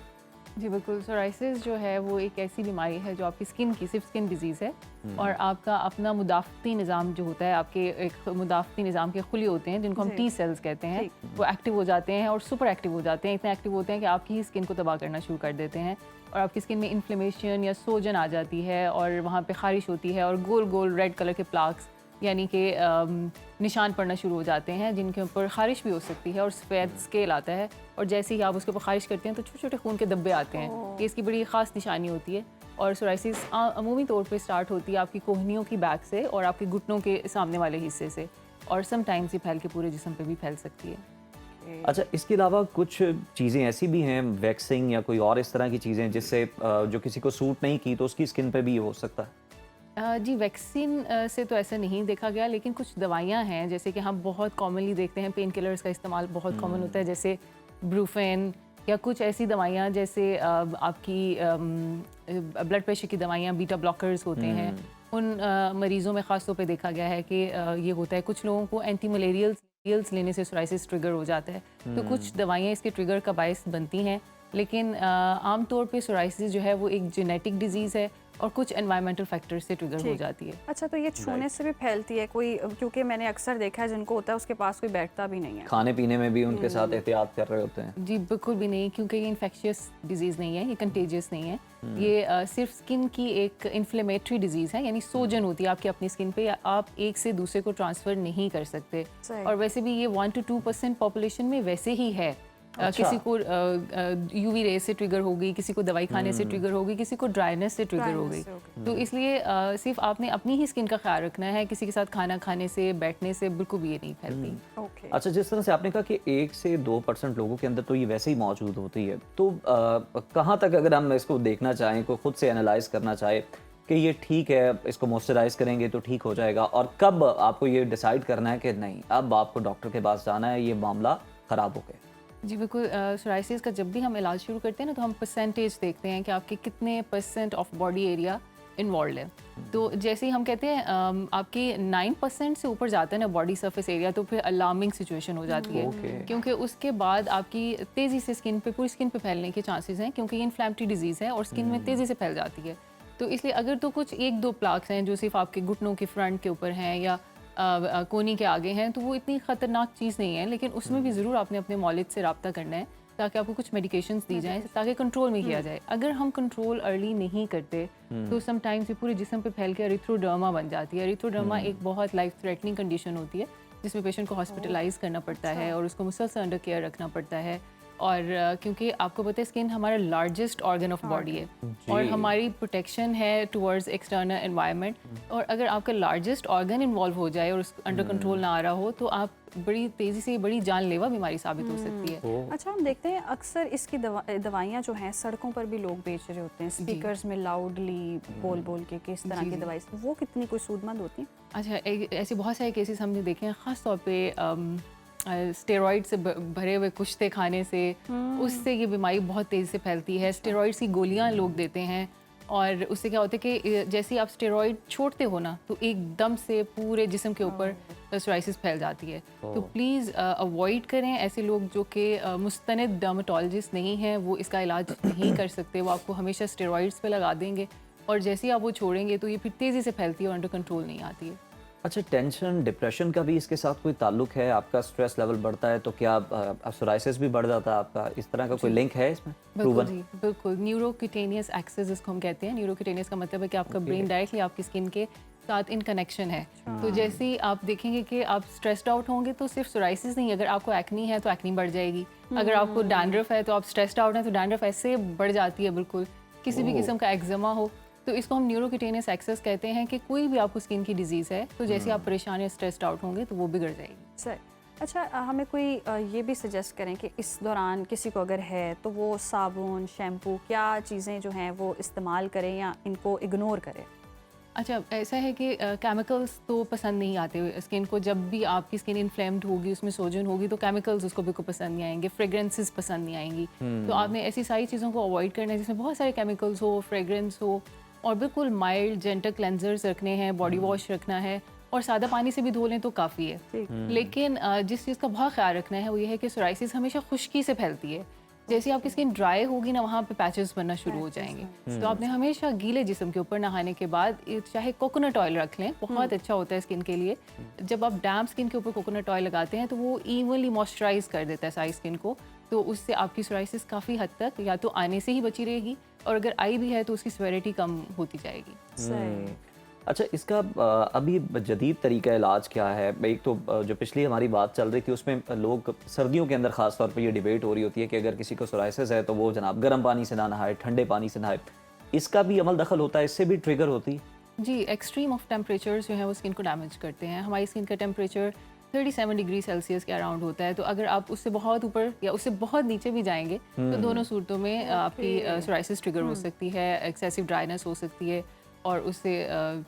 जी बिल्कुल, सोराइसिस जो है वो एक ऐसी बीमारी है जो आपकी स्किन की, सिर्फ स्किन डिजीज़ है, और आपका अपना मुदाफ़ती निज़ाम जो होता है, आपके एक मुदाफ़ती निज़ाम के खुली होते हैं जिनको हम टी सेल्स कहते हैं, वो एक्टिव हो जाते हैं और सुपर एक्टिव हो जाते हैं। इतने एक्टिव होते हैं कि आपकी ही स्किन को तबाह करना शुरू कर देते हैं, और आपकी स्किन में इन्फ्लेमेशन या सोजन आ जाती है, और वहाँ पे ख़ारिश होती है, और गोल गोल रेड कलर के प्लाक्स यानी कि निशान पड़ना शुरू हो जाते हैं, जिनके ऊपर ख़ारिश भी हो सकती है और सफ़ेद स्केल आता है, और जैसे ही आप उसके ऊपर ख़ारिश करते हैं तो छोटे छोटे खून के धब्बे आते हैं। ये इसकी बड़ी ख़ास निशानी होती है। और सोराइसिस अमूमी तौर पे स्टार्ट होती है आपकी कोहनियों की बैक से और आपके घुटनों के सामने वाले हिस्से से, और समटाइम्स ये फैल के पूरे जिस्म पे भी फैल सकती है। अच्छा, इसके अलावा कुछ चीज़ें ऐसी भी हैं, वैक्सिंग या कोई और इस तरह की चीज़ें जिससे जो किसी को सूट नहीं की तो उसकी स्किन पे भी हो सकता है? जी, वैक्सीन से तो ऐसा नहीं देखा गया, लेकिन कुछ दवाइयाँ हैं जैसे कि हम बहुत कॉमनली देखते हैं, पेन किलर्स का इस्तेमाल बहुत कॉमन होता है, जैसे ब्रूफेन, या कुछ ऐसी दवाइयाँ जैसे आपकी ब्लड प्रेशर की दवाइयाँ, बीटा ब्लॉकर्स होते हैं। उन मरीज़ों में ख़ास तौर पे देखा गया है कि ये होता है, कुछ लोगों को एंटी मलेरियल्स लेने से सोराइसिस ट्रिगर हो जाता है, तो कुछ दवाइयाँ इसके ट्रिगर का बायस बनती हैं। लेकिन आम तौर पे सोराइसिस जो है वो एक जेनेटिक डिजीज़ है और कुछ एनवायरमेंटल फैक्टर से ट्रिगर हो जाती है। अच्छा, तो ये छूने से भी फैलती है कोई? क्योंकि मैंने अक्सर देखा है जिनको होता है उसके पास कोई बैठता भी नहीं है, खाने पीने में भी उनके साथ एहतियात कर रहे होते हैं। जी बिल्कुल भी नहीं, क्योंकि ये इन्फेक्शियस डिजीज़ नहीं है, ये कंटेजियस नहीं है, ये सिर्फ स्किन की एक इन्फ्लेमेटरी डिजीज़ है, यानी सोजन होती है आपकी अपनी स्किन पे, आप एक से दूसरे को ट्रांसफ़र नहीं कर सकते। और वैसे भी ये 1 to 2% पॉपुलेशन में वैसे ही है। अच्छा। किसी को यूवी रे से ट्रिगर हो गई, किसी को दवाई खाने से ट्रिगर हो गई, किसी को ड्राइनेस से ट्रिगर हो गई। तो इसलिए सिर्फ आपने अपनी ही स्किन का ख्याल रखना है, किसी के साथ खाना खाने से, बैठने से बिल्कुल भी ये नहीं फैलती। अच्छा, जिस तरह से आपने कहा कि 1 से 2% लोगों के अंदर तो ये वैसे ही मौजूद होती है, तो कहाँ तक अगर हम इसको देखना चाहें, को खुद से एनालाइज करना चाहे कि ये ठीक है, इसको मॉइस्चराइज करेंगे तो ठीक हो जाएगा, और कब आपको ये डिसाइड करना है कि नहीं, अब आपको डॉक्टर के पास जाना है, ये मामला ख़राब हो गया? जी बिल्कुल, सोराइसिस का जब भी हम इलाज शुरू करते हैं ना, तो हम परसेंटेज देखते हैं कि आपके कितने % ऑफ बॉडी एरिया इन्वॉल्व है। तो जैसे ही हम कहते हैं आपके 9% से ऊपर जाता है ना बॉडी सरफेस एरिया, तो फिर अलार्मिंग सिचुएशन हो जाती है। क्योंकि उसके बाद आपकी तेज़ी से स्किन पे, पूरी स्किन पे फैलने के चांसेस हैं, क्योंकि ये इन्फ्लेमेटरी डिजीज़ है और स्किन में तेज़ी से फैल जाती है। तो इसलिए अगर तो कुछ 1-2 प्लाक्स हैं जो सिर्फ आपके घुटनों के फ्रंट के ऊपर हैं या कोनी के आगे हैं, तो वो इतनी ख़तरनाक चीज़ नहीं है, लेकिन उसमें भी ज़रूर आपने अपने मौलिद से रब्ता करना है ताकि आपको कुछ मेडिकेशंस दी जाएं ताकि कंट्रोल में किया जाए। अगर हम कंट्रोल अर्ली नहीं करते तो समटाइम्स ये पूरे जिस्म पे फैल के एरिथ्रोडर्मा बन जाती है। एरिथ्रोडर्मा एक बहुत लाइफ थ्रेटनिंग कंडीशन होती है जिसमें पेशेंट को हॉस्पिटलाइज करना पड़ता है और उसको मुसलसल अंडर केयर रखना पड़ता है। और क्योंकि आपको पता है स्किन हमारा लार्जेस्ट ऑर्गन ऑफ बॉडी है और हमारी प्रोटेक्शन है टुवर्ड्स एक्सटर्नल एनवायरनमेंट, और अगर आपका लार्जेस्ट ऑर्गन इन्वॉल्व हो जाए और अंडर कंट्रोल ना आ रहा हो तो आप बड़ी तेज़ी से बड़ी जानलेवा बीमारी साबित हो सकती है। अच्छा, हम देखते हैं अक्सर इसकी दवाइयाँ जो हैं सड़कों पर भी लोग बेच रहे होते हैं, स्पीकर्स में लाउडली बोल बोल के किस तरह की दवाई, वो कितनी कोई सूदमंद होती है? अच्छा, ऐसे बहुत सारे केसेस हमने देखे हैं, ख़ास तौर पे स्टेरॉइड से भरे हुए कुश्ते खाने से, उससे ये बीमारी बहुत तेज़ी से फैलती है। स्टेरॉइड्स की गोलियां लोग देते हैं और उससे क्या होता है कि जैसे ही आप स्टेरॉइड छोड़ते हो ना तो एकदम से पूरे जिस्म के ऊपर सोराइसिस फैल जाती है। तो प्लीज़ अवॉइड करें ऐसे लोग जो कि मुस्तनद डर्मेटोलॉजिस्ट नहीं हैं, वो इसका इलाज नहीं कर सकते, वो आपको हमेशा स्टेरॉइड्स पे लगा देंगे और जैसे ही आप वो छोड़ेंगे तो ये फिर तेज़ी से फैलती है और अंडर कंट्रोल नहीं आती है। अच्छा, टेंशन डिप्रेशन का भी इसके साथ कोई ताल्लुक है? आपका स्ट्रेस लेवल बढ़ता है तो क्या सोराइसिस भी बढ़ जाता है आपका? इस तरह का कोई लिंक है इसमें? बिल्कुल जी, बिल्कुल। न्यूरोक्यूटेनियस एक्सेस इसको हम कहते हैं। न्यूरोक्यूटेनियस का मतलब है कि आपका ब्रेन डायरेक्टली आपकी स्किन के साथ इन कनेक्शन है। तो जैसे ही आप देखेंगे कि आप स्ट्रेस्ड आउट होंगे तो सिर्फ सोराइसिस नहीं, अगर आपको एक्नी है तो एक्नी बढ़ जाएगी, अगर आपको डैंड्रफ है तो आप स्ट्रेस्ड आउट हैं तो डैंड्रफ ऐसे बढ़ जाती है बिल्कुल। किसी भी किस्म का एक्जिमा हो तो इसको हम न्यूरोक्यूटेनियस एक्सेस कहते हैं कि कोई भी आपको स्किन की डिजीज़ है तो जैसे आप परेशान या स्ट्रेस्ड आउट होंगे तो वो बिगड़ जाएगी। सर, अच्छा, हमें कोई ये भी सजेस्ट करें कि इस दौरान किसी को अगर है तो वो साबुन, शैम्पू, क्या चीज़ें जो हैं वो इस्तेमाल करें या इनको इग्नोर करें? अच्छा, ऐसा है कि केमिकल्स तो पसंद नहीं आते स्किन को। जब भी आपकी स्किन इन्फ्लेम्ड होगी, उसमें सोजन होगी तो केमिकल्स उसको बिल्कुल पसंद नहीं आएंगे, फ्रेग्रेंसेस पसंद नहीं आएंगी। तो आपने ऐसी सारी चीज़ों को अवॉइड करना है जिसमें बहुत सारे केमिकल्स हो, फ्रेग्रेंस हो, और बिल्कुल माइल्ड जेंटल क्लेंजर्स रखने हैं, बॉडी वॉश रखना है और सादा पानी से भी धो लें तो काफ़ी है। लेकिन जिस चीज़ का बहुत ख्याल रखना है वो ये है कि सोराइसिस हमेशा खुश्की से फैलती है। जैसे आपकी स्किन ड्राई होगी ना, वहाँ पे पैचेस बनना शुरू हो जाएंगे। तो आपने हमेशा गीले जिस्म के ऊपर नहाने के बाद चाहे कोकोनट ऑयल रख लें, बहुत अच्छा होता है स्किन के लिए। जब आप डैम्प स्किन के ऊपर कोकोनट ऑयल लगाते हैं तो वो इवनली मॉइस्चराइज कर देता है सारी स्किन को, तो उससे आपकी सोराइसिस काफ़ी हद तक या तो आने से ही बची रहेगी और अगर आई भी है तो उसकी सेवेरिटी कम होती जाएगी। अच्छा, इसका अभी जदीद तरीका इलाज क्या है? एक तो जो पिछली हमारी बात चल रही थी उसमें लोग सर्दियों के अंदर ख़ास तौर पे ये डिबेट हो रही होती है कि अगर किसी को सोराइसिस है तो वो जनाब गर्म पानी से ना नहाए, ठंडे पानी से नहाए। इसका भी अमल दखल होता है? इससे भी ट्रिगर होती है? जी, एक्सट्रीम ऑफ टेम्परेचर्स जो है वो स्किन को डैमेज करते हैं। हमारी स्किन का टेम्परेचर 37 डिग्री सेल्सियस के अराउंड होता है, तो अगर आप उससे बहुत ऊपर या उससे बहुत नीचे भी जाएंगे तो दोनों सूरतों में आपकी सोराइसिस ट्रिगर हो सकती है, एक्सेसिव ड्राइनेस हो सकती है और उससे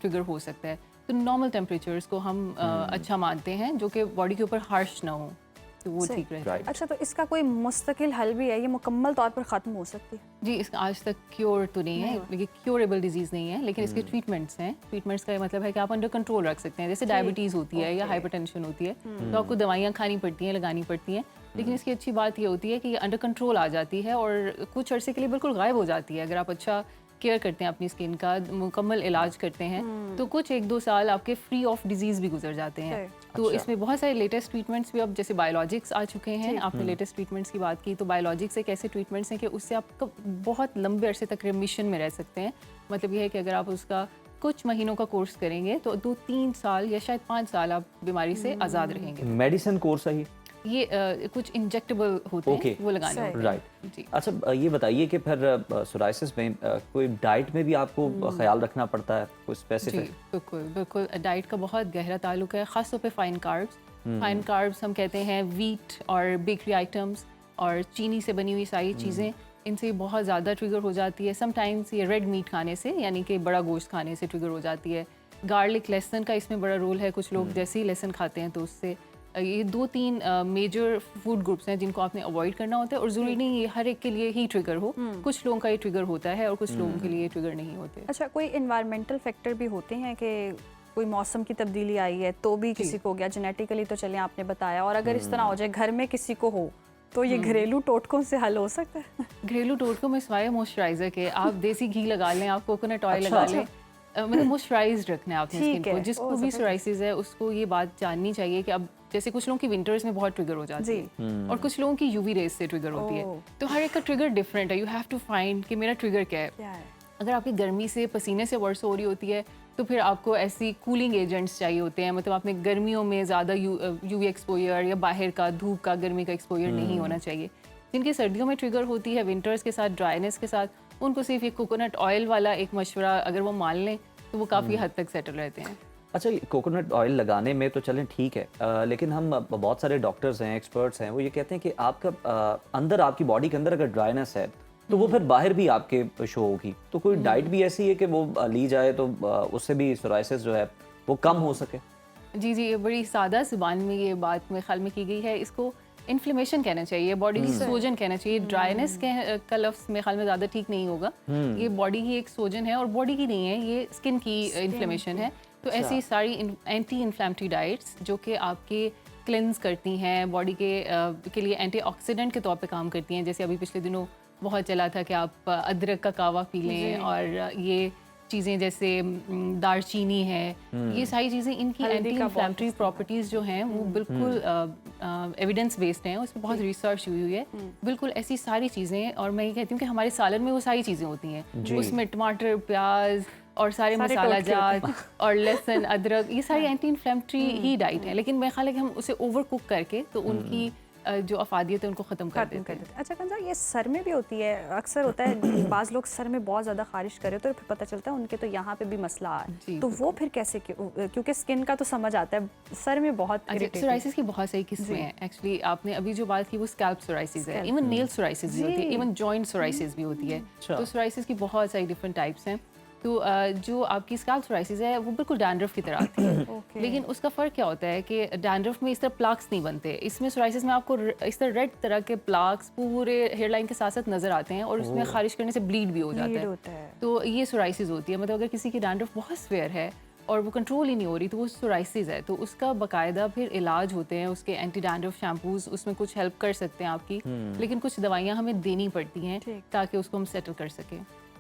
ट्रिगर हो सकता है। तो नॉर्मल टेम्परेचर्स को हम अच्छा मानते हैं जो कि बॉडी के ऊपर हार्श ना हो, तो वो ठीक रहता है। अच्छा, तो इसका कोई मुस्तकिल हल भी है? ये मुकम्मल तौर पर ख़त्म हो सकती है? जी, इसका आज तक क्योर तो नहीं है, ये क्योरेबल डिजीज़ नहीं है, लेकिन इसके ट्रीटमेंट्स हैं। ट्रीटमेंट्स का मतलब है कि आप अंडर कंट्रोल रख सकते हैं। जैसे डायबिटीज़ होती है या हाइपरटेंशन होती है तो आपको दवाइयाँ खानी पड़ती हैं, लगानी पड़ती हैं, लेकिन इसकी अच्छी बात ये होती है कि ये अंडर कंट्रोल आ जाती है और कुछ अरसे के लिए बिल्कुल गायब हो जाती है। अगर आप अच्छा केयर करते हैं अपनी स्किन का, मुकम्मल इलाज करते हैं तो कुछ 1-2 साल आपके फ्री ऑफ डिजीज़ भी गुजर जाते हैं। तो इसमें बहुत सारे लेटेस्ट ट्रीटमेंट्स भी अब जैसे बायोलॉजिक्स आ चुके हैं। आपने लेटेस्ट ट्रीटमेंट्स की बात की, तो बायोलॉजिक्स एक ऐसे ट्रीटमेंट्स हैं कि उससे आप बहुत लंबे अरसे तक रिमिशन में रह सकते हैं। मतलब ये है कि अगर आप उसका कुछ महीनों का कोर्स करेंगे तो 2-3 साल या शायद 5 साल आप बीमारी से आज़ाद रहेंगे। मेडिसिन कोर्स है ये कुछ इंजेक्टेबल होते हैं, वो लगाने होते हैं। राइट जी। अच्छा, ये बताइए कि फिर सोराइसिस में कोई डाइट में भी आपको ख्याल रखना पड़ता है, कोई स्पेसिफिक? बिल्कुल बिल्कुल, डाइट का बहुत गहरा ताल्लुक है, ख़ास तौर पे फाइन कार्ब्स। फाइन कार्ब्स हम कहते हैं वीट और बेकरी आइटम्स और चीनी से बनी हुई सारी चीज़ें, इनसे बहुत ज़्यादा ट्रिगर हो जाती है। समटाइम्स ये रेड मीट खाने से, यानी कि बड़ा गोश्त खाने से ट्रिगर हो जाती है। गार्लिक, लहसुन का इसमें बड़ा रोल है। कुछ लोग जैसे ही लहसुन खाते हैं तो उससे ये 2-3 मेजर फूड ग्रुप्स हैं जिनको आपने अवॉइड करना होता है और ज़रूरी नहीं ये हर एक के लिए ही ट्रिगर हो। कुछ लोगों का ये ट्रिगर होता है और कुछ लोगों के लिए ये ट्रिगर नहीं होते। अच्छा, कोई इन्वायरमेंटल फैक्टर भी होते हैं कि कोई मौसम की तब्दीली आई है तो भी किसी को हो गया, जेनेटिकली तो चलें आपने बताया, और अगर इस तरह हो जाए घर में किसी को हो तो ये घरेलू टोटकों से हल हो सकता है? घरेलू टोटकों में सिवाय मॉइस्चराइजर के आप देसी घी लगा लें, आप कोकोनट ऑयल लगा लें, मतलब मॉइस्चराइज रखना है अपनी स्किन को। जिसको भी सोराइसिस है उसको ये बात जाननी चाहिए कि अब जैसे कुछ लोगों की विंटर्स में बहुत ट्रिगर हो जाती है और कुछ लोगों की यूवी रेज से ट्रिगर होती है, तो हर एक का ट्रिगर डिफरेंट है। यू हैव टू फाइंड कि मेरा ट्रिगर क्या है। अगर आपकी गर्मी से, पसीने से वर्ष हो रही होती है तो फिर आपको ऐसी कूलिंग एजेंट्स चाहिए होते हैं। मतलब आपने गर्मियों में ज़्यादा यूवी एक्सपोजर या बाहर का धूप का, गर्मी का एक्सपोजर नहीं होना चाहिए। जिनकी सर्दियों में ट्रिगर होती है विंटर्स के साथ, ड्राइनेस के साथ, उनको सिर्फ एक कोकोनट ऑयल वाला एक मशवरा अगर वो मान लें तो वो काफ़ी हद तक सेटल रहते हैं। अच्छा, कोकोनट ऑयल लगाने में तो चलें ठीक है, लेकिन हम बहुत सारे डॉक्टर्स हैं, एक्सपर्ट्स हैं, वो ये कहते हैं कि आपका अंदर, आपकी बॉडी के अंदर अगर ड्राइनेस है तो वो फिर बाहर भी आपके शो होगी। तो कोई डाइट भी ऐसी है कि वो ली जाए तो उससे भी सोराइसिस जो है वो कम हो सके? जी, ये बड़ी सादा ज़ुबान में ये बात मेरे ख्याल में की गई है। इसको इन्फ्लेमेशन कहना चाहिए, बॉडी की सोजन कहना चाहिए। ड्राइनेस का लफ्ज़ मेरे ख्याल में ज़्यादा ठीक नहीं होगा। ये बॉडी की एक सोजन है और बॉडी की नहीं है, ये स्किन की इन्फ्लेमेशन है। तो ऐसी सारी एंटी इन्फ्लेमेटरी डाइट्स जो कि आपके क्लेंस करती हैं, बॉडी के लिए एंटीऑक्सीडेंट के तौर पे काम करती हैं। जैसे अभी पिछले दिनों बहुत चला था कि आप अदरक का कावा पी लें, और ये चीज़ें जैसे दालचीनी है, ये सारी चीज़ें इनकी एंटी इन्फ्लेमेटरी प्रॉपर्टीज़ जो हैं वो बिल्कुल एविडेंस बेस्ड हैं, उस पर बहुत रिसर्च हुई है। बिल्कुल ऐसी सारी चीज़ें, और मैं ये कहती हूँ कि हमारे सालन में वो सारी चीज़ें होती हैं, उसमें टमाटर, प्याज और सारे मसाला जात और लहसुन, अदरक, ये सारी एंटी इन्फ्लेमेटरी ही डाइट है। लेकिन मेरा ख्याल है कि हम उसे ओवर कुक करके तो उनकी जो अफादियत है उनको ख़त्म कर देते हैं। अच्छा कंजा, ये सर में भी होती है, अक्सर होता है बाज़ लोग सर में बहुत ज़्यादा खारिश करे तो फिर पता चलता है उनके तो यहाँ पे भी मसला है, तो वो फिर कैसे, क्योंकि स्किन का तो समझ आता है, सर में बहुत सोराइसिस की बहुत सारी किस्में हैं। एक्चुअली आपने अभी जो बात की वो स्कैल्प सोराइसिस है, इवन नेल सोराइसिस भी होती है, इवन जॉइंट सोराइसिस भी होती है। तो सोराइसिस की बहुत सारी डिफरेंट टाइप्स हैं। तो जो आपकी स्कैल्प सोराइसिस है वो बिल्कुल डैंड्रफ की तरह आती है। लेकिन उसका फ़र्क क्या होता है कि डैंड्रफ में इस तरह प्लाक्स नहीं बनते, इसमें सोराइसिस में आपको इस तरह रेड तरह के प्लाक्स पूरे हेयर लाइन के साथ साथ नज़र आते हैं, और उसमें खारिश करने से ब्लीड भी हो जाता है। तो ये सोराइसिस होती है। मतलब अगर किसी की डैंड्रफ बहुत स्वेयर है और वो कंट्रोल ही नहीं हो रही तो वो सोराइसिस है। तो उसका बाकायदा फिर इलाज होते हैं, उसके एंटी डैंड्रफ शैम्पूज उसमें कुछ हेल्प कर सकते हैं आपकी, लेकिन कुछ दवाइयाँ हमें देनी पड़ती हैं ताकि उसको हम सेटल कर सकें।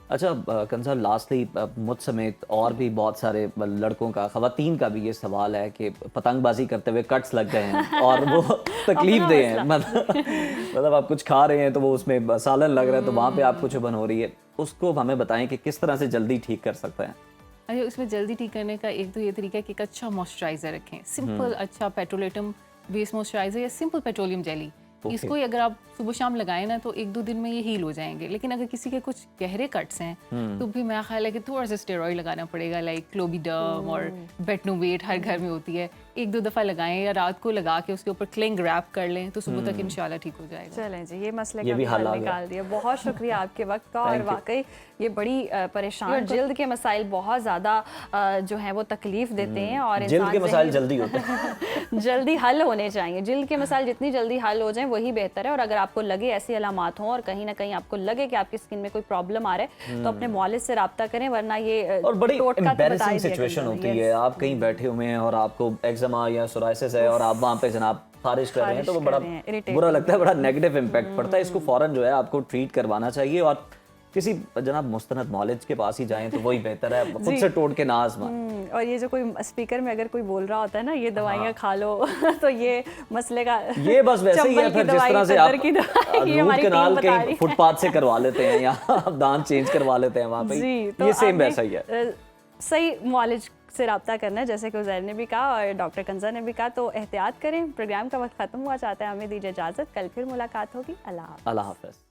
अच्छा कंजा, लास्टली मुझ समेत और भी बहुत सारे लड़कों का, ख़वातीन का भी ये सवाल है कि पतंगबाजी करते हुए कट्स लग गए हैं और वो तकलीफ दे हैं। मतलब आप कुछ खा रहे हैं तो वो उसमें सालन लग रहा है, तो वहाँ पे आपको चुभन हो रही है, उसको हमें बताएं कि किस तरह से जल्दी ठीक कर सकते हैं। अरे उसमें जल्दी ठीक करने का एक तो ये तरीका है कि एक अच्छा मॉइस्चराइज़र रखें, सिंपल अच्छा पेट्रोलेटम बेस मॉइस्चराइज़र या सिंपल पेट्रोलियम जेली। इसको ही अगर आप सुबह शाम लगाएं ना तो 1-2 दिन में ये हील हो जाएंगे। लेकिन अगर किसी के कुछ गहरे कट्स हैं तो भी मेरा ख्याल है कि थोड़ा सा स्टेरॉइड लगाना पड़ेगा, लाइक क्लोबिडर्म और बेटनोवेट हर घर में होती है। 1-2 दफ़ा लगाएं या रात को लगा के उसके ऊपर क्लिंग रैप कर लें तो सुबह तक इंशाल्लाह ठीक हो जाएगा। चलें जी, ये मसले का भी हल निकाल दिया। बहुत शुक्रिया आपके वक्त का, और वाकई ये बड़ी परेशान जिल्द के मसाइल बहुत ज़्यादा जो है वो तकलीफ देते हैं, और जिल्द के मसाइल जल्दी होते हैं जल्दी हल होने चाहिए। जिल्द के मसाइल जितनी जल्दी हल हो जाएं वही बेहतर है। और अगर आपको लगे ऐसी अलामात हों और कहीं ना कहीं आपको लगे कि आपकी स्किन में कोई प्रॉब्लम आ रहा है तो अपने मौलिद से रब्ता करें, वरना ये और बड़ी एम्बैरेसिंग सिचुएशन होती है। आप कहीं बैठे हुए हैं और आपको एक्जिमा या सोराइसिस है और आप वहाँ पे जनाब खारिश कर रहे हैं तो वो बड़ा बुरा लगता है, बड़ा नेगेटिव इम्पैक्ट पड़ता है। इसको फौरन जो है आपको ट्रीट करवाना चाहिए, और किसी जनाब मुस्तनद नॉलेज के पास ही जाएं तो वही बेहतर है, खुद से तोड़ के ना आजमाएं। और ये जो कोई स्पीकर में अगर कोई बोल रहा होता है ना ये दवाइयाँ खा लो तो ये मसले का ये बस वैसे ही है। फिर जिस तरह से आप रूट कैनाल कहीं फुटपाथ से करवा लेते हैं या दांत चेंज करवा लेते हैं वहाँ पे, ये सेम वैसा ही है। सही मुआलिज से रब्ता करना है, जैसे कि उज़ैर ने भी कहा और डॉक्टर कंजा ने भी कहा, तो एहतियात करें। प्रोग्राम का वक्त खत्म हुआ, चाहते हैं हमें दीजिए इजाज़त, कल फिर मुलाकात होगी। अल्लाह हाफ़िज़।